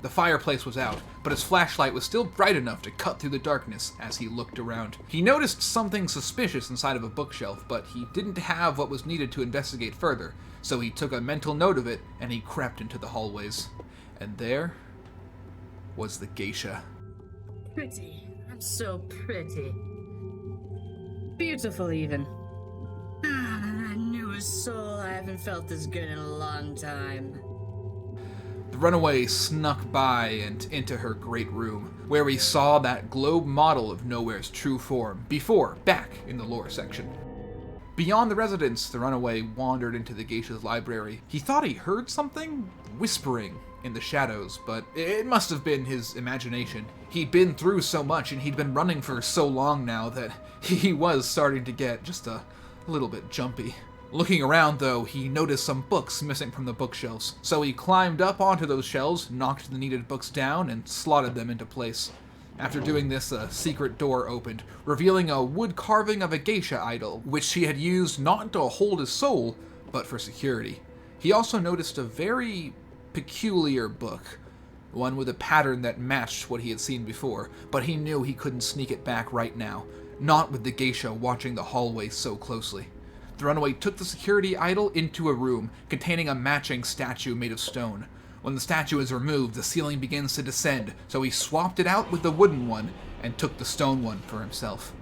The fireplace was out, but his flashlight was still bright enough to cut through the darkness as he looked around. He noticed something suspicious inside of a bookshelf, but he didn't have what was needed to investigate further, so he took a mental note of it and he crept into the hallways. And there was the geisha. Pretty. I'm so pretty. Beautiful, even. I knew a soul. I haven't felt this good in a long time. The runaway snuck by and into her great room, where we saw that globe model of Nowhere's true form, before, back in the lore section. Beyond the residence, the runaway wandered into the geisha's library. He thought he heard something whispering in the shadows, but it must have been his imagination. He'd been through so much, and he'd been running for so long now that he was starting to get just a little bit jumpy. Looking around, though, he noticed some books missing from the bookshelves, so he climbed up onto those shelves, knocked the needed books down, and slotted them into place. After doing this, a secret door opened, revealing a wood carving of a geisha idol, which he had used not to hold his soul, but for security. He also noticed a very peculiar book, one with a pattern that matched what he had seen before, but he knew he couldn't sneak it back right now, not with the geisha watching the hallway so closely. The runaway took the security idol into a room containing a matching statue made of stone. When the statue is removed, the ceiling begins to descend, so he swapped it out with the wooden one and took the stone one for himself.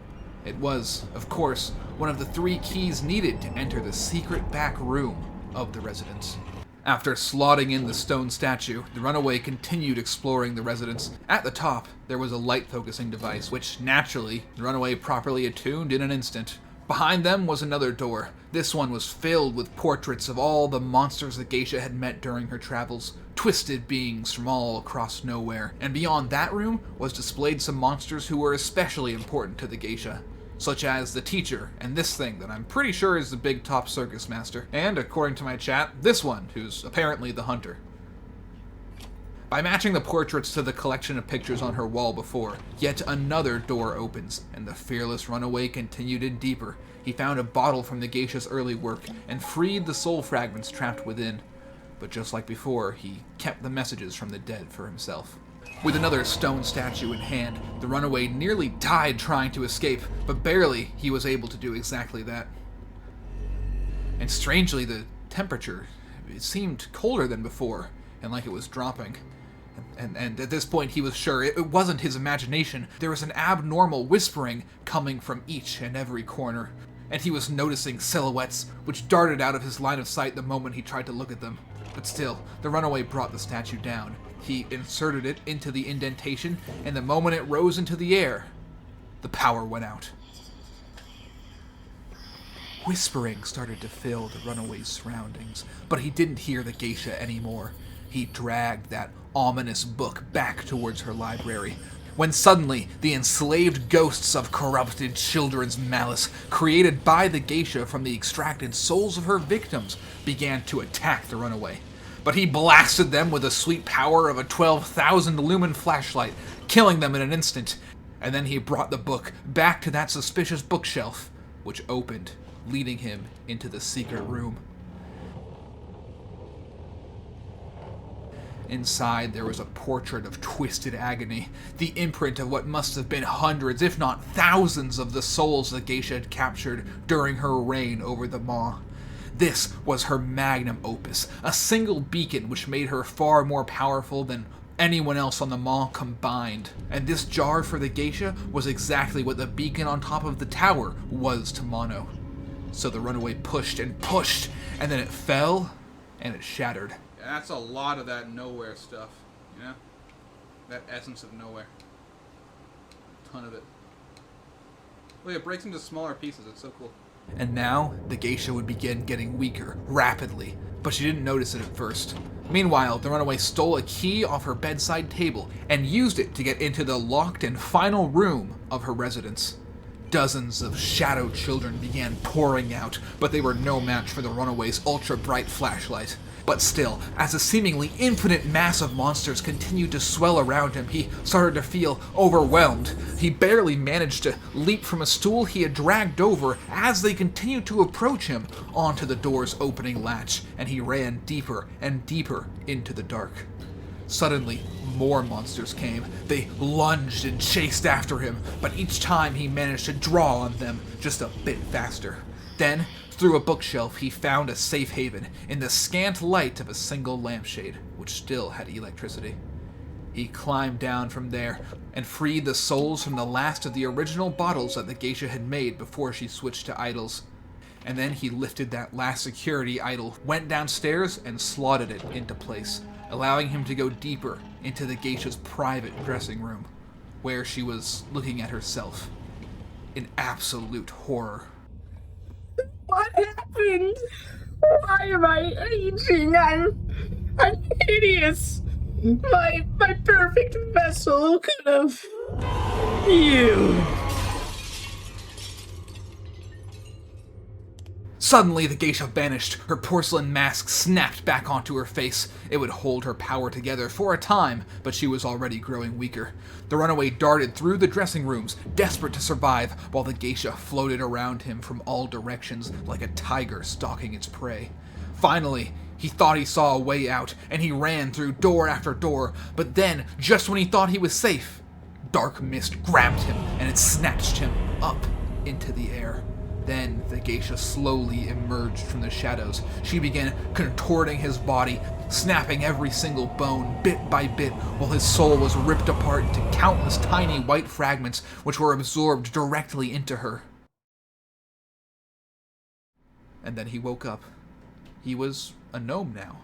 It was, of course, one of the 3 keys needed to enter the secret back room of the residence. After slotting in the stone statue, the runaway continued exploring the residence. At the top, there was a light-focusing device, which, naturally, the runaway properly attuned in an instant. Behind them was another door. This one was filled with portraits of all the monsters the geisha had met during her travels, twisted beings from all across Nowhere. And beyond that room was displayed some monsters who were especially important to the geisha, such as the teacher and this thing that I'm pretty sure is the big top circus master, and, according to my chat, this one, who's apparently the hunter. By matching the portraits to the collection of pictures on her wall before, yet another door opens, and the fearless runaway continued in deeper. He found a bottle from the geisha's early work, and freed the soul fragments trapped within. But just like before, he kept the messages from the dead for himself. With another stone statue in hand, the runaway nearly died trying to escape, but barely he was able to do exactly that. And strangely, the temperature, it seemed colder than before, and like it was dropping. And at this point he was sure it wasn't his imagination. There was an abnormal whispering coming from each and every corner, and he was noticing silhouettes which darted out of his line of sight the moment he tried to look at them. But still, the runaway brought the statue down. He inserted it into the indentation, and the moment it rose into the air, the power went out. Whispering started to fill the runaway's surroundings, but he didn't hear the geisha anymore. He dragged that ominous book back towards her library, when suddenly the enslaved ghosts of corrupted children's malice, created by the geisha from the extracted souls of her victims, began to attack the runaway. But he blasted them with the sweet power of a 12,000 lumen flashlight, killing them in an instant. And then he brought the book back to that suspicious bookshelf, which opened, leading him into the secret room. Inside, there was a portrait of twisted agony, the imprint of what must have been hundreds, if not thousands, of the souls the geisha had captured during her reign over the Maw. This was her magnum opus, a single beacon which made her far more powerful than anyone else on the Maw combined. And this jar for the geisha was exactly what the beacon on top of the tower was to Mono. So the runaway pushed and pushed, and then it fell, and it shattered. Yeah, that's a lot of that nowhere stuff, you know? That essence of nowhere. A ton of it. Look, it breaks into smaller pieces, it's so cool. And now, the geisha would begin getting weaker, rapidly, but she didn't notice it at first. Meanwhile, the runaway stole a key off her bedside table and used it to get into the locked and final room of her residence. Dozens of shadow children began pouring out, but they were no match for the runaway's ultra-bright flashlight. But still, as a seemingly infinite mass of monsters continued to swell around him, he started to feel overwhelmed. He barely managed to leap from a stool he had dragged over as they continued to approach him onto the door's opening latch, and he ran deeper and deeper into the dark. Suddenly, more monsters came. They lunged and chased after him, but each time he managed to draw on them just a bit faster. Then, through a bookshelf, he found a safe haven in the scant light of a single lampshade, which still had electricity. He climbed down from there and freed the souls from the last of the original bottles that the geisha had made before she switched to idols. And then he lifted that last security idol, went downstairs, and slotted it into place, allowing him to go deeper into the geisha's private dressing room, where she was looking at herself in absolute horror. What happened? Why am I aging? I'm hideous. My perfect vessel could have... You. Suddenly, the geisha vanished. Her porcelain mask snapped back onto her face. It would hold her power together for a time, but she was already growing weaker. The runaway darted through the dressing rooms, desperate to survive, while the geisha floated around him from all directions like a tiger stalking its prey. Finally, he thought he saw a way out, and he ran through door after door, but then, just when he thought he was safe, dark mist grabbed him, and it snatched him up into the air. Then the geisha slowly emerged from the shadows. She began contorting his body, snapping every single bone bit by bit, while his soul was ripped apart into countless tiny white fragments which were absorbed directly into her. And then he woke up. He was a gnome now.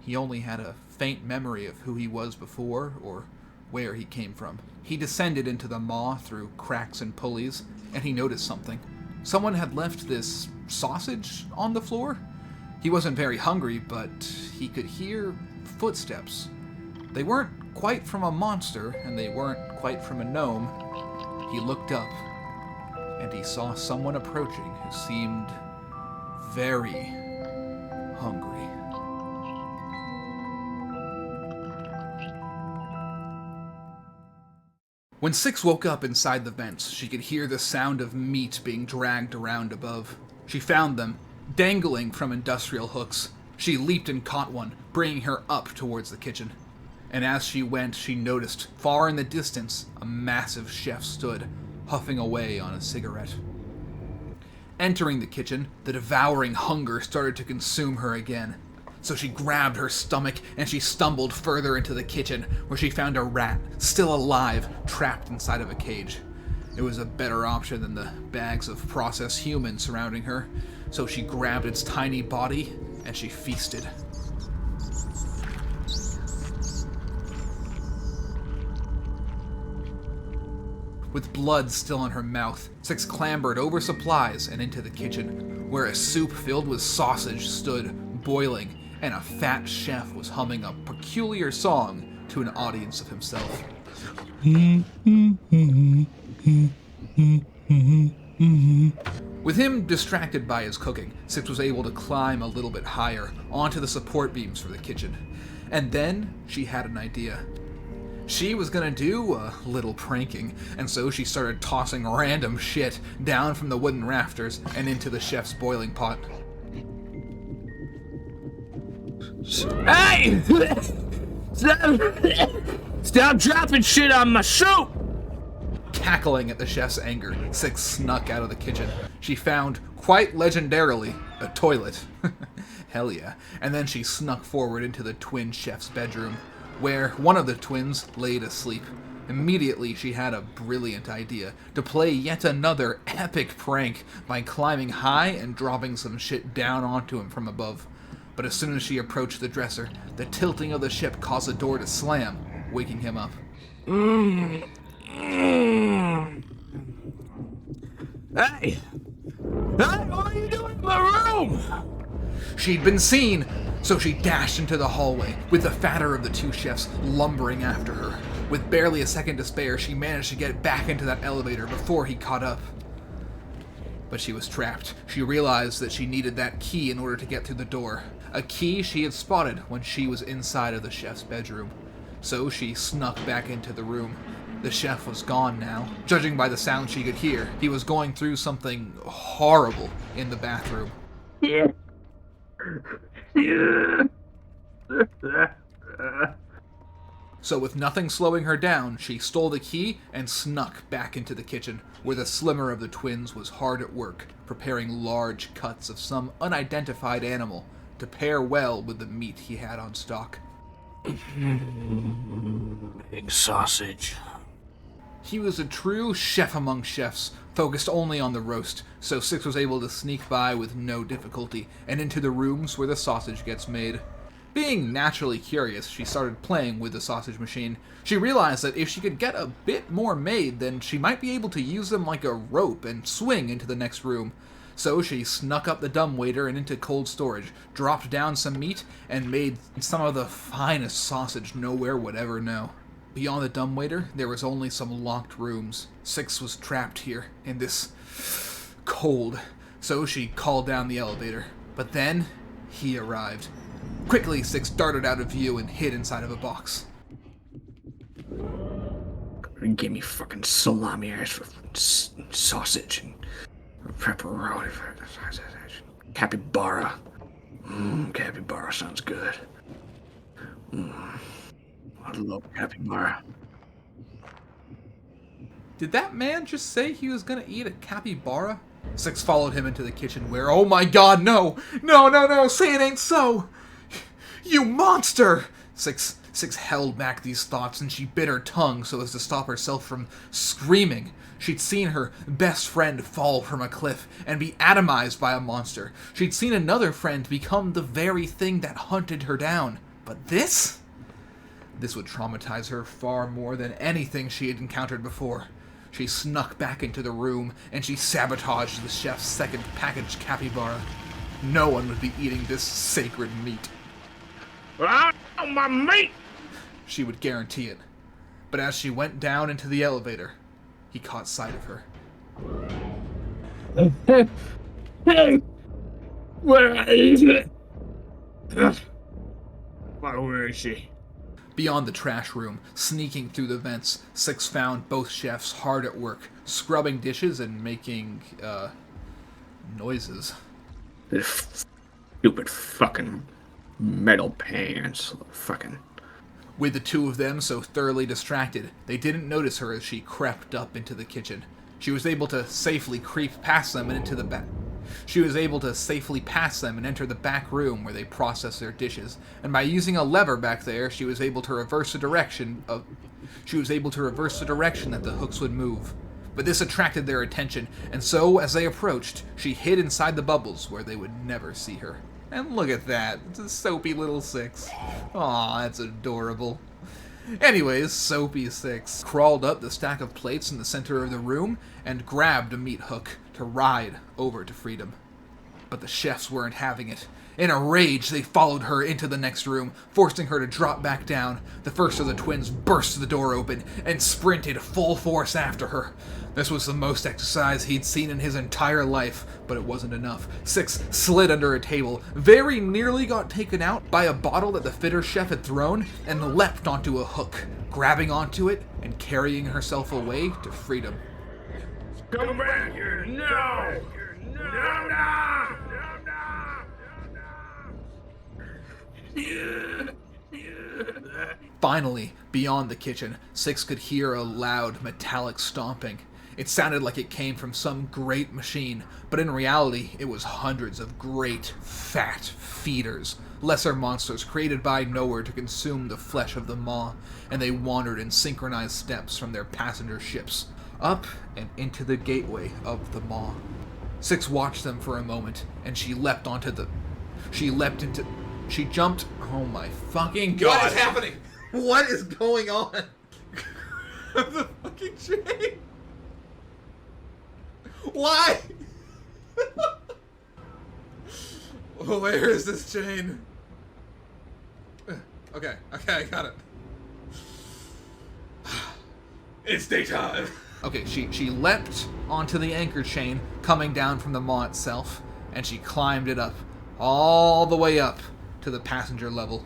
He only had a faint memory of who he was before or where he came from. He descended into the maw through cracks and pulleys, and he noticed something. Someone had left this sausage on the floor. He wasn't very hungry, but he could hear footsteps. They weren't quite from a monster, and they weren't quite from a gnome. He looked up, and he saw someone approaching who seemed very hungry. When Six woke up inside the vents, she could hear the sound of meat being dragged around above. She found them, dangling from industrial hooks. She leaped and caught one, bringing her up towards the kitchen. And as she went, she noticed, far in the distance, a massive chef stood, huffing away on a cigarette. Entering the kitchen, the devouring hunger started to consume her again. So she grabbed her stomach and she stumbled further into the kitchen, where she found a rat, still alive, trapped inside of a cage. It was a better option than the bags of processed humans surrounding her, so she grabbed its tiny body and she feasted. With blood still in her mouth, Six clambered over supplies and into the kitchen, where a soup filled with sausage stood, boiling, and a fat chef was humming a peculiar song to an audience of himself. With him distracted by his cooking, Six was able to climb a little bit higher, onto the support beams for the kitchen. And then she had an idea. She was gonna do a little pranking, and so she started tossing random shit down from the wooden rafters and into the chef's boiling pot. Hey! Stop dropping shit on my soup! Cackling at the chef's anger, Six snuck out of the kitchen. She found, quite legendarily, a toilet. Hell yeah. And then she snuck forward into the twin chef's bedroom, where one of the twins laid asleep. Immediately, she had a brilliant idea to play yet another epic prank by climbing high and dropping some shit down onto him from above. But as soon as she approached the dresser, the tilting of the ship caused the door to slam, waking him up. Hey! Hey, what are you doing in my room? She'd been seen, so she dashed into the hallway, with the fatter of the two chefs lumbering after her. With barely a second to spare, she managed to get back into that elevator before he caught up. But she was trapped. She realized that she needed that key in order to get through the door. A key she had spotted when she was inside of the chef's bedroom. So she snuck back into the room. The chef was gone now. Judging by the sound she could hear, he was going through something horrible in the bathroom. So with nothing slowing her down, she stole the key and snuck back into the kitchen, where the slimmer of the twins was hard at work, preparing large cuts of some unidentified animal to pair well with the meat he had on stock. Big sausage. He was a true chef among chefs, focused only on the roast, so Six was able to sneak by with no difficulty, and into the rooms where the sausage gets made. Being naturally curious, she started playing with the sausage machine. She realized that if she could get a bit more made, then she might be able to use them like a rope and swing into the next room. So she snuck up the dumbwaiter and into cold storage, dropped down some meat, and made some of the finest sausage nowhere would ever know. Beyond the dumbwaiter, there was only some locked rooms. Six was trapped here, in this cold, so she called down the elevator. But then, he arrived. Quickly, Six darted out of view and hid inside of a box. Give me fucking salami ass for sausage and pepperoni for capybara. Capybara sounds good. I love capybara. Did that man just say he was gonna eat a capybara? Six followed him into the kitchen where, oh my god, no! No, say it ain't so! You monster! Six held back these thoughts and she bit her tongue so as to stop herself from screaming. She'd seen her best friend fall from a cliff and be atomized by a monster. She'd seen another friend become the very thing that hunted her down. But this? This would traumatize her far more than anything she had encountered before. She snuck back into the room and she sabotaged the chef's second packaged capybara. No one would be eating this sacred meat. Oh, my meat! She would guarantee it. But as she went down into the elevator, he caught sight of her. Hey! Where is it? Where is she? Beyond the trash room, sneaking through the vents, Six found both chefs hard at work, scrubbing dishes and making, noises. This stupid fucking metal pans. Fucking. With the two of them so thoroughly distracted, they didn't notice her as she crept up into the kitchen. She was able to safely creep past them and into the back. She was able to safely pass them and enter the back room where they processed their dishes, and by using a lever back there, she was able to reverse the direction that the hooks would move. But this attracted their attention, and so, as they approached, she hid inside the bubbles where they would never see her. And look at that, it's a soapy little Six. Aw, that's adorable. Anyways, Soapy Six crawled up the stack of plates in the center of the room and grabbed a meat hook to ride over to freedom. But the chefs weren't having it. In a rage, they followed her into the next room, forcing her to drop back down. The first of the twins burst the door open and sprinted full force after her. This was the most exercise he'd seen in his entire life, but it wasn't enough. Six slid under a table, very nearly got taken out by a bottle that the fitter chef had thrown, and leapt onto a hook, grabbing onto it and carrying herself away to freedom. Come back here! No! No! Finally, beyond the kitchen, Six could hear a loud, metallic stomping. It sounded like it came from some great machine, but in reality, it was hundreds of great, fat feeders, lesser monsters created by nowhere to consume the flesh of the maw, and they wandered in synchronized steps from their passenger ships, up and into the gateway of the maw. Six watched them for a moment, and she jumped. Oh my fucking god. What is happening? What is going on? The fucking chain. Why? Where is this chain? Okay, I got it. It's daytime. Okay, she leapt onto the anchor chain coming down from the maw itself, and she climbed it up, all the way up to the passenger level.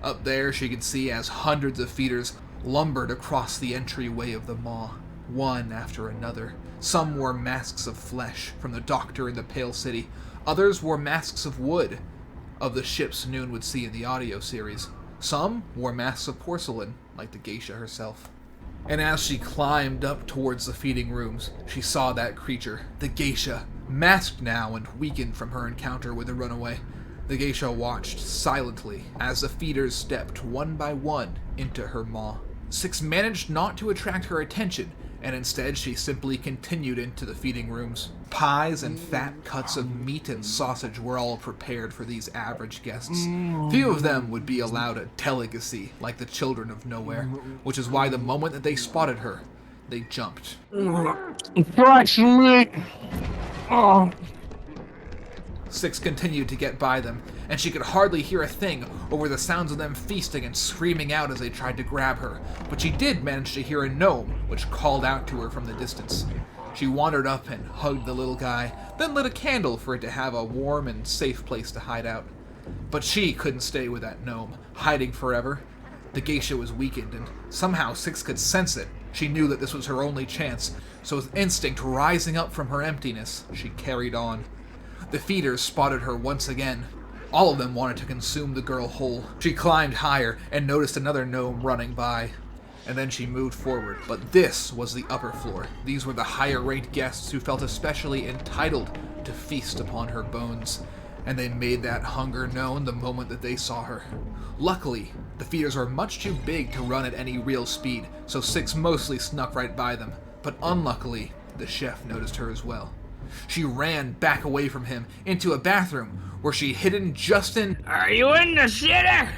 Up there, she could see as hundreds of feeders lumbered across the entryway of the maw, one after another. Some wore masks of flesh, from the Doctor in the Pale City. Others wore masks of wood, of the ships Noon would see in the audio series. Some wore masks of porcelain, like the Geisha herself. And as she climbed up towards the feeding rooms, she saw that creature, the Geisha, masked now and weakened from her encounter with the runaway. The Geisha watched silently as the feeders stepped one by one into her maw. Six managed not to attract her attention, and instead she simply continued into the feeding rooms. Pies and fat cuts of meat and sausage were all prepared for these average guests. Few of them would be allowed a delicacy like the children of nowhere, which is why the moment that they spotted her, they jumped. Fresh meat! Oh. Six continued to get by them, and she could hardly hear a thing over the sounds of them feasting and screaming out as they tried to grab her, but she did manage to hear a gnome, which called out to her from the distance. She wandered up and hugged the little guy, then lit a candle for it to have a warm and safe place to hide out. But she couldn't stay with that gnome, hiding forever. The Geisha was weakened, and somehow Six could sense it. She knew that this was her only chance, so with instinct rising up from her emptiness, she carried on. The feeders spotted her once again. All of them wanted to consume the girl whole. She climbed higher and noticed another gnome running by. And then she moved forward, but this was the upper floor. These were the higher-ranked guests who felt especially entitled to feast upon her bones, and they made that hunger known the moment that they saw her. Luckily, the feeders were much too big to run at any real speed, so Six mostly snuck right by them, but unluckily, the chef noticed her as well. She ran back away from him into a bathroom where she hidden just in... Are you in the shitter?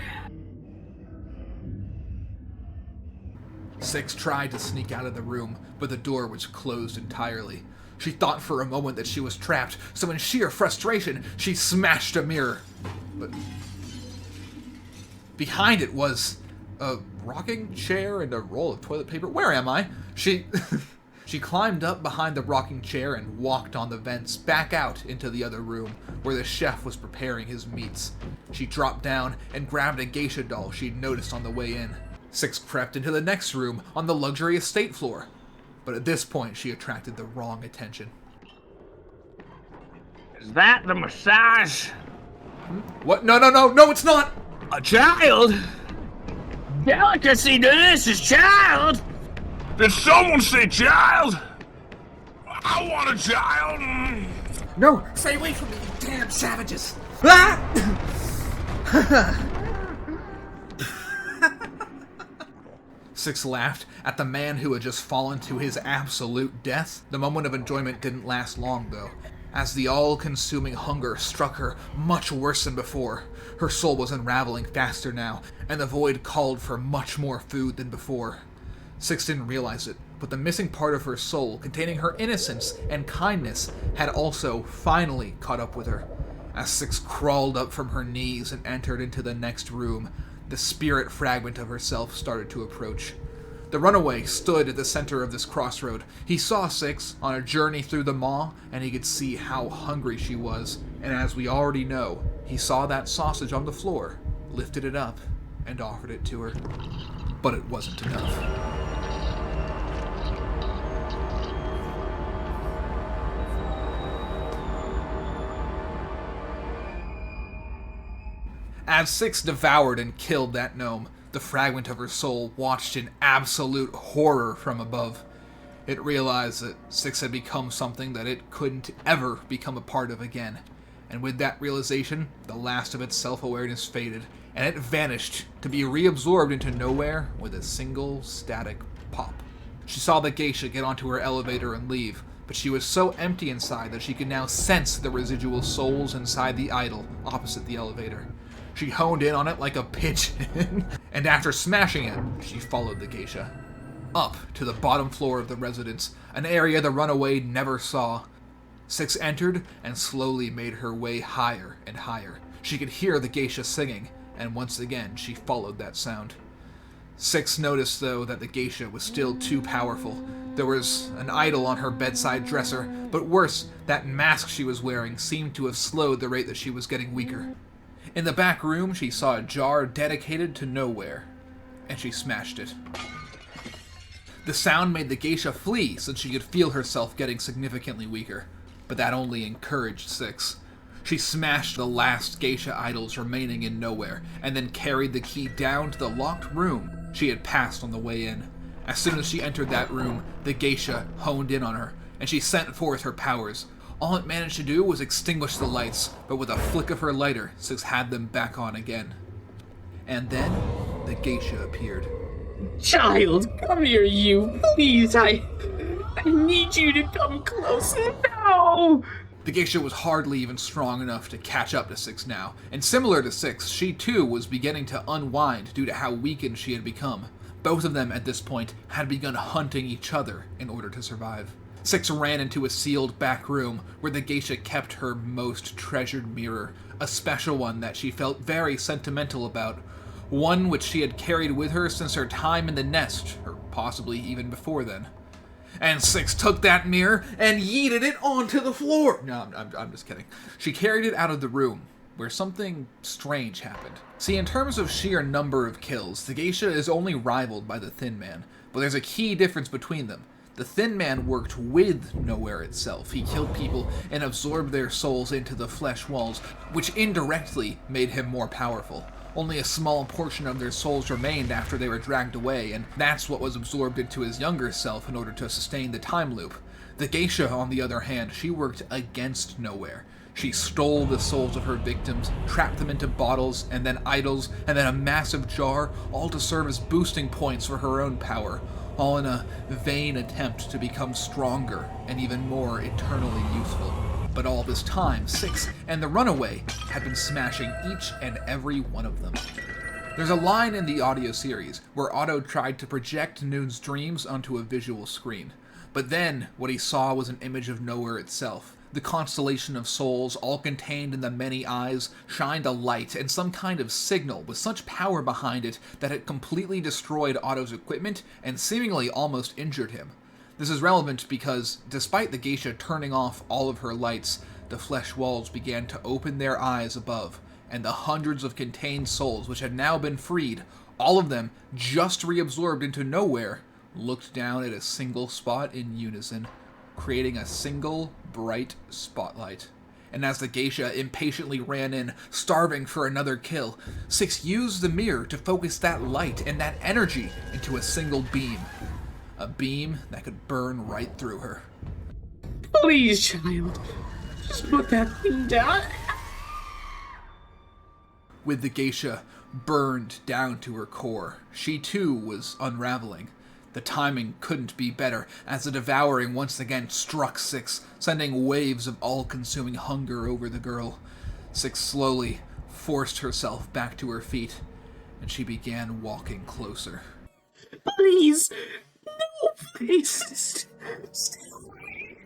Six tried to sneak out of the room, but the door was closed entirely. She thought for a moment that she was trapped, so in sheer frustration, she smashed a mirror. But behind it was a rocking chair and a roll of toilet paper. Where am I? She climbed up behind the rocking chair and walked on the vents back out into the other room, where the chef was preparing his meats. She dropped down and grabbed a geisha doll she'd noticed on the way in. Six crept into the next room on the luxury estate floor, but at this point she attracted the wrong attention. Is that the massage? What? No, it's not! A child? Delicacy to this is child! Did someone say child? I want a child! No! Stay away from me, you damn savages! Ah! Six laughed at the man who had just fallen to his absolute death. The moment of enjoyment didn't last long, though, as the all-consuming hunger struck her much worse than before. Her soul was unraveling faster now, and the void called for much more food than before. Six didn't realize it, but the missing part of her soul, containing her innocence and kindness, had also finally caught up with her. As Six crawled up from her knees and entered into the next room, the spirit fragment of herself started to approach. The runaway stood at the center of this crossroad. He saw Six on a journey through the maw, and he could see how hungry she was. And as we already know, he saw that sausage on the floor, lifted it up, and offered it to her. But it wasn't enough. As Six devoured and killed that gnome, the fragment of her soul watched in absolute horror from above. It realized that Six had become something that it couldn't ever become a part of again. And with that realization, the last of its self-awareness faded, and it vanished to be reabsorbed into nowhere with a single static pop. She saw the geisha get onto her elevator and leave, but she was so empty inside that she could now sense the residual souls inside the idol opposite the elevator. She honed in on it like a pigeon, and after smashing it, she followed the geisha. Up to the bottom floor of the residence, an area the runaway never saw. Six entered and slowly made her way higher and higher. She could hear the geisha singing, and once again she followed that sound. Six noticed, though, that the geisha was still too powerful. There was an idol on her bedside dresser, but worse, that mask she was wearing seemed to have slowed the rate that she was getting weaker. In the back room, she saw a jar dedicated to nowhere, and she smashed it. The sound made the geisha flee, since she could feel herself getting significantly weaker, but that only encouraged Six. She smashed the last geisha idols remaining in nowhere, and then carried the key down to the locked room she had passed on the way in. As soon as she entered that room, the geisha honed in on her, and she sent forth her powers. All it managed to do was extinguish the lights, but with a flick of her lighter, Six had them back on again. And then, the geisha appeared. Child, come here, you. Please, I need you to come closer now. The geisha was hardly even strong enough to catch up to Six now, and similar to Six, she too was beginning to unwind due to how weakened she had become. Both of them at this point had begun hunting each other in order to survive. Six ran into a sealed back room where the geisha kept her most treasured mirror, a special one that she felt very sentimental about, one which she had carried with her since her time in the nest, or possibly even before then. And Six took that mirror and yeeted it onto the floor. No, I'm just kidding. She carried it out of the room, where something strange happened. See, in terms of sheer number of kills, the geisha is only rivaled by the Thin Man, but there's a key difference between them. The Thin Man worked with Nowhere itself. He killed people and absorbed their souls into the flesh walls, which indirectly made him more powerful. Only a small portion of their souls remained after they were dragged away, and that's what was absorbed into his younger self in order to sustain the time loop. The geisha, on the other hand, she worked against Nowhere. She stole the souls of her victims, trapped them into bottles, and then idols, and then a massive jar, all to serve as boosting points for her own power, all in a vain attempt to become stronger and even more eternally useful. But all this time, Six and the runaway had been smashing each and every one of them. There's a line in the audio series where Otto tried to project Noon's dreams onto a visual screen, but then what he saw was an image of Nowhere itself. The constellation of souls, all contained in the many eyes, shined a light and some kind of signal with such power behind it that it completely destroyed Otto's equipment and seemingly almost injured him. This is relevant because, despite the geisha turning off all of her lights, the flesh walls began to open their eyes above, and the hundreds of contained souls which had now been freed, all of them just reabsorbed into Nowhere, looked down at a single spot in unison, creating a single bright spotlight. And as the geisha impatiently ran in, starving for another kill, Six used the mirror to focus that light and that energy into a single beam. A beam that could burn right through her. Please, child. Just put that thing down. With the geisha burned down to her core, she too was unraveling. The timing couldn't be better, as the devouring once again struck Six, sending waves of all-consuming hunger over the girl. Six slowly forced herself back to her feet, and she began walking closer. Please! No, please! Stay away!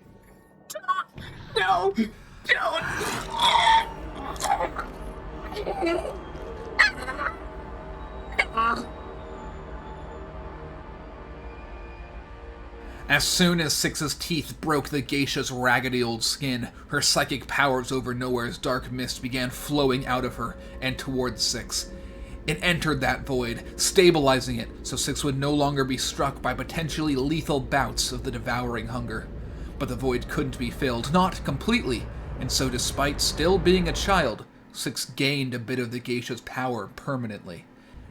No! Don't! As soon as Six's teeth broke the geisha's raggedy old skin, her psychic powers over Nowhere's dark mist began flowing out of her and towards Six. It entered that void, stabilizing it so Six would no longer be struck by potentially lethal bouts of the devouring hunger. But the void couldn't be filled, not completely, and so despite still being a child, Six gained a bit of the geisha's power permanently.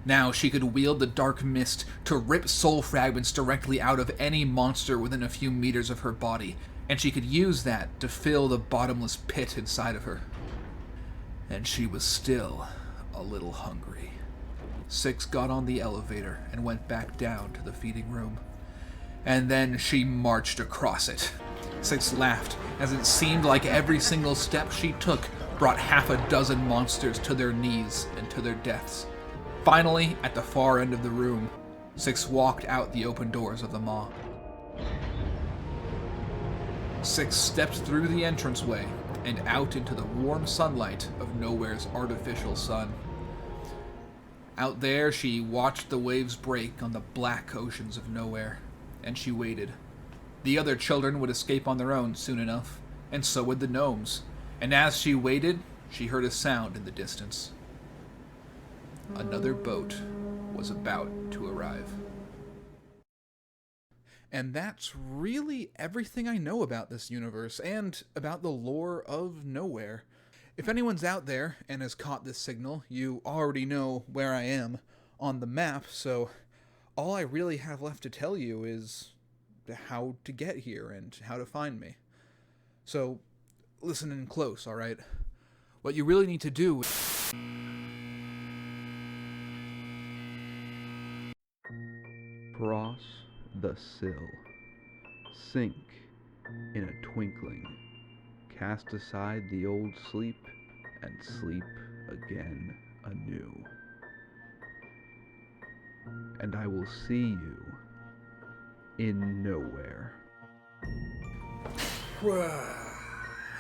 Now she could wield the dark mist to rip soul fragments directly out of any monster within a few meters of her body, and she could use that to fill the bottomless pit inside of her. And she was still a little hungry. Six got on the elevator and went back down to the feeding room. And then she marched across it. Six laughed, as it seemed like every single step she took brought half a dozen monsters to their knees and to their deaths. Finally, at the far end of the room, Six walked out the open doors of the maw. Six stepped through the entranceway and out into the warm sunlight of Nowhere's artificial sun. Out there, she watched the waves break on the black oceans of Nowhere, and she waited. The other children would escape on their own soon enough, and so would the gnomes. And as she waited, she heard a sound in the distance. Another boat was about to arrive. And that's really everything I know about this universe, and about the lore of Nowhere. If anyone's out there and has caught this signal, you already know where I am on the map, so all I really have left to tell you is how to get here and how to find me. So, listen in close, alright? What you really need to do is... Cross the sill. Sink in a twinkling. Cast aside the old sleep and sleep again anew. And I will see you in Nowhere.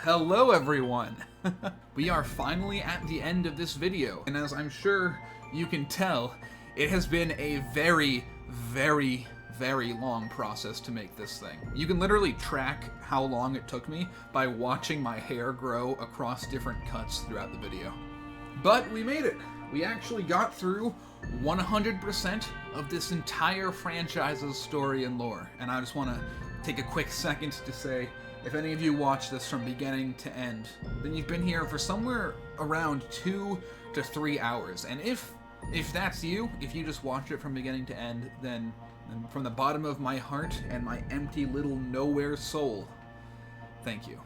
Hello everyone! We are finally at the end of this video, and as I'm sure you can tell, it has been a very, very, very long process to make this thing. You can literally track how long it took me by watching my hair grow across different cuts throughout the video. But we made it! We actually got through 100% of this entire franchise's story and lore, and I just want to take a quick second to say, if any of you watch this from beginning to end, then you've been here for somewhere around 2 to 3 hours, and if that's you, if you just watch it from beginning to end, then from the bottom of my heart and my empty little Nowhere soul, thank you.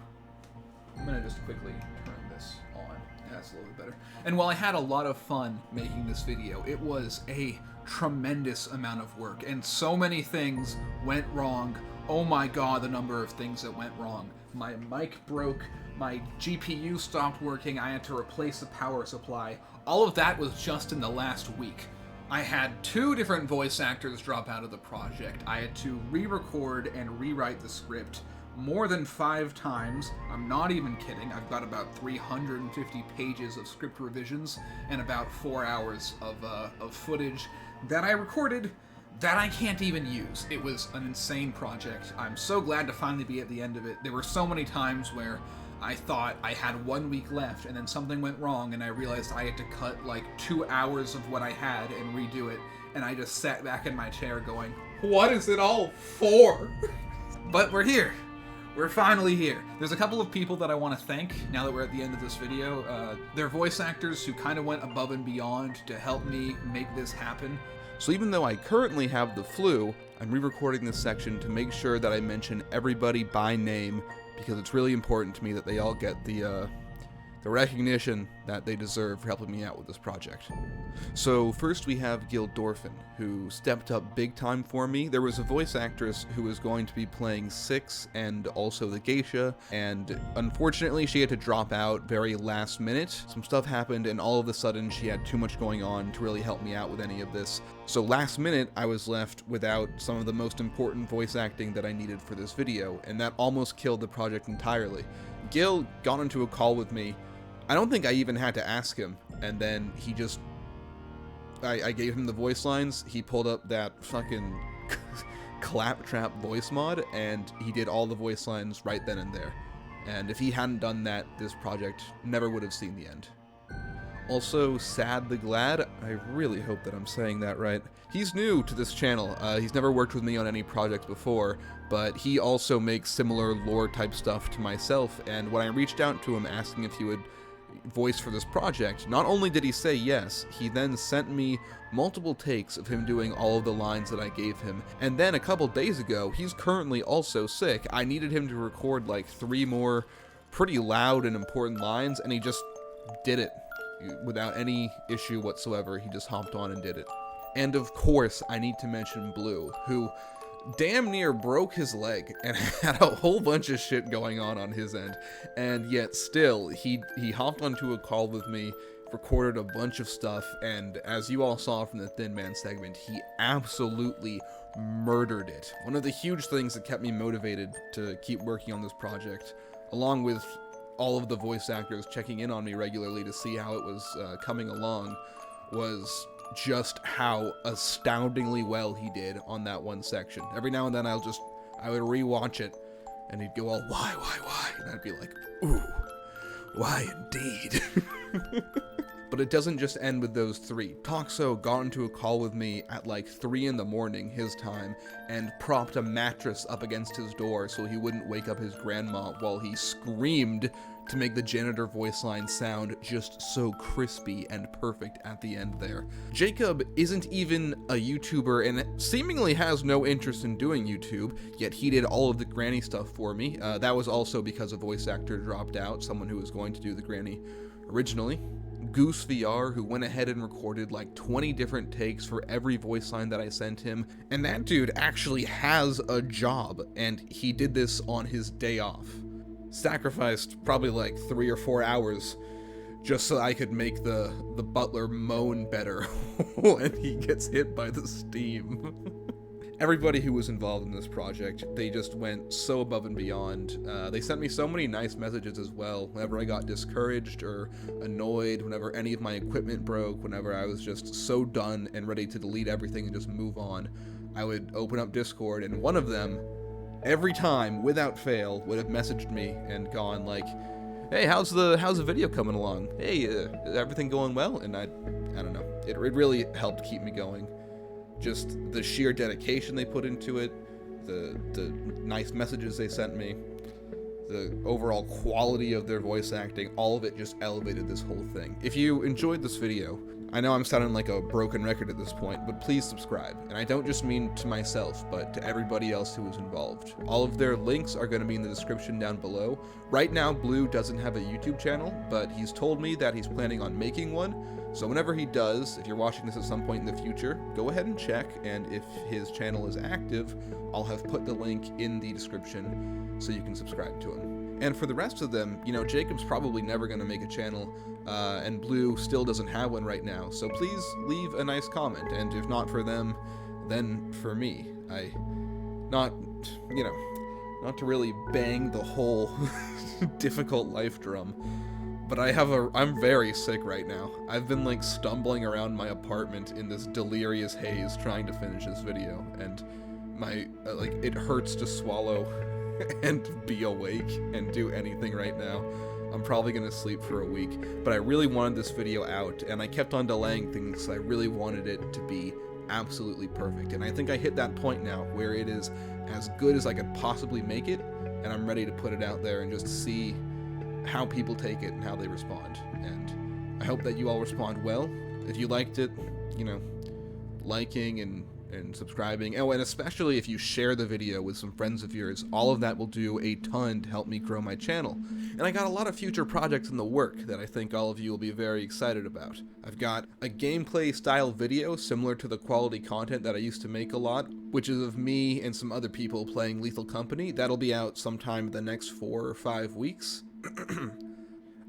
I'm gonna just quickly turn this on. That's a little bit better. And while I had a lot of fun making this video, it was a tremendous amount of work, and so many things went wrong. Oh my god, the number of things that went wrong. My mic broke, my GPU stopped working, I had to replace the power supply. All of that was just in the last week. I had 2 different voice actors drop out of the project. I had to re-record and rewrite the script more than 5 times. I'm not even kidding. I've got about 350 pages of script revisions and about 4 hours of footage that I recorded that I can't even use. It was an insane project. I'm so glad to finally be at the end of it. There were so many times where I thought I had 1 week left and then something went wrong and I realized I had to cut like 2 hours of what I had and redo it, and I just sat back in my chair going, what is it all for? But we're here. We're finally here. There's a couple of people that I want to thank now that we're at the end of this video. They're voice actors who kind of went above and beyond to help me make this happen. So even though I currently have the flu, I'm re-recording this section to make sure that I mention everybody by name, because it's really important to me that they all get the recognition that they deserve for helping me out with this project. So first we have Gildorphin, who stepped up big time for me. There was a voice actress who was going to be playing Six and also the Geisha, and unfortunately she had to drop out very last minute. Some stuff happened and all of a sudden she had too much going on to really help me out with any of this. So last minute I was left without some of the most important voice acting that I needed for this video, and that almost killed the project entirely. Gil got into a call with me. I don't think I even had to ask him, and then he just... I gave him the voice lines, he pulled up that fucking claptrap voice mod, and he did all the voice lines right then and there. And if he hadn't done that, this project never would have seen the end. Also, Sad the Glad, I really hope that I'm saying that right. He's new to this channel, he's never worked with me on any project before, but he also makes similar lore type stuff to myself, and when I reached out to him asking if he would voice for this project, not only did he say yes, he then sent me multiple takes of him doing all of the lines that I gave him. And then a couple days ago, he's currently also sick. I needed him to record like 3 more pretty loud and important lines, and he just did it without any issue whatsoever. He just hopped on and did it. And of course, I need to mention Blue, who damn near broke his leg and had a whole bunch of shit going on his end, and yet still he hopped onto a call with me, recorded a bunch of stuff, and as you all saw from the Thin Man segment, he absolutely murdered it. One of the huge things that kept me motivated to keep working on this project, along with all of the voice actors checking in on me regularly to see how it was coming along, was just how astoundingly well he did on that one section. Every now and then I would rewatch it, and he'd go all, why? And I'd be like, ooh, why indeed? But it doesn't just end with those 3. Toxo got into a call with me at like 3 in the morning his time, and propped a mattress up against his door so he wouldn't wake up his grandma while he screamed to make the Janitor voice line sound just so crispy and perfect at the end there. Jacob isn't even a YouTuber and seemingly has no interest in doing YouTube, yet he did all of the Granny stuff for me. That was also because a voice actor dropped out, someone who was going to do the Granny originally. Goose VR, who went ahead and recorded like 20 different takes for every voice line that I sent him, and that dude actually has a job, and he did this on his day off. Sacrificed probably like 3 or 4 hours just so I could make the butler moan better when he gets hit by the steam. Everybody who was involved in this project, they just went so above and beyond. They sent me so many nice messages as well, whenever I got discouraged or annoyed, whenever any of my equipment broke, whenever I was just so done and ready to delete everything and just move on. I would open up Discord, and one of them, every time, without fail, would have messaged me and gone like, hey, how's the video coming along? Hey, is everything going well? And I don't know. It really helped keep me going. Just the sheer dedication they put into it, the nice messages they sent me, the overall quality of their voice acting, all of it just elevated this whole thing. If you enjoyed this video, I know I'm sounding like a broken record at this point, but please subscribe. And I don't just mean to myself, but to everybody else who was involved. All of their links are going to be in the description down below. Right now, Blue doesn't have a YouTube channel, but he's told me that he's planning on making one. So whenever he does, if you're watching this at some point in the future, go ahead and check, and if his channel is active, I'll have put the link in the description so you can subscribe to him. And for the rest of them, you know, Jacob's probably never going to make a channel, and Blue still doesn't have one right now, so please leave a nice comment, and if not for them, then for me. Not to really bang the whole difficult life drum, but I'm very sick right now. I've been like stumbling around my apartment in this delirious haze trying to finish this video, and my it hurts to swallow and be awake and do anything right now. I'm probably gonna sleep for a week, but I really wanted this video out, and I kept on delaying things because I really wanted it to be absolutely perfect, and I think I hit that point now where it is as good as I could possibly make it, and I'm ready to put it out there and just see how people take it and how they respond. And I hope that you all respond well. If you liked it, you know, liking and subscribing, oh, and especially if you share the video with some friends of yours, all of that will do a ton to help me grow my channel. And I got a lot of future projects in the work that I think all of you will be very excited about. I've got a gameplay style video similar to the quality content that I used to make a lot, which is of me and some other people playing Lethal Company. That'll be out sometime in the next 4 or 5 weeks.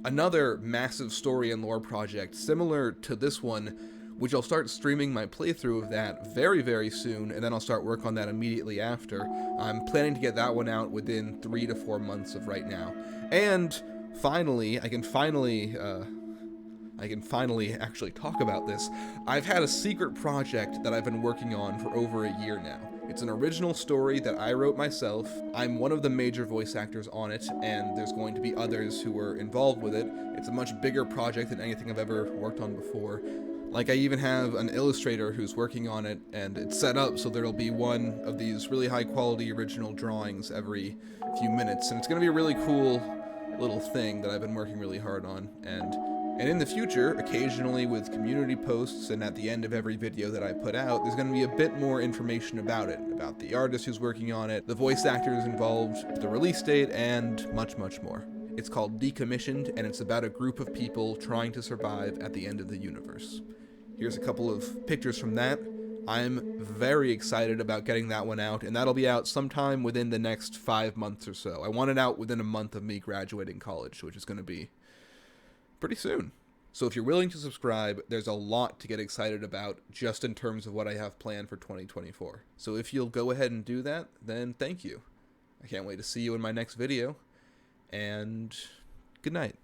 Another massive story and lore project similar to this one, which I'll start streaming my playthrough of that very, very soon, and then I'll start work on that immediately after. I'm planning to get that one out within 3 to 4 months of right now. And finally, I can finally actually talk about this. I've had a secret project that I've been working on for over a year now. It's an original story that I wrote myself. I'm one of the major voice actors on it, and there's going to be others who are involved with it. It's a much bigger project than anything I've ever worked on before. Like, I even have an illustrator who's working on it, and it's set up so there'll be one of these really high quality original drawings every few minutes, and it's going to be a really cool little thing that I've been working really hard on, and in the future, occasionally with community posts and at the end of every video that I put out, there's going to be a bit more information about it, about the artist who's working on it, the voice actors involved, the release date, and much, much more. It's called Decommissioned, and it's about a group of people trying to survive at the end of the universe. Here's a couple of pictures from that. I'm very excited about getting that one out, and that'll be out sometime within the next 5 months or so. I want it out within a month of me graduating college, which is going to be pretty soon. So if you're willing to subscribe, there's a lot to get excited about just in terms of what I have planned for 2024. So if you'll go ahead and do that, then thank you. I can't wait to see you in my next video, and good night.